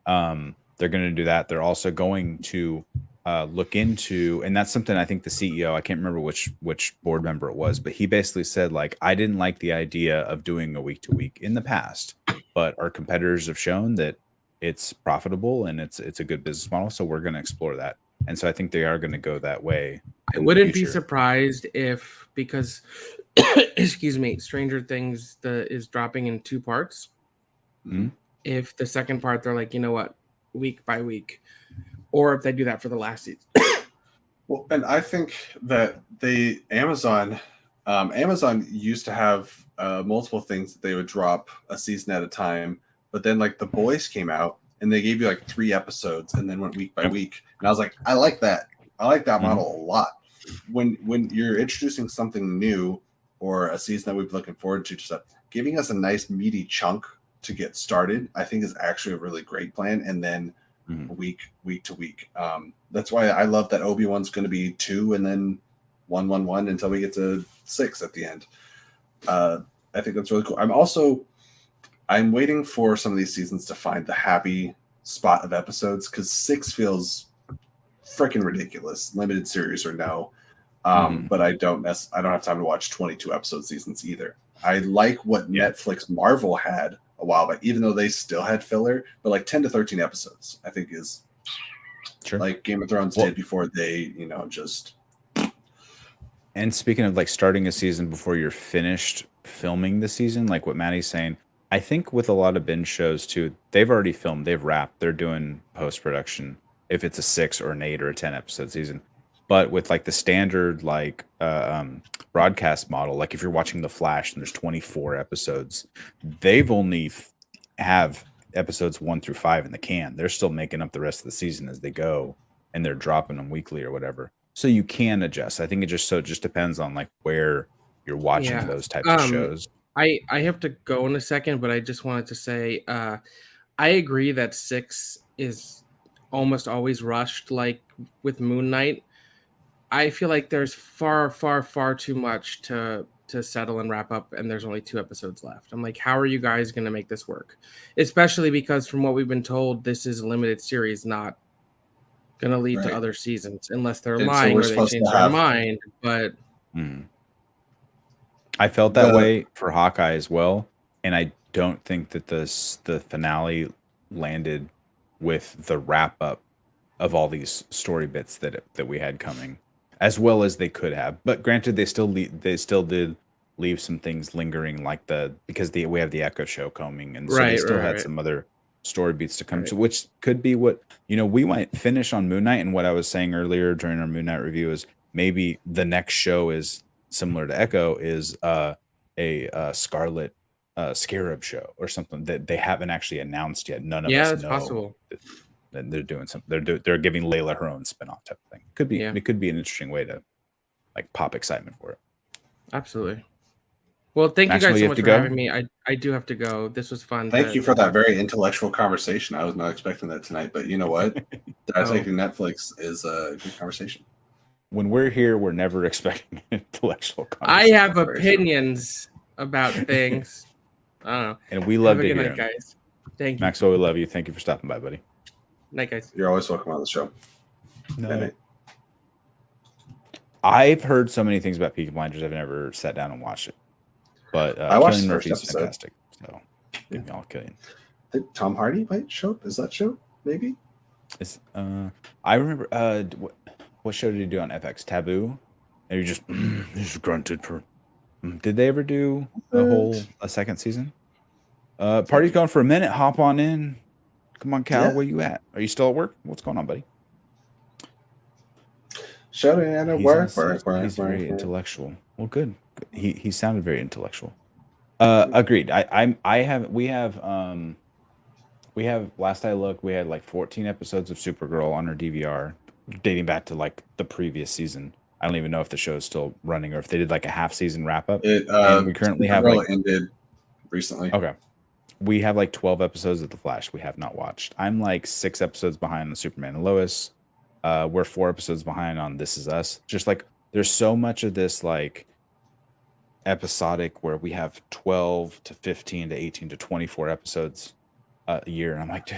They're going to do that. They're also going to look into, and that's something I think the CEO, I can't remember which board member it was, but he basically said like, I didn't like the idea of doing a week to week in the past, but our competitors have shown that it's profitable and it's a good business model, so we're going to explore that. And so I think they are going to go that way. I wouldn't be surprised if, because excuse me, Stranger Things is dropping in 2 parts. Mm-hmm. If the second part they're like, you know what, week by week, or if they do that for the last season. Well, and I think that Amazon used to have multiple things that they would drop a season at a time, but then like The Boys came out and they gave you like 3 episodes and then went week by week, and I was like, I like that model a lot. When you're introducing something new or a season that we've been looking forward to, just giving us a nice meaty chunk to get started, I think is actually a really great plan. And then week to week. That's why I love that Obi-Wan's going to be 2 and then 1 until we get to 6 at the end. I think that's really cool. I'm waiting for some of these seasons to find the happy spot of episodes, because 6 feels freaking ridiculous, limited series or no. But I don't have time to watch 22 episode seasons either. I like what Netflix Marvel had a while back, even though they still had filler, but like 10 to 13 episodes, I think is like Game of Thrones did before they, just. And speaking of like starting a season before you're finished filming the season, like what Maddie's saying, I think with a lot of binge shows too, they've already filmed, they've wrapped, they're doing post-production if it's a 6 or an 8 or a 10 episode season. But with like the standard like broadcast model, like if you're watching The Flash and there's 24 episodes, they've only have episodes 1 through 5 in the can. They're still making up the rest of the season as they go, and they're dropping them weekly or whatever. So you can adjust. I think it just depends on like where you're watching those types of shows. I have to go in a second, but I just wanted to say I agree that 6 is almost always rushed, like with Moon Knight. I feel like there's far too much to settle and wrap up, and there's only 2 episodes left. I'm like, how are you guys going to make this work? Especially because from what we've been told, this is a limited series, not going to lead to other seasons, unless they're lying or they change their mind. But I felt that way for Hawkeye as well, and I don't think that the finale landed with the wrap up of all these story bits that we had coming, as well as they could have. But granted, they still did leave some things lingering, like because we have the Echo show coming, and so they still had some other story beats to come to, which could be what we might finish on Moon Knight. And what I was saying earlier during our Moon Knight review is maybe the next show is similar to Echo, is a Scarlet Scarab show or something that they haven't actually announced yet. None of us know. Yeah, it's possible. And they're doing something. They're giving Layla her own spinoff type of thing. Could be. It could be an interesting way to like pop excitement for it. Absolutely. Well, thank you guys so much for having me. I do have to go. This was fun. Thank you for that very intellectual conversation. I was not expecting that tonight, but you know what? Dissecting Netflix is a good conversation. When we're here, we're never expecting intellectual conversation. I have opinions about things. I don't know. And we love to hear them. Guys. Thank you. Maxwell, we love you. Thank you for stopping by, buddy. Night, guys. You're always welcome on the show. No. I've heard so many things about Peaky Blinders. I've never sat down and watched it. But I watched the first episode. Fantastic. So y'all kidding. I think Tom Hardy might show up. Is that show? Maybe. I remember. What show did he do on FX? Taboo. And you just grunted for. Did they ever do a second season? Party's going for a minute. Hop on in. Come on, Cal. Where you at? Are you still at work? What's going on, buddy? Shouting at work. He's very intellectual. Well, good. He sounded very intellectual. Agreed. We have last I looked, we had like 14 episodes of Supergirl on our DVR dating back to like the previous season. I don't even know if the show is still running or if they did like a half season wrap up. And we currently have ended recently. Okay. we have like 12 episodes of The Flash we have not watched. I'm like 6 episodes behind on Superman and Lois. We're 4 episodes behind on This Is Us. Just like there's so much of this like episodic where we have 12 to 15 to 18 to 24 episodes a year, and I'm like, dude,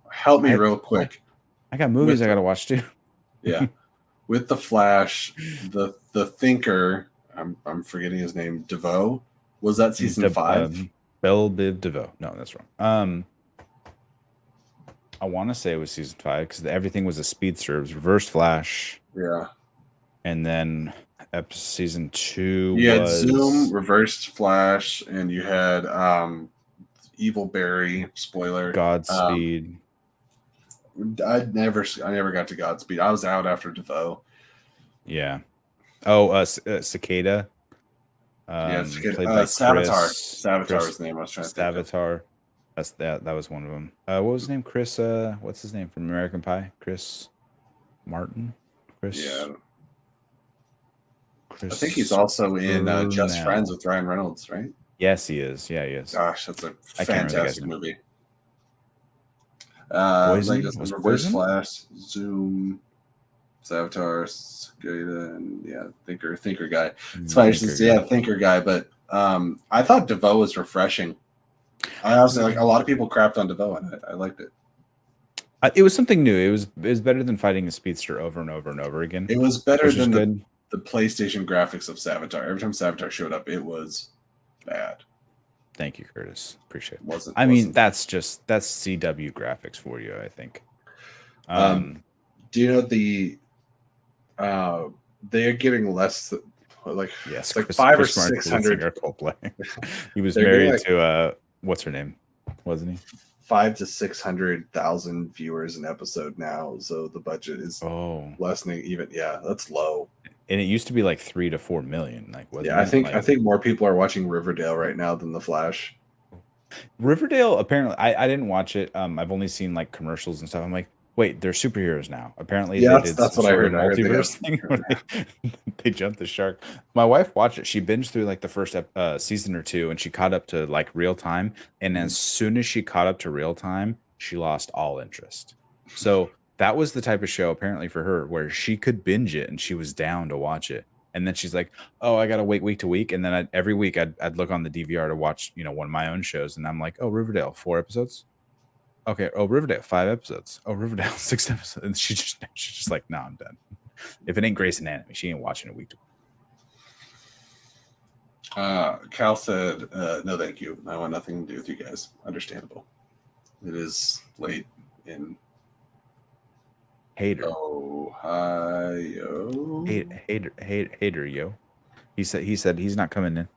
help me real quick. I got movies I gotta watch too. Yeah, with The Flash, the Thinker, I'm forgetting his name. DeVoe, was that season 5? Belle Biv DeVoe. No, that's wrong. I want to say it was season 5 because everything was a speedster. It was Reverse Flash. Yeah. And then season 2 you had was Zoom, Reverse Flash, and you had Evil Barry. Spoiler. Godspeed. I never got to Godspeed. I was out after DeVoe. Yeah. Oh, Cicada. Yeah, played by Savitar. Chris, Savitar was the name I was trying to think of. Savitar. That was one of them. What was his name? Chris. What's his name from American Pie? Chris Martin. Chris. Yeah. Chris I think he's also in Just Friends with Ryan Reynolds, right? Yes, he is. Yeah, he is. Gosh, that's a I can't really fantastic movie. Poison? Reverse Poison? Flash, Zoom, Savitar, Cicada, and Thinker guy. It's funny, Thinker guy. But I thought DeVoe was refreshing. I honestly like a lot of people crapped on DeVoe, and I liked it. It was something new. It was better than fighting a speedster over and over and over again. It was better than the PlayStation graphics of Savitar. Every time Savitar showed up, it was bad. Thank you, Curtis. Appreciate it. I mean, that's CW graphics for you, I think. Do you know they're getting less like yes, like 500 or 600. He was married to what's her name, wasn't he? 500,000 to 600,000 viewers an episode now, so the budget is lessening. Even that's low. And it used to be like 3 to 4 million. Like, I think more people are watching Riverdale right now than The Flash. Riverdale, apparently, I didn't watch it. I've only seen like commercials and stuff. I'm like, wait, they're superheroes now. Apparently, yeah, they did that's what I heard. Multiverse thing where they jumped the shark. My wife watched it. She binged through like the first season or 2, and she caught up to like real time. And as soon as she caught up to real time, she lost all interest. So that was the type of show apparently for her where she could binge it and she was down to watch it. And then she's like, "Oh, I gotta wait week to week." And then every week I'd look on the DVR to watch, one of my own shows, and I'm like, "Oh, Riverdale, 4 episodes. Okay. Oh, Riverdale, 5 episodes. Oh, Riverdale, 6 episodes." And she's just like, "No, I'm done. If it ain't Grey's Anatomy, she ain't watching it week to week." Cal said, "No, thank you. I want nothing to do with you guys." Understandable. It is late in Hater. Ohio. Hater, yo. He said he's not coming in.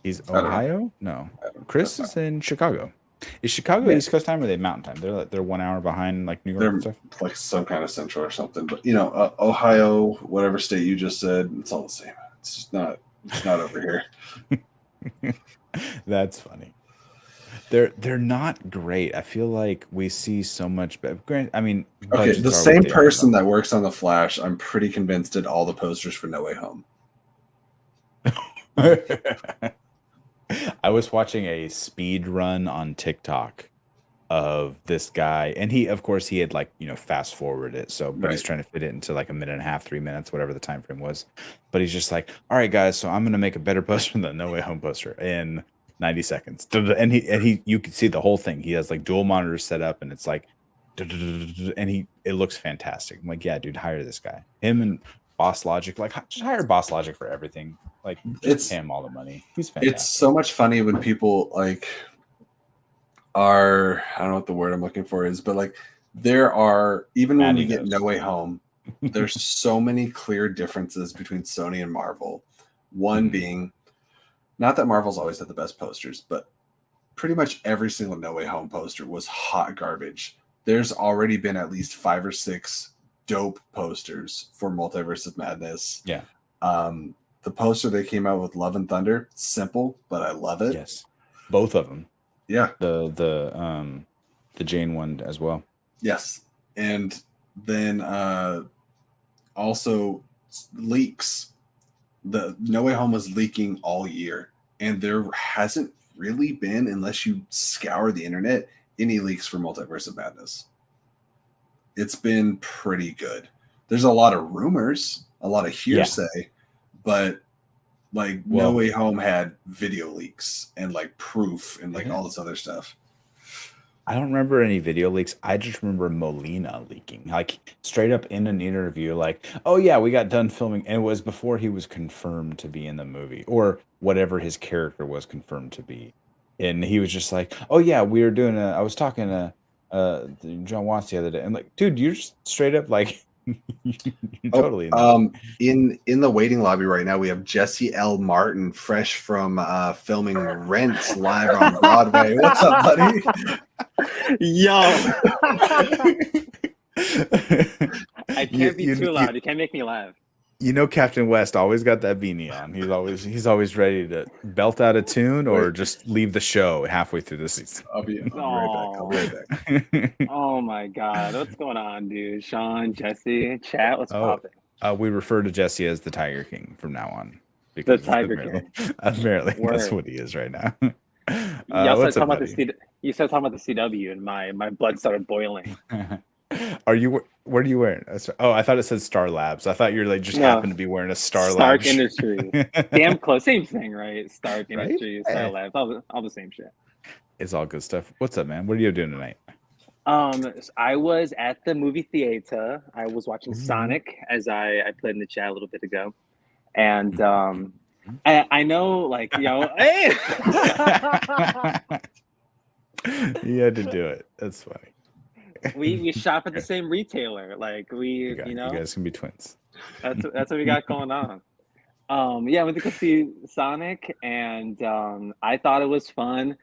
He's Ohio? No. Chris is in Chicago. Is Chicago East Coast time or are they Mountain time? They're 1 hour behind like New York and stuff. Like some kind of Central or something. But Ohio, whatever state you just said, it's all the same. It's just not. It's not over here. That's funny. They're not great. I feel like we see so much. I mean, okay, the same person that works on The Flash, I'm pretty convinced did all the posters for No Way Home. I was watching a speed run on TikTok of this guy, and he had like fast forward it, but he's trying to fit it into like 1.5 minutes, 3 minutes, whatever the time frame was. But he's just like, "All right, guys, so I'm gonna make a better poster than the No Way Home poster in 90 seconds." And he you can see the whole thing. He has like dual monitors set up, and it's like, and it looks fantastic. I'm like, yeah, dude, hire this guy. Him and Boss Logic, like just hire Boss Logic for everything. Like, just pay him all the money. He's fantastic. It's so much funny when people like I don't know what the word I'm looking for is, but like there are, even when we get No Way Home, there's so many clear differences between Sony and Marvel. One being, not that Marvel's always had the best posters, but pretty much every single No Way Home poster was hot garbage. There's already been at least 5 or 6 dope posters for Multiverse of Madness. Yeah. The poster they came out with Love and Thunder, simple, but I love it. Yes. Both of them. Yeah. The Jane one as well. Yes. And then also leaks. The No Way Home was leaking all year, and there hasn't really been, unless you scour the internet, any leaks for Multiverse of Madness. It's been pretty good. There's a lot of rumors, a lot of hearsay, but like No Way Home had video leaks and like proof and like all this other stuff. I don't remember any video leaks. I just remember Molina leaking, like straight up in an interview, like, "Oh yeah, we got done filming," and it was before he was confirmed to be in the movie or whatever his character was confirmed to be, and he was just like, "Oh yeah, we were doing I was talking to John Watts the other day," and like, dude, you're just straight up like, you're totally in the waiting lobby right now. We have Jesse L. Martin, fresh from filming Rent live on Broadway. What's up, buddy? Yo, I can't be too loud. You can't make me laugh. You know, Captain West always got that beanie on. He's always ready to belt out a tune or just leave the show halfway through the season. I'll be right back. Oh my God, what's going on, dude? Sean, Jesse, chat, what's popping? We refer to Jesse as the Tiger King from now on. The Tiger King. Apparently, that's what he is right now. You started talking about the CW, and my blood started boiling. What are you wearing? Oh, I thought it said Star Labs. I thought you were like happened to be wearing a Stark Industries. Damn close, same thing, right? Stark Industries, right? Star Labs, all the same shit. It's all good stuff. What's up, man? What are you doing tonight? I was at the movie theater. I was watching Sonic, as I played in the chat a little bit ago, and I know, like, hey. You had to do it. That's funny. We shop at the same retailer. Like you guys can be twins. That's what we got going on. I went to go see Sonic, and I thought it was fun.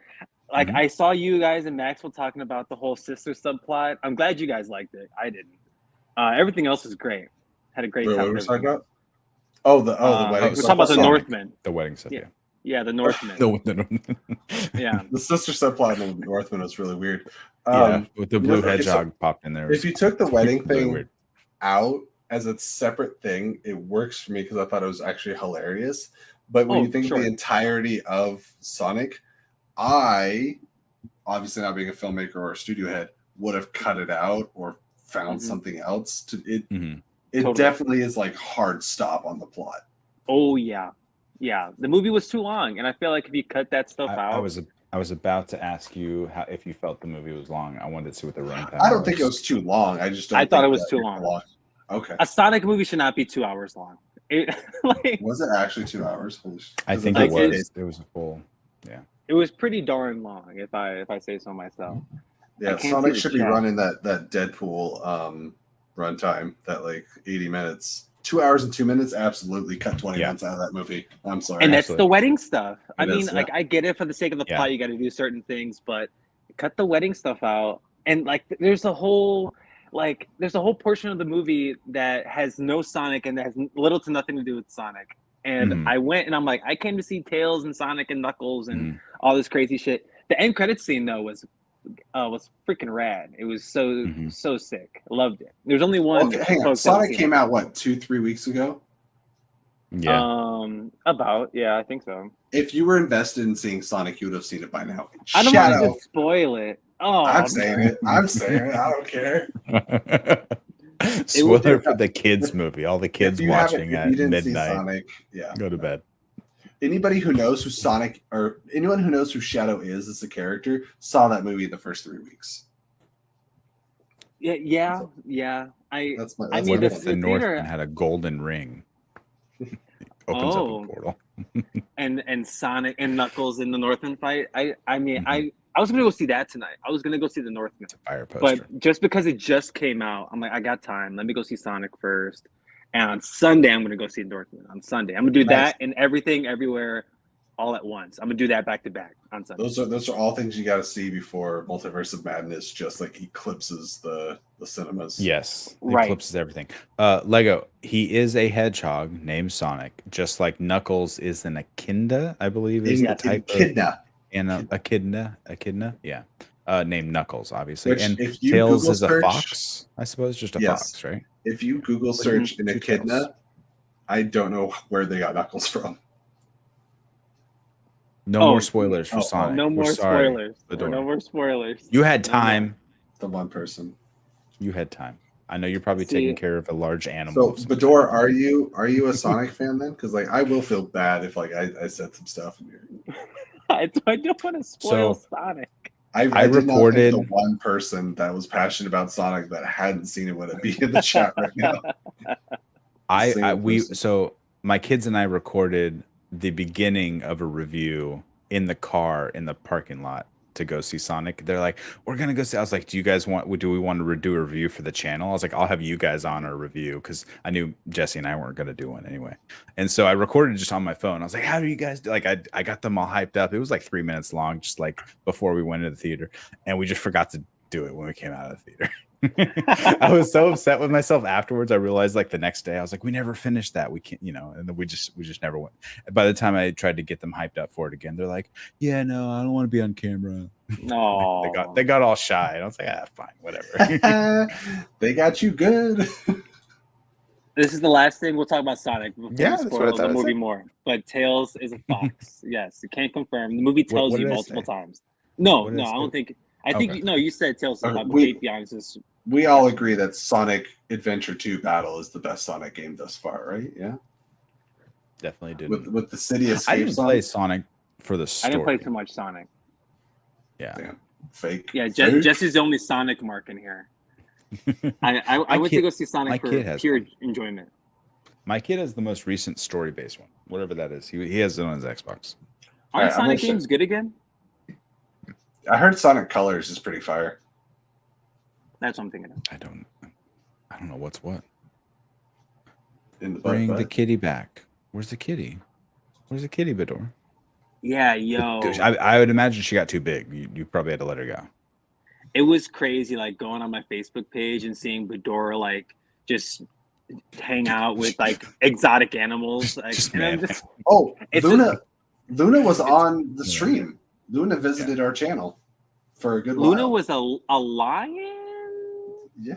Like I saw you guys and Maxwell talking about the whole sister subplot. I'm glad you guys liked it. I didn't. Everything else was great. Had a great time. What were we talking about? The wedding. We're talking about the Northmen. The wedding stuff. Yeah, the Northmen. Yeah. The sister subplot in the Northman was really weird. With the blue hedgehog popped in there. If you took the wedding thing out as a separate thing, it works for me because I thought it was actually hilarious. But when you think of the entirety of Sonic, I, obviously not being a filmmaker or a studio head, would have cut it out or found something else. It totally. Definitely is like hard stop on the plot. Oh yeah. Yeah, the movie was too long, and I feel like if you cut that stuff out, I was about to ask you if you felt the movie was long. I wanted to see what the runtime. I don't think it was too long. I thought it was too long. Okay, a Sonic movie should not be 2 hours long. Was it actually 2 hours? I think it was. It was a full. Yeah, it was pretty darn long, if I say so myself. Yeah, Sonic should be running that Deadpool runtime, that like 80 minutes. 2 hours and 2 minutes, absolutely cut 20 minutes out of that movie. I'm sorry. And that's the wedding stuff. I mean, I get it for the sake of the plot, you got to do certain things, but cut the wedding stuff out. And like, there's a whole portion of the movie that has no Sonic and that has little to nothing to do with Sonic. And I went and I'm like, I came to see Tails and Sonic and Knuckles and all this crazy shit. The end credits scene though was freaking rad. It was so sick. I loved it. There's only one. Okay, hang on. Sonic came out 2-3 weeks ago. Yeah. I think so. If you were invested in seeing Sonic, you would have seen it by now. I don't want to spoil it. Oh, I'm saying it. I don't care. Spoiler for the kids movie. All the kids watching at midnight. Sonic, go to bed. Anybody who knows who Sonic, or anyone who knows who Shadow is as a character, saw that movie the first 3 weeks. Yeah. I mean, if the Northman had a golden ring, opens up a portal. and Sonic and Knuckles in the Northman fight. I mean, I was gonna go see that tonight. I was gonna go see the Northman. Fire poster. But just because it just came out, I'm like, I got time. Let me go see Sonic first. And on Sunday, I'm going to go see Northman. On Sunday, I'm going to do that and everything, everywhere, all at once. I'm going to do that back to back on Sunday. Those are all things you got to see before Multiverse of Madness just like eclipses the cinemas. Yes, eclipses everything. Lego, he is a hedgehog named Sonic, just like Knuckles is an echidna, I believe is the type echidna. And echidna, yeah. Named Knuckles, obviously. Which, and if you Tails Google is a fox, I suppose, just a fox, right? If you Google search an echidna, I don't know where they got Knuckles from. No more spoilers for Sonic. No more spoilers. No more spoilers. You had time. The one person. You had time. I know you're probably taking care of a large animal. So, Bador, are you a Sonic fan then? Because like I will feel bad if like I said some stuff in here. I don't want to spoil Sonic. I reported the one person that was passionate about Sonic that hadn't seen it. Would it be in the chat right now? So my kids and I recorded the beginning of a review in the car in the parking lot to go see Sonic. They're like, we're gonna go see. I was like, do we want to do a review for the channel? I was like, I'll have you guys on a review because I knew Jesse and I weren't gonna do one anyway. And so I recorded just on my phone. I was like, how do you guys do? Like I got them all hyped up. It was like 3 minutes long, just like before we went into the theater, and we just forgot to do it when we came out of the theater. I was so upset with myself afterwards. I realized like the next day I was like, we never finished that. We can't, and then we just never went. By the time I tried to get them hyped up for it again, they're like, yeah, no, I don't want to be on camera. No, they got all shy. And I was like, fine, whatever. They got you good. This is the last thing we'll talk about Sonic. That's what I thought. The movie more, but Tails is a fox. Yes, you can't confirm. The movie tells you multiple times. No, I don't think. I think you said Tails. We all agree that Sonic Adventure 2 Battle is the best Sonic game thus far, right? Yeah, definitely did. With the City Escape. I didn't play Sonic for the story. I didn't play too much Sonic. Yeah, damn. Fake. Yeah, Jesse's the only Sonic mark in here. I went to go see Sonic for pure enjoyment. My kid has the most recent story-based one, whatever that is. He has it on his Xbox. Are Sonic games good again? I heard Sonic Colors is pretty fire. That's what I'm thinking of. I don't know what's what. Bring the kitty back. Where's the kitty? Where's the kitty, Bador? Yeah, yo. Dude, I would imagine she got too big. You probably had to let her go. It was crazy, like going on my Facebook page and seeing Bador like just hang out with like exotic animals. Like, Luna was on the stream. Luna visited our channel for a good while. Luna was a lion? Yeah.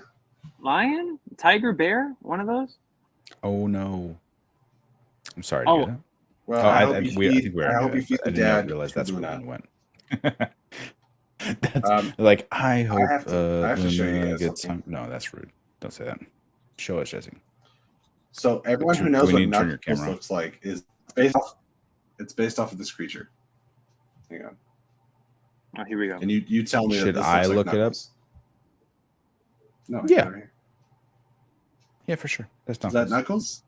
Lion? Tiger, bear? One of those? Oh, no. I'm sorry to hear that. Well, I hope you feed the dad. I didn't realize that's where Luna went. That's I hope I have to show you guys gets some. No, that's rude. Don't say that. Show us, Jesse. So everyone who knows what Knuckles looks like is based off of this creature. Hang on. Oh, here we go. And you tell me. Should I look it up? No. Yeah. Right, yeah, for sure. Is that Knuckles?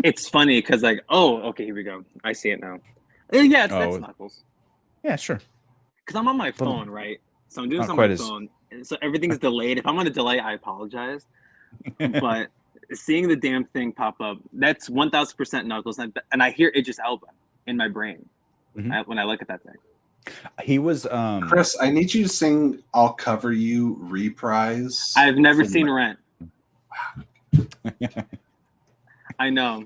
It's funny because okay, here we go. I see it now. Yeah, that's Knuckles. Yeah, sure. Because I'm on my phone, right? So I'm doing something on my phone. So everything's delayed. If I'm on a delay, I apologize. But seeing the damn thing pop up, that's 1000% Knuckles. And I hear Idris Elba in my brain when I look at that thing. He was Chris, I need you to sing I'll Cover You reprise. I've never seen Rent. I know.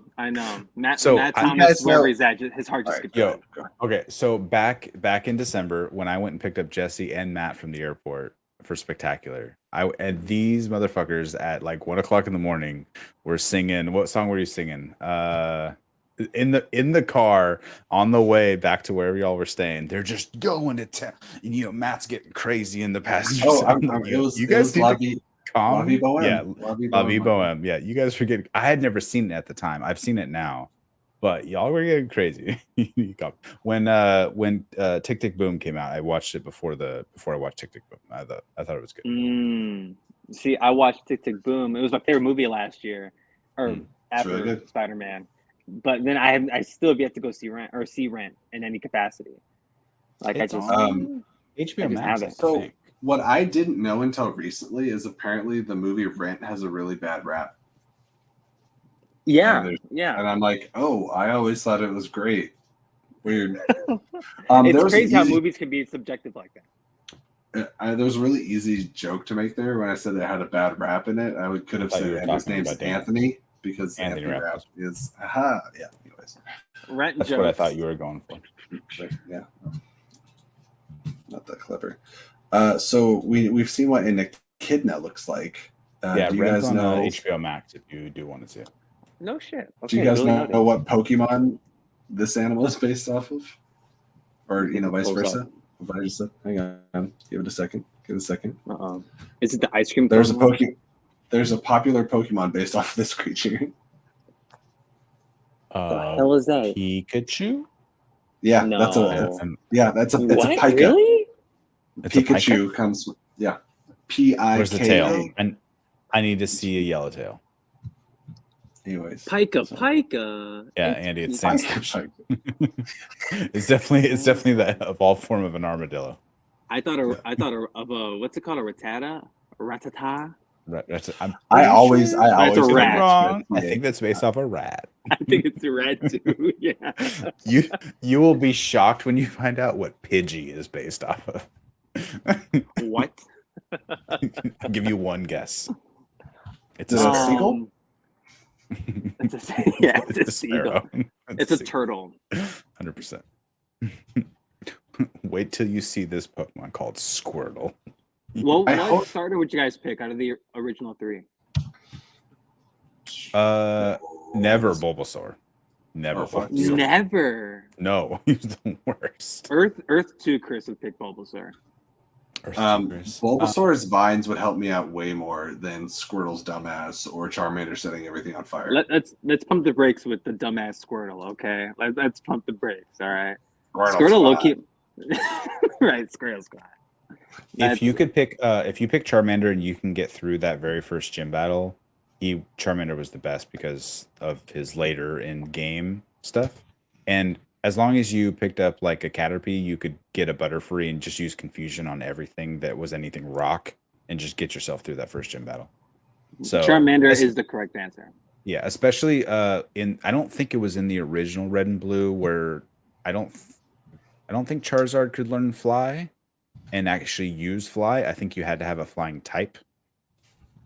Matt Thomas, wherever he's at, his heart just gets go. Okay, so back in December when I went and picked up Jesse and Matt from the airport for Spectacular, and these motherfuckers at like 1 o'clock in the morning were singing. What song were you singing? In the car on the way back to wherever y'all were staying, they're just going to town. Matt's getting crazy in the passenger. You guys La Vie Boheme. Yeah, La Vie Boheme. Yeah, you guys forget. I had never seen it at the time. I've seen it now, but y'all were getting crazy. When Tick Tick Boom came out, I watched it before I watched Tick Tick Boom. I thought it was good. See, I watched Tick Tick Boom. It was my favorite movie last year, or after really Spider-Man. But then I still have yet to go see Rent in any capacity. Like it's HBO Max. So what I didn't know until recently is apparently the movie Rent has a really bad rap. Yeah. And I'm like, I always thought it was great. Weird. It's crazy how movies can be subjective like that. There was a really easy joke to make there when I said it had a bad rap in it. I could have said his name's Anthony. Because Anthony Rapp is yeah. Anyways, Rent that's jokes. What I thought you were going for. Yeah, not that clever. So we've seen what an echidna looks like. Do you guys know HBO Max if you do want to see it? No shit. Okay, do you guys know what Pokemon this animal is based off of, or vice versa. Hang on, give it a second. Is it the ice cream? There's There's a popular Pokemon based off of this creature. The hell is that? Pikachu? Yeah, No. that's a Pika. Really? Pikachu comes. Yeah, P-I-K-A. Where's the tail? And I need to see a yellow tail. Anyways, Pika. Yeah, Andy, it's Sand Station. Pika. It's definitely the evolved form of an armadillo. I thought of a what's it called? A ratata. I always That's a rat. Wrong. I think that's based off a rat. I think it's a rat too. Yeah. You will be shocked when you find out what Pidgey is based off of. What? I'll give you one guess. It's a seagull. It's a seagull. It's a turtle. 100%. Wait till you see this Pokemon called Squirtle. What starter would you guys pick out of the original 3? Never Bulbasaur. Never. Bulbasaur. Never. No, he's the worst. Earth 2 Chris would pick Bulbasaur. Bulbasaur's vines would help me out way more than Squirtle's dumbass or Charmander setting everything on fire. Let's pump the brakes with the dumbass Squirtle, okay? Let's pump the brakes, all right? Squirtle low-key. Right, Squirtle's glad. If you pick Charmander and you can get through that very first gym battle, Charmander was the best because of his later in game stuff. And as long as you picked up like a Caterpie, you could get a Butterfree and just use Confusion on everything that was anything rock and just get yourself through that first gym battle. So Charmander is the correct answer. Yeah, especially I don't think it was in the original Red and Blue where I don't think Charizard could learn Fly and actually use Fly. I think you had to have a flying type,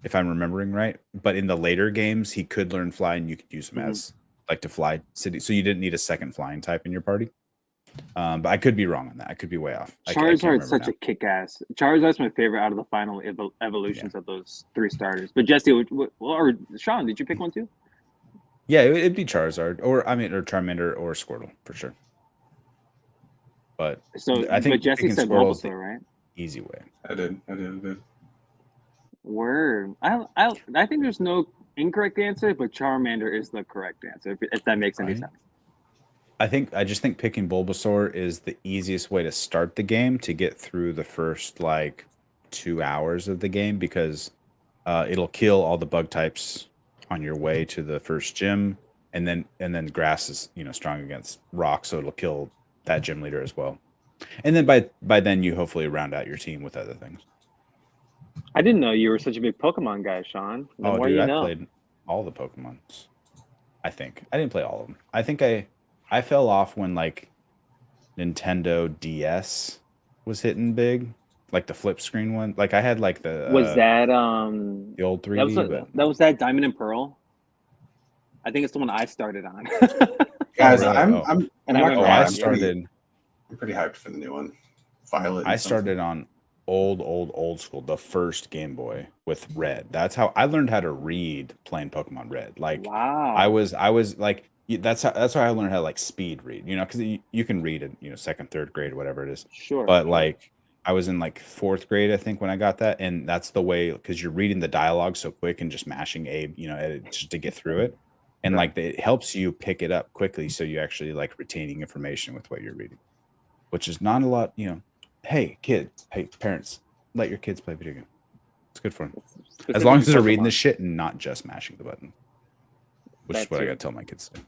if I'm remembering right. But in the later games, he could learn Fly and you could use him as like to fly city. So you didn't need a second flying type in your party. But I could be wrong on that. I could be way off. Charizard's such a kick-ass. Charizard's my favorite out of the final evolutions of those 3 starters. But Jesse, or Sean, did you pick one too? Yeah, it'd be Charizard or Charmander or Squirtle for sure. But I think Jesse said Bulbasaur, right? Easy way. I did. Word. I think there's no incorrect answer, but Charmander is the correct answer. If that makes any sense. I just think picking Bulbasaur is the easiest way to start the game to get through the first like 2 hours of the game because it'll kill all the bug types on your way to the first gym, and then grass is strong against rock, so it'll kill that gym leader as well. And then by then you hopefully round out your team with other things. I didn't know you were such a big Pokemon guy, Sean. I played all the Pokemons. I think I didn't play all of them. I think I fell off when like Nintendo DS was hitting big, like the flip screen one. Like I had like the the old 3D. That was that Diamond and Pearl. I think it's the one I started on. Guys, I'm pretty hyped for the new one. Violet. I started on old school, the first Game Boy with Red. That's how I learned how to read playing Pokemon Red. Like wow. I was like that's how I learned how to like speed read. Because you can read in second, third grade, whatever it is. Sure. But like I was in like 4th grade, I think, when I got that, and that's the way because you're reading the dialogue so quick and just mashing A, just to get through it. And like it helps you pick it up quickly, so you actually like retaining information with what you're reading, which is not a lot. Hey kids, hey parents, let your kids play video game. It's good for them, as long as they're reading the shit and not just mashing the button, which is what I gotta tell my kids to do.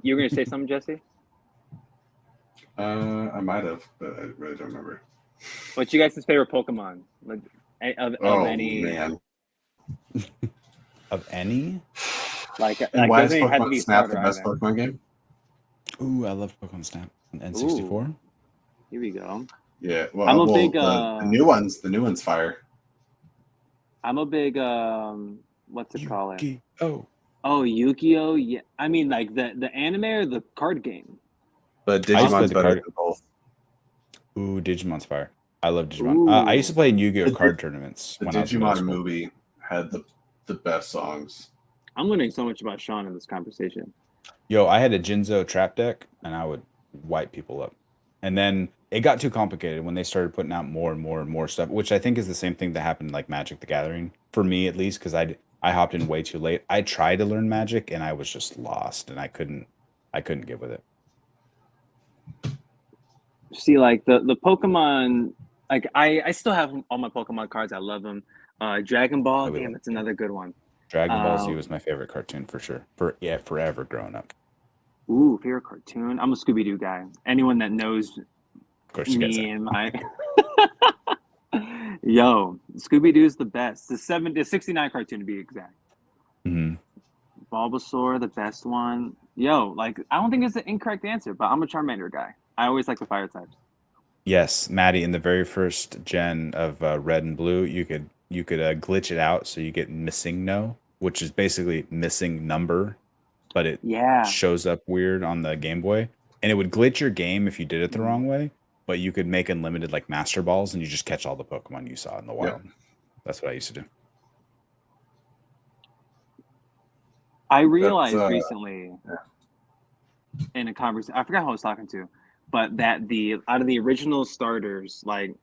You were gonna say something, Jesse? I might have, but I really don't remember. What's you guys' favorite Pokemon? Like of any? Man. Of any? Why is Pokemon Snap the best Pokemon game? Ooh, I love Pokemon Snap on N64. Ooh. Here we go. Yeah, well, I'm a big the new one's fire. I'm a big what's it called? Oh, Yu-Gi-Oh! Yeah, I mean like the anime or the card game. But Digimon's better than both. Ooh, Digimon's fire. I love Digimon. I used to play in Yu-Gi-Oh! Card tournaments. The Digimon movie had the best songs. I'm learning so much about Sean in this conversation. Yo, I had a Jinzo trap deck, and I would wipe people up. And then it got too complicated when they started putting out more and more and more stuff, which I think is the same thing that happened like Magic the Gathering for me at least, because I hopped in way too late. I tried to learn Magic and I was just lost, and I couldn't get with it. See, like the Pokemon, like I still have all my Pokemon cards. I love them. Dragon Ball, damn, that's another good one. Dragon Ball Z was my favorite cartoon for sure. Forever growing up. Ooh, favorite cartoon. I'm a Scooby Doo guy. Anyone that knows Of course, you me and my yo, Scooby Doo's the best. The 69 cartoon to be exact. Mm-hmm. Bulbasaur, the best one. Yo, like I don't think it's an incorrect answer, but I'm a Charmander guy. I always like the fire types. Yes, Maddie, in the very first gen of Red and Blue, you could glitch it out so you get missing no, which is basically missing number, but it shows up weird on the Game Boy, and it would glitch your game if you did it the wrong way. But you could make unlimited like Master Balls, and you just catch all the Pokemon you saw in the wild. Yeah. That's what I used to do. I realized recently in a conversation, I forgot who I was talking to, but that out of the original starters, like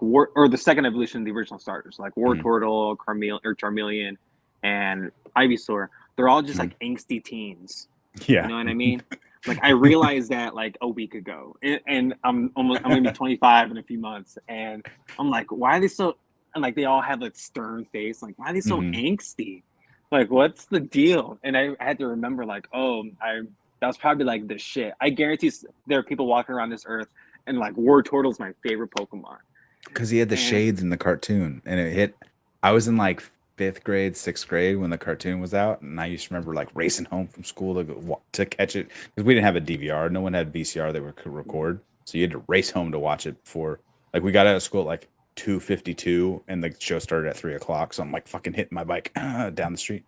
War, or the second evolution of the original starters, like Wartortle, Charmeleon, and Ivysaur, they're all just like angsty teens. Yeah, you know what I mean. Like I realized that like a week ago, and I'm gonna be 25 in a few months, and I'm like, why are they so? And like they all have like stern face. Like why are they so angsty? Like what's the deal? And I had to remember like, that was probably like the shit. I guarantee there are people walking around this earth and like Wartortle's my favorite Pokemon. Because he had the shades in the cartoon, and it hit. I was in like 5th grade, 6th grade when the cartoon was out, and I used to remember like racing home from school to catch it because we didn't have a DVR. No one had VCR that could record, so you had to race home to watch it before. Like we got out of school at like 2:52, and the show started at 3 o'clock. So I'm like fucking hitting my bike down the street.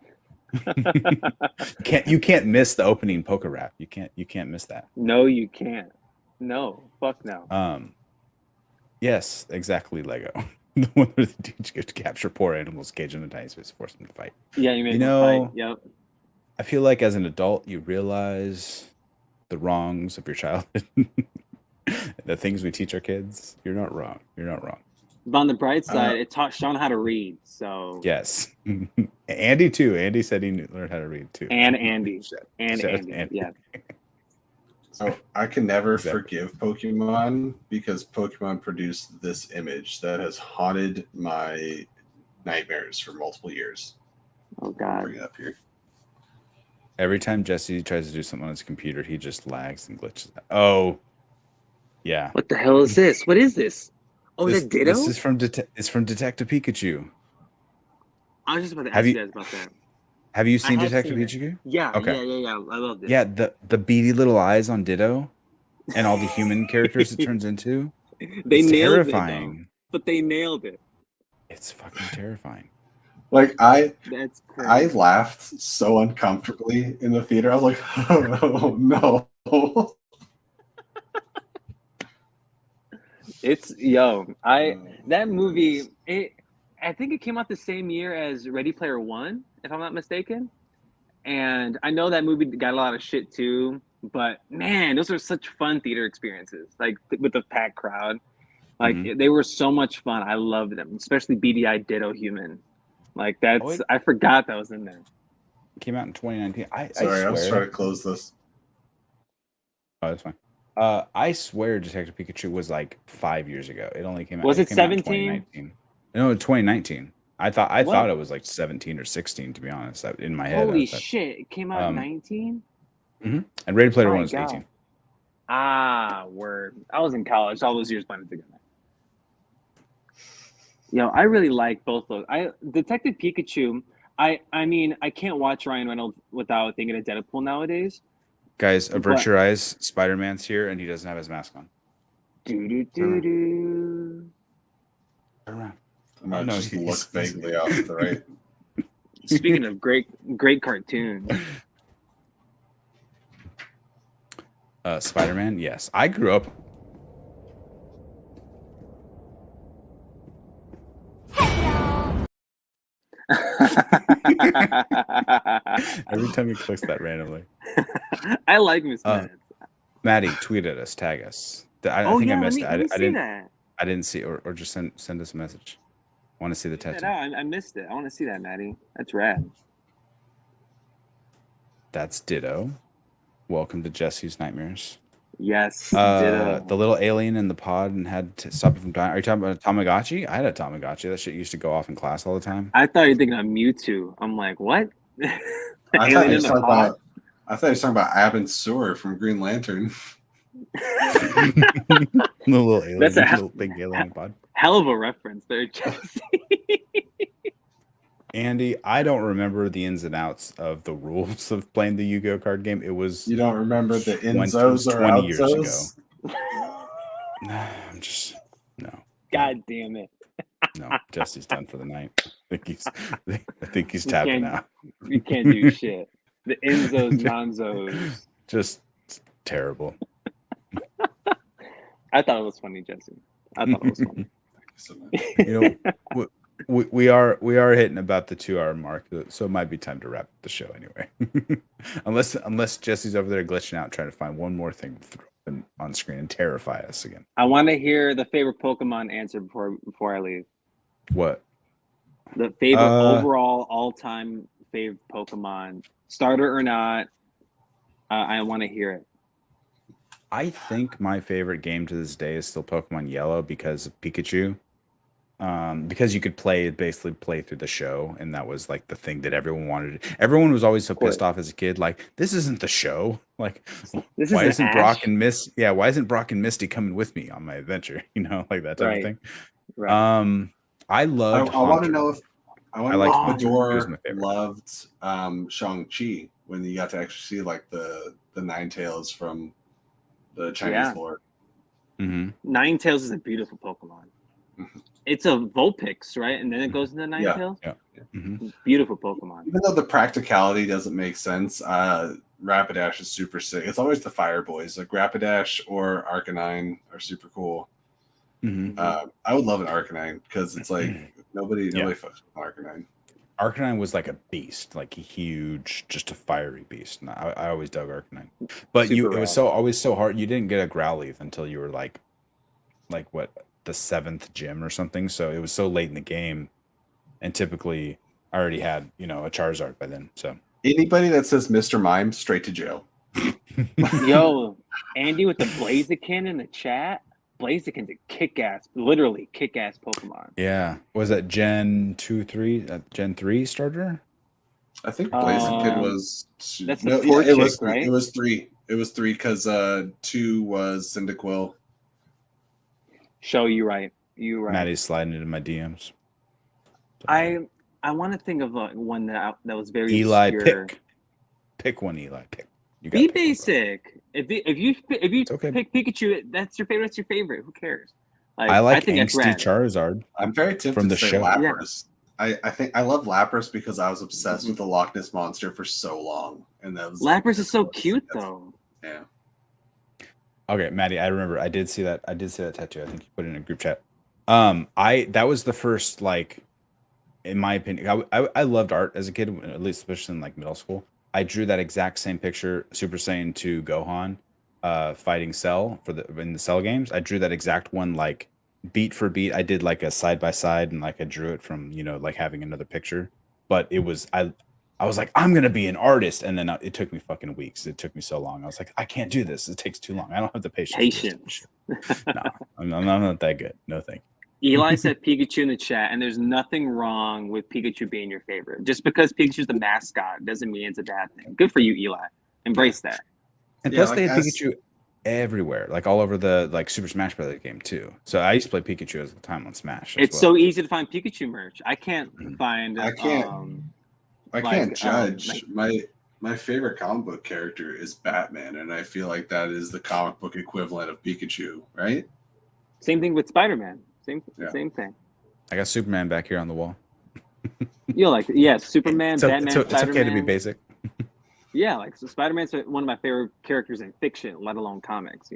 You can't miss the opening poker rap. You can't miss that. No, you can't. No, fuck no. Yes, exactly. Lego. The one where the dudes get to capture poor animals, cage them in a tiny space, force them to fight. Yeah, you made them fight. Yep. I feel like as an adult, you realize the wrongs of your childhood, the things we teach our kids. You're not wrong. You're not wrong. But on the bright side, it taught Sean how to read. So yes, Andy too. Andy said he learned how to read too. And Andy. Yeah. So I can never forgive Pokemon because Pokemon produced this image that has haunted my nightmares for multiple years. Oh God! Bring it up here. Every time Jesse tries to do something on his computer, he just lags and glitches. Oh, yeah. What the hell is this? What is this? Oh, is that Ditto? This is from Detective Pikachu. I was just about to ask you guys about that. Have you seen Detective Pikachu? Yeah. Okay. Yeah. I love this. Yeah, the beady little eyes on Ditto, and all the human characters it turns into. They nailed terrifying. It, but they nailed it. It's fucking terrifying. Like I laughed so uncomfortably in the theater. I was like, oh no. That movie, I think it came out the same year as Ready Player One, if I'm not mistaken. And I know that movie got a lot of shit too, but man, those are such fun theater experiences, like with the packed crowd. Like they were so much fun. I loved them, especially BDI Ditto Human. Like I forgot that was in there. It came out in 2019. Sorry, I was trying to close this. Oh, that's fine. I swear Detective Pikachu was like 5 years ago. It only came out. Was it 17? No, 2019. I thought it was like 17 or 16, to be honest. In my head. Holy shit! It came out in 19. And Ready Player One was 18. Ah, word. I was in college. All those years blended together. I really like both those. Detective Pikachu. I mean, I can't watch Ryan Reynolds without thinking of Deadpool nowadays. Guys, avert your eyes. Spider-Man's here, and he doesn't have his mask on. Turn around. I might just look vaguely off to the right. Speaking of great cartoons. Spider-Man, yes. I grew up. Every time he clicks that randomly. I like Miss Minutes. Maddie, tweet at us, tag us. I think I missed it. Let me see didn't. That. I didn't see, or just send us a message. I want to see the tattoo. I missed it. I want to see that, Maddie. That's rad. That's ditto. Welcome to Jesse's Nightmares. Yes, ditto. The little alien in the pod and had to stop it from dying. Are you talking about a Tamagotchi? I had a Tamagotchi. That shit used to go off in class all the time. I thought you were thinking of Mewtwo. I'm like, what? I thought you were talking about Abin Sur from Green Lantern. The little alien. That's a little big alien pod. Hell of a reference there, Jesse. Andy, I don't remember the ins and outs of the rules of playing the Yu-Gi-Oh card game. It was you don't remember the inzos or 20 years outzos? ago. I'm just no. God damn it. No, Jesse's done for the night. I think he's tapping out. You can't do shit. The inzos, nonzos. Just terrible. I thought it was funny, Jesse. I thought it was funny. You know, we are hitting about the 2 hour mark, so it might be time to wrap the show anyway. unless Jesse's over there glitching out trying to find one more thing to throw on screen and terrify us again. I want to hear the favorite Pokemon answer before I leave. What? The favorite overall all-time favorite Pokemon, starter or not. I want to hear it. I think my favorite game to this day is still Pokemon Yellow because of Pikachu. Because you could basically play through the show, and that was like the thing that everyone wanted. Everyone was always so pissed off as a kid, like, this isn't the show. Like, why isn't Brock and why isn't Brock and Misty coming with me on my adventure? You know, like that type of thing. Right. I loved. I want to know if Fedor my loved Shang-Chi when you got to actually see like the Ninetales from the Chinese lore. Mm-hmm. Ninetales is a beautiful Pokemon. It's a Vulpix, right? And then it goes into Ninetales? Yeah. Mm-hmm. Beautiful Pokemon. Even though the practicality doesn't make sense, Rapidash is super sick. It's always the Fire Boys. Like Rapidash or Arcanine are super cool. Mm-hmm. I would love an Arcanine because it's like nobody fucks with Arcanine. Arcanine was like a beast, like a huge, just a fiery beast. And I always dug Arcanine. But it was always so hard. You didn't get a Growlithe until you were like what? The 7th gym or something, so it was so late in the game, and typically I already had a Charizard by then. So anybody that says Mr. Mime, straight to jail. Yo, Andy with the Blaziken in the chat. Blaziken's a kick-ass, literally kick-ass Pokemon. Yeah, was that Gen 3 starter? I think Blaziken was. That's the Torchic, right? It was 3. It was 3 because 2 was Cyndaquil. Show you right. Maddie's sliding into my DMs. I want to think of one that was very Eli. obscure. Pick one, Eli. Pick. You Be basic. If you okay. pick Pikachu, that's your favorite. That's your favorite. Who cares? I think angsty Charizard. I'm very tempted from the to say show. Lapras. Yeah. I think I love Lapras because I was obsessed with the Loch Ness Monster for so long, and that was Lapras is so cute though. Yeah. Okay, Maddie, I remember I did see that tattoo. I think you put it in a group chat. That was the first, like, in my opinion, I loved art as a kid, at least especially in like middle school. I drew that exact same picture, Super Saiyan 2 Gohan, fighting Cell in the Cell games. I drew that exact one, like beat for beat. I did like a side by side, and like I drew it from like having another picture. But it was I was like, I'm gonna be an artist, and then it took me fucking weeks. It took me so long. I was like, I can't do this. It takes too long. I don't have the patience. No, I'm not that good. No thank you. Eli said Pikachu in the chat, and there's nothing wrong with Pikachu being your favorite. Just because Pikachu's the mascot doesn't mean it's a bad thing. Good for you, Eli. Embrace that. And plus, they had Pikachu everywhere, like all over the Super Smash Brothers game too. So I used to play Pikachu at the time on Smash. It's so easy to find Pikachu merch. I can't find. I can't judge. My favorite comic book character is Batman, and I feel like that is the comic book equivalent of Pikachu, right? Same thing with Spider-Man. Same thing. I got Superman back here on the wall. You like Superman, Batman, it's okay to be basic. Yeah, like so Spider-Man's one of my favorite characters in fiction, let alone comics,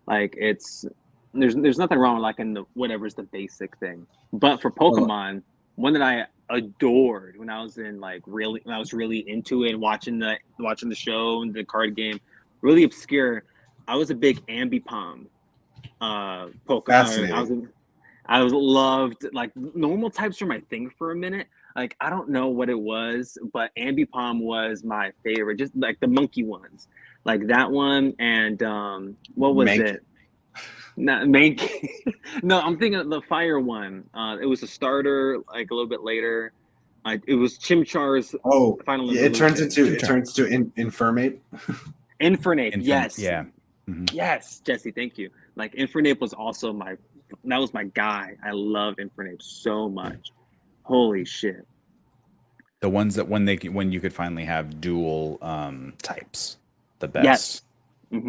Like there's nothing wrong with like in the whatever's the basic thing. But for Pokemon, one that adored when I was really into it and watching the show and the card game. Really obscure. I was a big Ambipom Pokemon. Fascinating. I was loved, like, normal types were my thing for a minute. Like, I don't know what it was, but Ambipom was my favorite. Just like the monkey ones, like that one. And what was it? Not Mankey. No, I'm thinking of the fire one. It was a starter, like a little bit later. It was Chimchar's. Oh, final yeah, it turns to Infernape. Infernape, yes. Yeah. Yes, Jesse, thank you. Like, Infernape was also my guy. I love Infernape so much. Holy shit. The ones that when you could finally have dual types, the best. Yes.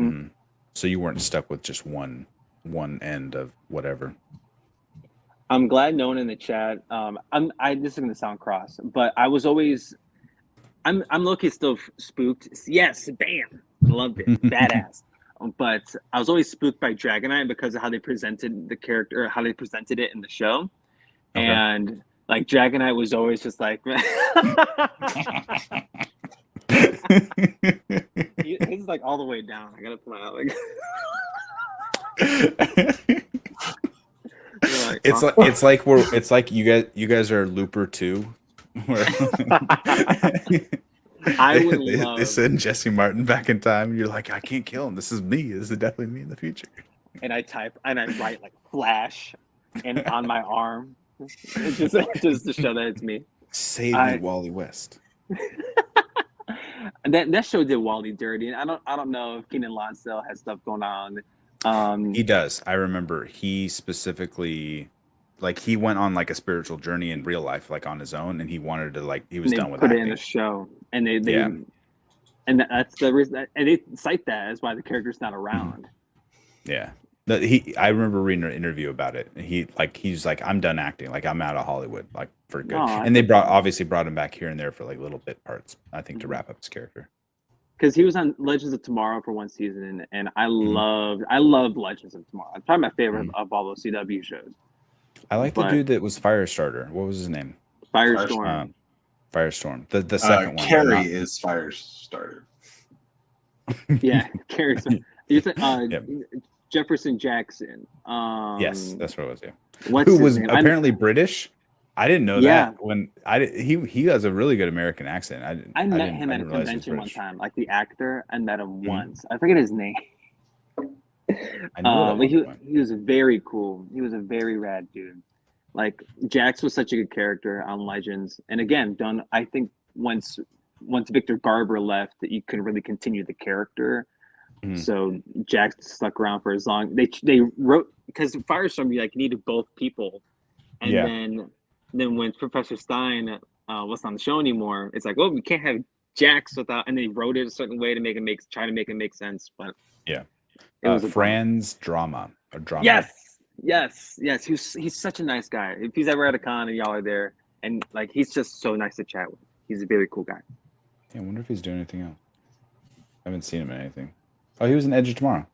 So you weren't stuck with just one end of whatever. I'm glad no one in the chat. This is gonna sound cross, but I'm low-key still spooked. Yes, bam, loved it, badass. But I was always spooked by Dragonite because of how they presented the character, or how they presented it in the show, and like Dragonite was always just like. He's like all the way down. I gotta put my out like. It's like you guys are Looper 2. I would love. They send Jesse Martin back in time. You're like, I can't kill him. This is me. This is definitely me in the future. And I write like Flash, and on my arm, just to show that it's me. Save me, Wally West. That show did Wally dirty, and I don't know if Keenan Lonsdale has stuff going on. He does. I remember he specifically, like, he went on like a spiritual journey in real life, like on his own, and he wanted to, like, he was done with put acting. it in the show, and they and that's the reason, and they cite that as why the character's not around. Yeah. I remember reading an interview about it. He's like, I'm done acting. Like, I'm out of Hollywood, like, for good. And they obviously brought him back here and there for like little bit parts, I think, to wrap up his character. Because he was on Legends of Tomorrow for one season, and I loved Legends of Tomorrow. It's probably my favorite of all those CW shows. I like the dude that was Firestarter. What was his name? Firestorm. Firestorm. The second one. Carrie is Firestarter. Yeah, Carrie. Jefferson Jackson. Yes, that's what it was. Yeah. Who was apparently British. I didn't know that. When he has a really good American accent. I met him at a convention one time, like the actor. I met him once. I forget his name. But he was very cool. He was a very rad dude. Like, Jax was such a good character on Legends, and again, I think once Victor Garber left, that you couldn't really continue the character. So Jax stuck around for as long. They wrote, because Firestorm, you needed both people, and then when Professor Stein wasn't on the show anymore, it's like, well, we can't have Jax without, and they wrote it a certain way to try to make it make sense. But it was Franz drama. Yes. He's such a nice guy. If he's ever at a con and y'all are there, and like, he's just so nice to chat with. He's a very cool guy. Yeah, I wonder if he's doing anything else. I haven't seen him in anything. Oh, he was in Edge of Tomorrow.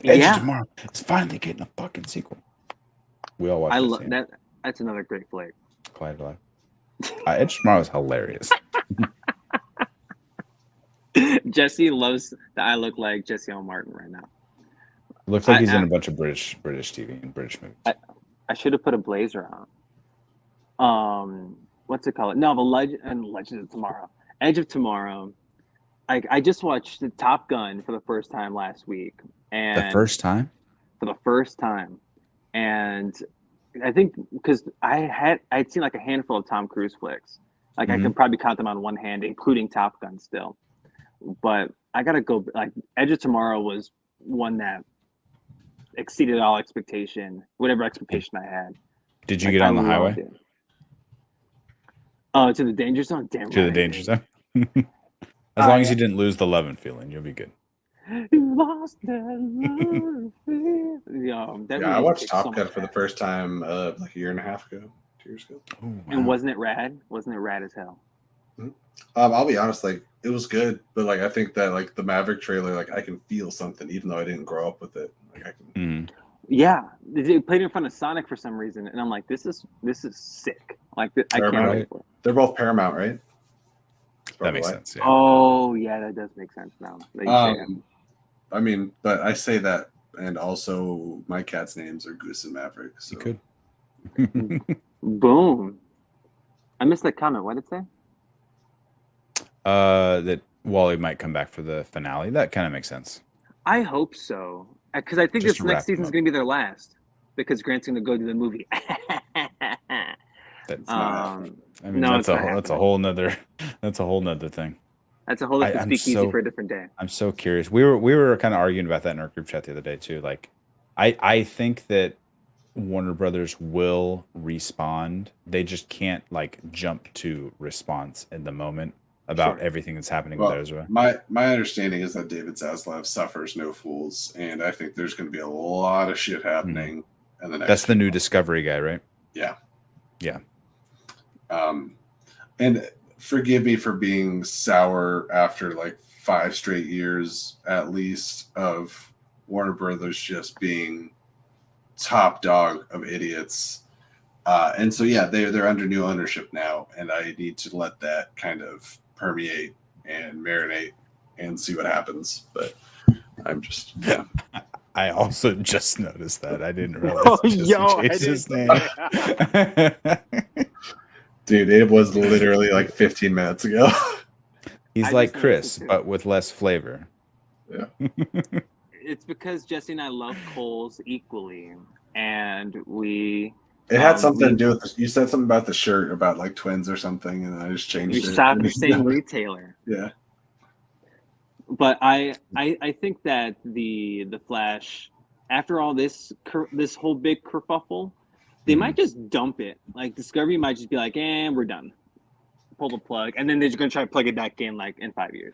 Edge of Tomorrow. It's finally getting a fucking sequel. We all watched I love that. That's another great flick. Quiet Alive. Edge of Tomorrow is hilarious. Jesse loves that I look like Jesse L. Martin right now. It looks like he's in a bunch of British TV and British movies. I should have put a blazer on. What's it called? No, the Legend of Tomorrow. Edge of Tomorrow. I just watched the Top Gun for the first time last week. And the first time? For the first time. And I think because I'd seen like a handful of Tom Cruise flicks. Like, I can probably count them on one hand, including Top Gun still. But I gotta go. Like, Edge of Tomorrow was one that exceeded all expectation, whatever expectation I had. Did you get on the highway? To the danger zone. Damn right. To the danger zone. As long as you didn't lose the love and feeling, you'll be good. You lost that love and feeling. I watched Top Gun for the first time like a year and a half ago, 2 years ago. Oh, wow. And wasn't it rad? Wasn't it rad as hell? I'll be honest, like, it was good, but like, I think that like the Maverick trailer, like, I can feel something even though I didn't grow up with it. Like, I can. Yeah, they played in front of Sonic for some reason, and I'm like, this is sick. Like, I can't wait for it. They're both Paramount, right? That makes sense. Yeah. Oh, yeah, that does make sense now. I mean, but I say that, and also my cat's names are Goose and Maverick. So. You could. Boom. I missed that comment. What did it say? That Wally might come back for the finale. That kind of makes sense. I hope so, because I think Just this next season is going to be their last, because Grant's going to go to the movie. That's not. I mean, that's a whole nother thing. That's a whole different speakeasy for a different day. I'm so curious. We were kind of arguing about that in our group chat the other day too. Like, I think that Warner Brothers will respond. They just can't like jump to response in the moment about everything that's happening with Ezra. My understanding is that David Zaslav suffers no fools, and I think there's going to be a lot of shit happening. In the next That's the new Discovery guy, right? Yeah. Yeah. And forgive me for being sour after like 5 straight years at least of Warner Brothers just being top dog of idiots. And so, yeah, they're under new ownership now, and I need to let that kind of permeate and marinate and see what happens. But I'm just, yeah. I also just noticed that. I didn't realize Jason's name. Dude, it was literally like 15 minutes ago. He's like Chris, but with less flavor. Yeah. It's because Jesse and I love Coles equally, and It had something to do with you said something about the shirt about like twins or something, and I just changed it. We shop the same retailer. Yeah. But I think that the Flash, after all this whole big kerfuffle, they might just dump it. Like Discovery might just be like, we're done. Pull the plug, and then they're just gonna try to plug it back in like in 5 years.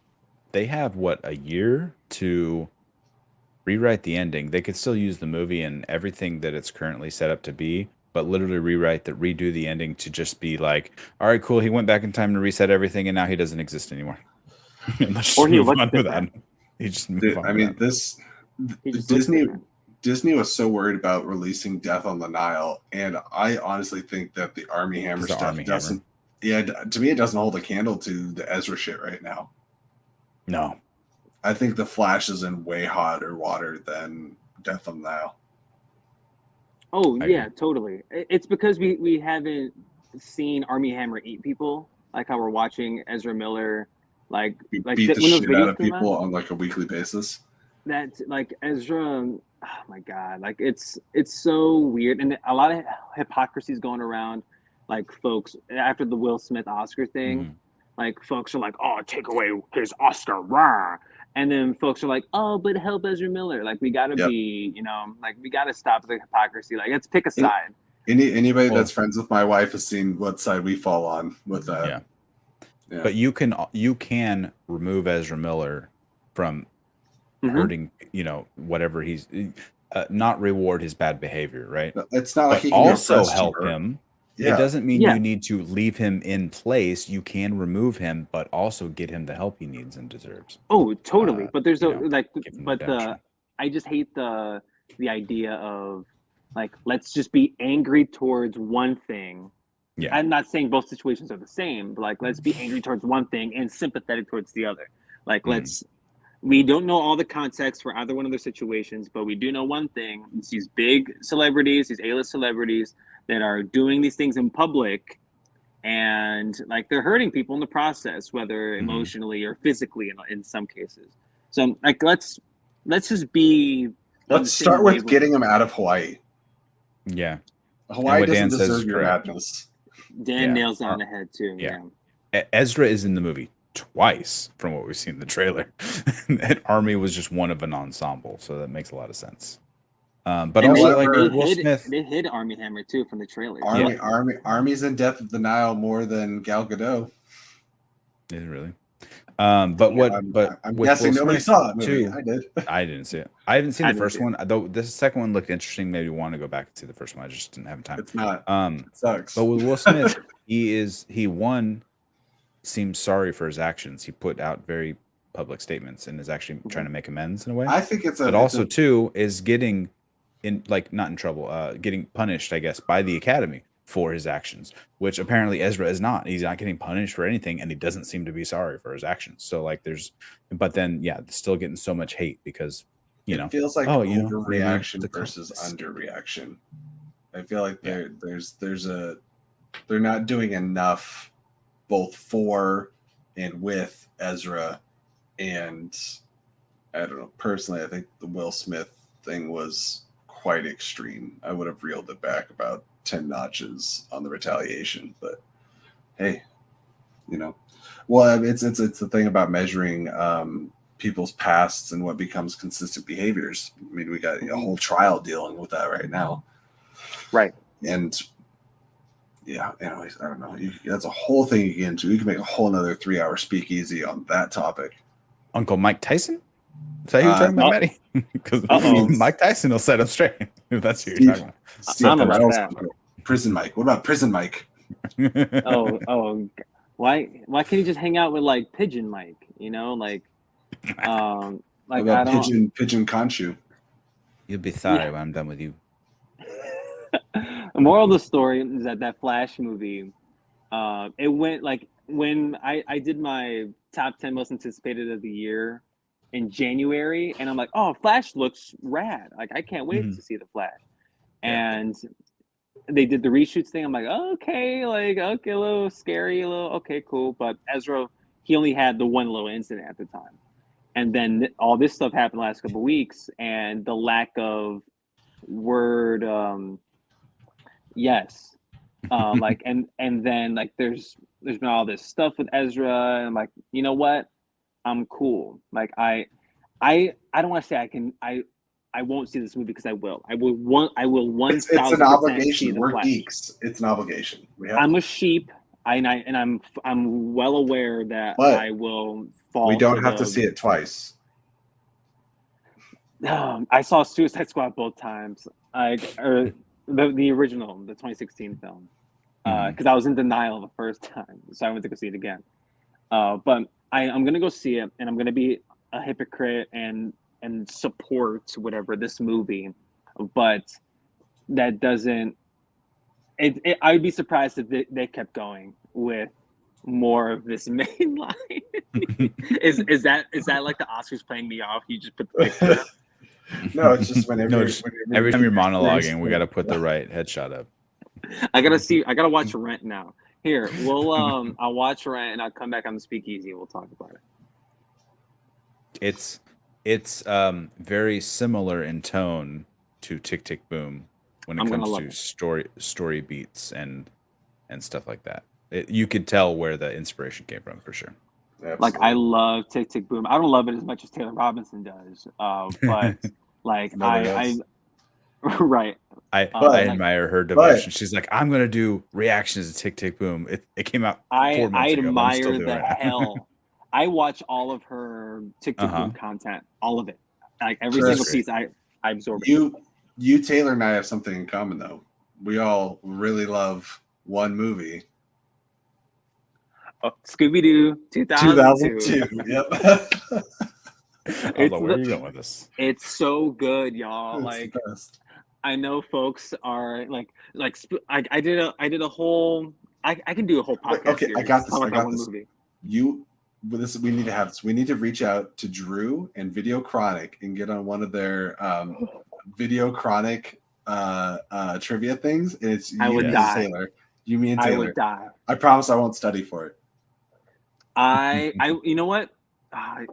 They have a year to rewrite the ending. They could still use the movie and everything that it's currently set up to be, but literally redo the ending to just be like, all right, cool. He went back in time to reset everything, and now he doesn't exist anymore. Or he looks different. He just moved on. I mean, Disney was so worried about releasing Death on the Nile, and I honestly think that the Army Hammer stuff doesn't. Yeah, to me, it doesn't hold a candle to the Ezra shit right now. No, I think the Flash is in way hotter water than Death on the Nile. Oh yeah, totally. It's because we haven't seen Army Hammer eat people, like how we're watching Ezra Miller beat the shit out of people on like a weekly basis. That's like Ezra. Oh my god, like it's so weird, and a lot of hypocrisy is going around. Like folks after the Will Smith Oscar thing, like folks are like, "Oh, take away his Oscar," rah. And then folks are like, "Oh, but help Ezra Miller." Like we gotta be, like we gotta stop the hypocrisy. Like let's pick a side. Anybody that's friends with my wife has seen what side we fall on with that. Yeah. But you can remove Ezra Miller from hurting, whatever he's not reward his bad behavior, right? It's not like he can also help him. Yeah. It doesn't mean you need to leave him in place. You can remove him, but also get him the help he needs and deserves. Oh, totally. But there's I just hate the idea of like, let's just be angry towards one thing. Yeah. I'm not saying both situations are the same, but like, let's be angry towards one thing and sympathetic towards the other. Like, we don't know all the context for either one of their situations, but we do know one thing. It's these big celebrities, these A-list celebrities that are doing these things in public, and like they're hurting people in the process, whether emotionally or physically in some cases. So like, let's just be. Let's start with getting them out of Hawaii. Yeah. Hawaii doesn't deserve your madness. Dan nails it on the head too. Yeah. Ezra is in the movie twice from what we've seen in the trailer. And Army was just one of an ensemble, so that makes a lot of sense. But also like Will Smith, they hid Army Hammer too from the trailer. Army's in Death of the Nile more than Gal Gadot. Is it really? I'm guessing nobody saw it too. I did. I didn't see it. I haven't seen the first one, though. This second one looked interesting. Maybe want to go back and see the first one. I just didn't have time. It's not. It sucks. But with Will Smith, he seems sorry for his actions. He put out very public statements and is actually trying to make amends in a way. I think it's but also too is getting not in trouble, getting punished, I guess, by the Academy for his actions, which apparently Ezra is not. He's not getting punished for anything, and he doesn't seem to be sorry for his actions. So like but then still getting so much hate because it feels like overreaction versus underreaction. I feel like they're not doing enough both for and with Ezra, and I don't know, personally I think the Will Smith thing was quite extreme. I would have reeled it back about 10 notches on the retaliation, but hey, well, it's the thing about measuring people's pasts and what becomes consistent behaviors. I mean, we got a whole trial dealing with that right now, right? And anyways, I don't know, that's a whole thing you get into. You can make a whole another 3-hour speakeasy on that topic. Uncle Mike Tyson? Is that who you're talking about, Maddie? Because Mike Tyson will set him straight if that's who you're talking about. Prison Mike. What about Prison Mike? Why can't he just hang out with like Pigeon Mike? Pigeon Conchu. You'll be sorry when I'm done with you. The moral of the story is that Flash movie, it went like when I did my top 10 most anticipated of the year in January, and I'm like, oh, Flash looks rad. Like, I can't wait to see the Flash. And they did the reshoots thing. I'm like, okay, a little scary, okay, cool. But Ezra, he only had the one little incident at the time. And then all this stuff happened the last couple of weeks, and the lack of word, yes. And then like there's been all this stuff with Ezra, and I'm like, you know what? I'm cool. Like I don't want to say I won't see this movie because I will. I will 1,000%. It's an obligation. We're geeks. It's an obligation. I'm a sheep, I'm well aware that I will fall. We don't have to see it twice. I saw Suicide Squad both times. The original, the 2016 film, because I was in denial the first time, so I went to go see it again. But I'm gonna go see it, and I'm gonna be a hypocrite and support whatever this movie, but that doesn't. I'd be surprised if they kept going with more of this main line. Is that like the Oscars playing me off? You just put the picture up? No, it's just whenever every time you're monologuing, we got to put the right headshot up. I gotta watch Rent now. Here, I'll watch Rent and I'll come back on the speakeasy and we'll talk about it. It's very similar in tone to Tick Tick Boom when it comes to story beats and stuff like that. You could tell where the inspiration came from for sure. Absolutely. Like, I love Tick Tick Boom. I don't love it as much as Taylor Robinson does, but like right. I admire her devotion. She's like, I'm gonna do reactions to Tick Tick Boom. It came out 4 months ago. I admire the hell. I watch all of her Tick Tick Boom content, all of it. Like every single piece, I absorb it. You, Taylor, and I have something in common though. We all really love one movie. Scooby-Doo 2002. Yep. Where are you going with this? It's so good, y'all. It's like, the best. I know folks are like I did a whole. I can do a whole podcast. Okay, I got this. Movie. We need to have this. We need to reach out to Drew and Video Chronic and get on one of their Video Chronic trivia things. And it's I would die. Taylor. You, me, and Taylor. I would die. I promise I won't study for it. You know what?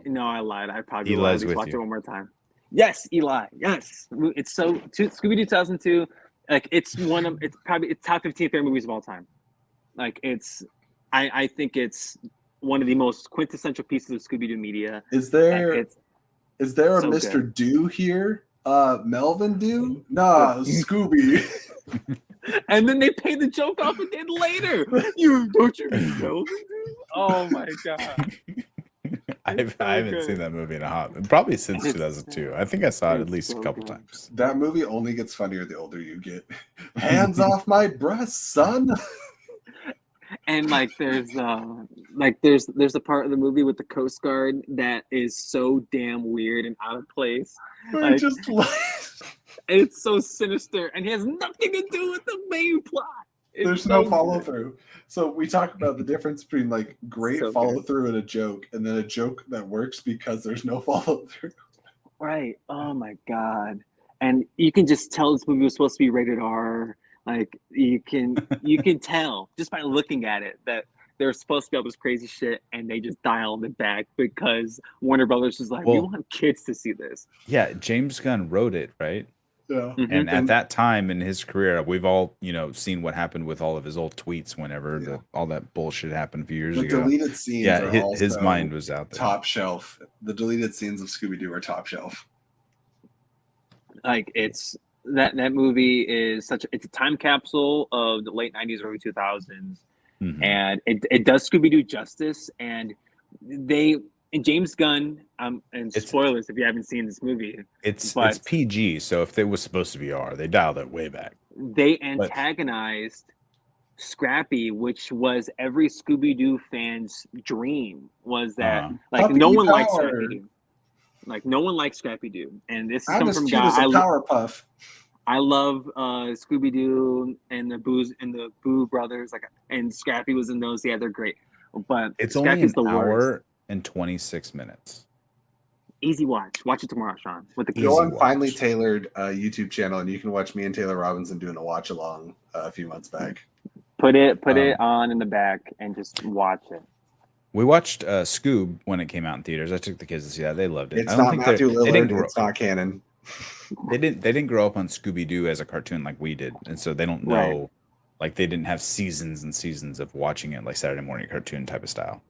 No, I lied. I probably will watch it one more time. Yes, Eli. Yes, it's so Scooby-Doo 2002. Like it's probably top 15 favorite movies of all time. Like I think it's one of the most quintessential pieces of Scooby-Doo media. Is there a Mr. Good. Do here? Melvin Do? Nah, Scooby. And then they pay the joke off again later. Don't you know? Oh my god! I haven't seen that movie in a hot, probably since 2002. I think I saw it at least a couple times. That movie only gets funnier the older you get. Hands off my breasts, son. And like there's a part of the movie with the Coast Guard that is so damn weird and out of place. Like, just it's so sinister and it has nothing to do with the main plot. There's no follow through. So we talk about the difference between like great follow through and a joke, and then a joke that works because there's no follow through. Right. Oh my god. And you can just tell this movie was supposed to be rated R. Like you can tell just by looking at it that they're supposed to be all this crazy shit, and they just dialed it back because Warner Brothers was like, we want kids to see this. Yeah, James Gunn wrote it, right? Yeah. And at that time in his career, we've all, seen what happened with all of his old tweets whenever all that bullshit happened a few years ago. The deleted scenes are his mind was out there. Top shelf. The deleted scenes of Scooby-Doo are top shelf. Like it's that movie is it's a time capsule of the late 90s, early 2000s. Mm-hmm. And it does Scooby-Doo justice, and James Gunn, and spoilers if you haven't seen this movie. It's PG, so if it was supposed to be R, they dialed it way back. They antagonized Scrappy, which was every Scooby-Doo fan's dream, was that no one likes Scrappy-Doo. Like no one likes Scrappy-Doo. And this is coming from a guy Powerpuff. I love Scooby-Doo and the Boo brothers, and Scrappy was in those. Yeah, they're great. But it's Scrappy's only an hour and 26 minutes. Easy watch. Watch it tomorrow, Sean. With the Go on Finally Tailored YouTube channel, and you can watch me and Taylor Robinson doing a watch along a few months back. Put it on in the back and just watch it. We watched Scoob when it came out in theaters. I took the kids to see that. They loved it. It's not Matthew Lillard. It's not canon. They didn't grow up on Scooby-Doo as a cartoon like we did, and so they don't know. Right. Like they didn't have seasons and seasons of watching it like Saturday morning cartoon type of style.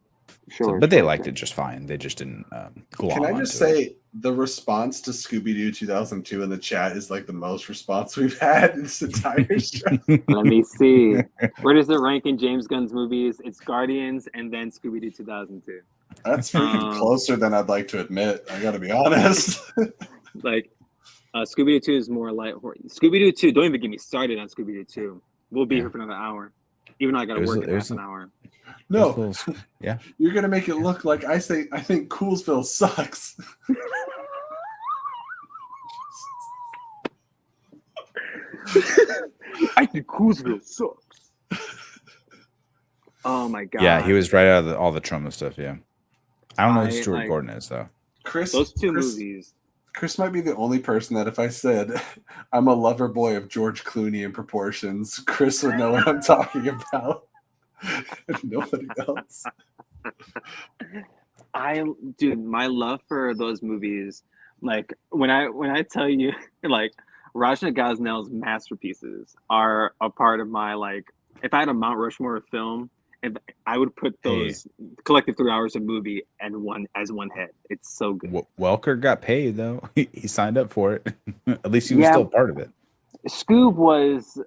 Sure, but they liked it just fine. They just didn't glom Can I just say the response to Scooby-Doo 2002 in the chat is like the most response we've had in this entire show. Let me see. Where does it rank in James Gunn's movies? It's Guardians and then Scooby-Doo 2002. That's freaking closer than I'd like to admit. I got to be honest. Like Scooby-Doo 2 is more light. Scooby-Doo 2, don't even get me started on Scooby-Doo 2. We'll be here for another hour. Even though I got to work in half an hour. No, yeah, you're gonna make it look like I think Coolsville sucks. I think Coolsville sucks. Oh my god! Yeah, he was right out of all the Trumbo stuff. Yeah, I don't know who Stuart Gordon is though. Those two movies. Chris might be the only person that if I said I'm a lover boy of George Clooney in proportions, Chris would know what I'm talking about. Nobody else. My love for those movies, like when I tell you, like Rajna Gosnell's masterpieces are a part of my if I had a Mount Rushmore of film, if I would put those collective 3 hours of movie and one head. It's so good. Welker got paid though. He signed up for it. At least he was still part of it. Scoob was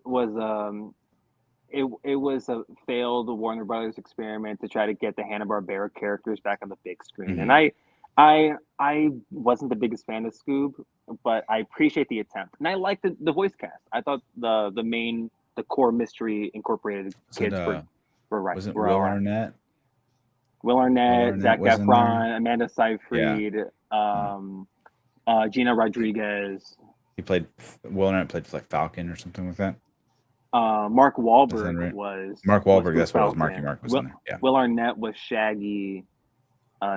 It was a failed Warner Brothers experiment to try to get the Hanna-Barbera characters back on the big screen. Mm-hmm. And I wasn't the biggest fan of Scoob, but I appreciate the attempt. And I liked the voice cast. I thought the core mystery incorporated kids were right. Was it Will Arnett? Will Arnett, Zac Efron, Amanda Seyfried, Gina Rodriguez. Will Arnett played like Falcon or something like that. Mark Wahlberg was Mark Wahlberg. That's what it was. Marky Mark was in there. Yeah. Will Arnett was Shaggy.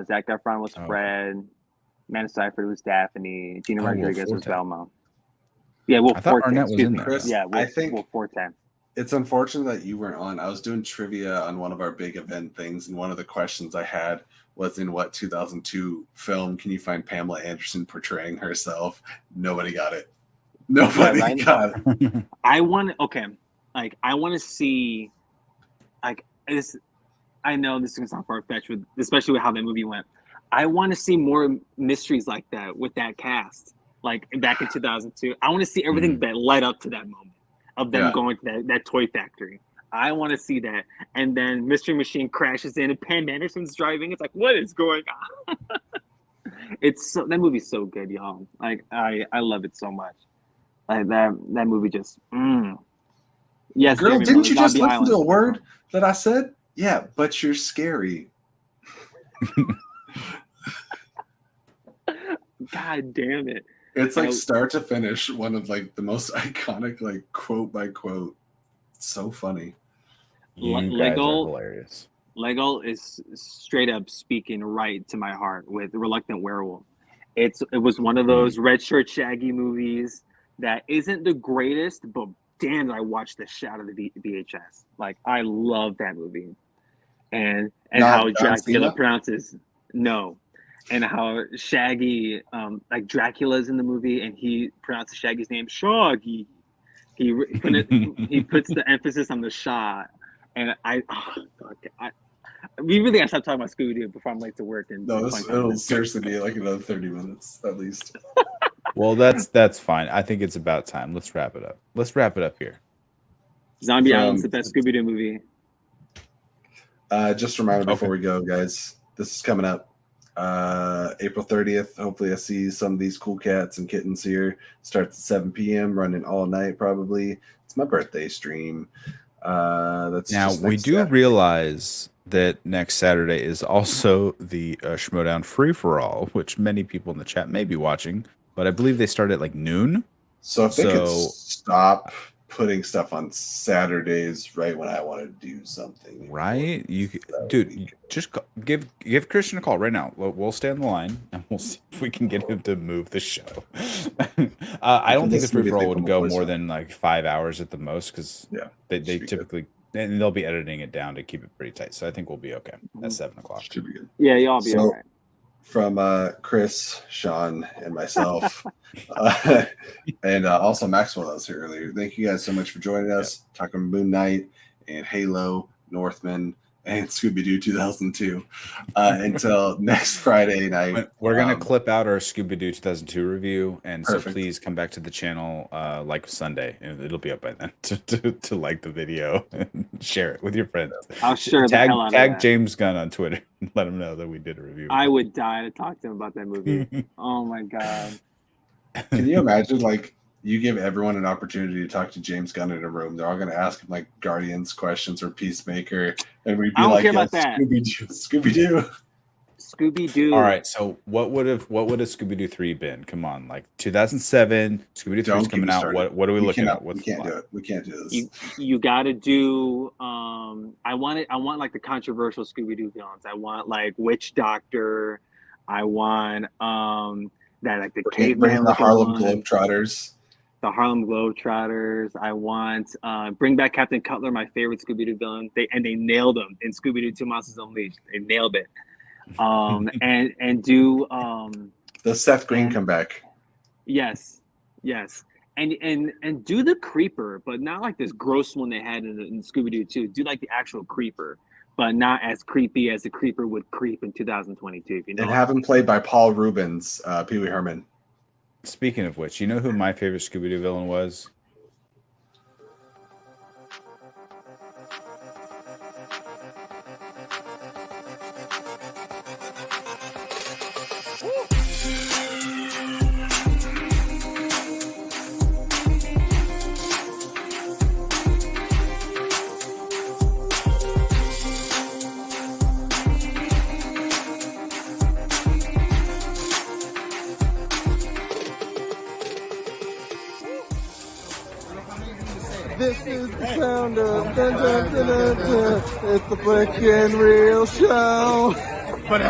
Zac Efron was Fred. Amanda Seyfried was Daphne. Gina Rodriguez was Velma. Yeah, I thought Arnett was in there. Chris, yeah, I think Will 410. It's unfortunate that you weren't on. I was doing trivia on one of our big event things, and one of the questions I had was, in what 2002 film can you find Pamela Anderson portraying herself? Nobody got it. Nobody got it. I want to see, this. I know this is gonna sound far-fetched, especially with how that movie went. I want to see more mysteries like that with that cast, like back in 2002. I want to see everything that led up to that moment of them going to that toy factory. I want to see that, and then Mystery Machine crashes in, and Pam Anderson's driving. It's like, what is going on? That movie's so good, y'all. Like I love it so much. Like that movie just. Yes, girl, didn't you just listen to a word that I said? Yeah, but you're scary. God damn it. It's like start to finish one of like the most iconic, like quote by quote. So funny. You guys are hilarious. Lego is straight up speaking right to my heart with Reluctant Werewolf. It was one of those red shirt Shaggy movies that isn't the greatest, but damn, I watched the shit out of the VHS. Like, I love that movie. And how Dracula pronounces no. And how Shaggy, like Dracula's in the movie, and he pronounces Shaggy's name Shaggy. He puts the emphasis on the shot, and we really gotta stop talking about Scooby-Doo before I'm late to work. And no, it'll seriously be like another 30 minutes at least. Well, that's fine. I think it's about time. Let's wrap it up. Let's wrap it up here. Zombie Island's the best Scooby-Doo movie. Just a reminder before we go, guys. This is coming up April 30th. Hopefully, I see some of these cool cats and kittens here. Starts at 7 p.m. running all night. Probably it's my birthday stream. That's now we do Saturday. Realize that next Saturday is also the Schmodown Free for All, which many people in the chat may be watching. But I believe they start at like noon. So if they could stop putting stuff on Saturdays right when I want to do something. Right? Dude, just give Christian a call right now. We'll stay on the line and we'll see if we can get him to move the show. I don't think the free for all would go more than like 5 hours at the most because they typically and they'll be editing it down to keep it pretty tight. So I think we'll be okay at 7 o'clock. Should be good. Yeah, y'all be all right. From Chris, Sean, and myself, and also Maxwell that was here earlier. Thank you guys so much for joining us, talking Moon Knight and Halo, Northman, and Scooby-Doo 2002. Until next Friday night. We're going to clip out our Scooby-Doo 2002 review, and perfect. So please come back to the channel like Sunday, and it'll be up by then to like the video and share it with your friends. I'll share tag, the hell out tag of that. James Gunn on Twitter and let him know that we did a review. I would die to talk to him about that movie. Oh my God. Can you imagine, like, you give everyone an opportunity to talk to James Gunn in a room. They're all going to ask him like Guardians questions or Peacemaker, and we'd be like, Scooby-Doo. Scooby-Doo. All right, so what would have Scooby-Doo 3 been? Come on, like 2007, Scooby-Doo 3 is coming out. What are we looking at? We can't do it. We can't do this. You got to do. I want like the controversial Scooby-Doo villains. I want like Witch Doctor. I want that like the bring the Harlem Globetrotters. The Harlem Globetrotters. I want bring back Captain Cutler, my favorite Scooby-Doo villain. They nailed him in Scooby-Doo 2 Monsters Unleashed. They nailed it. And do the Seth Green comeback. Yes, and do the Creeper, but not like this gross one they had in Scooby-Doo 2. Do like the actual Creeper, but not as creepy as the Creeper would creep in 2022. You know? And have him played by Paul Rubens, Pee Wee Herman. Speaking of which, you know who my favorite Scooby-Doo villain was? This is the sound of dun, dun, dun, dun, dun. It's the Flick and Reel Show. But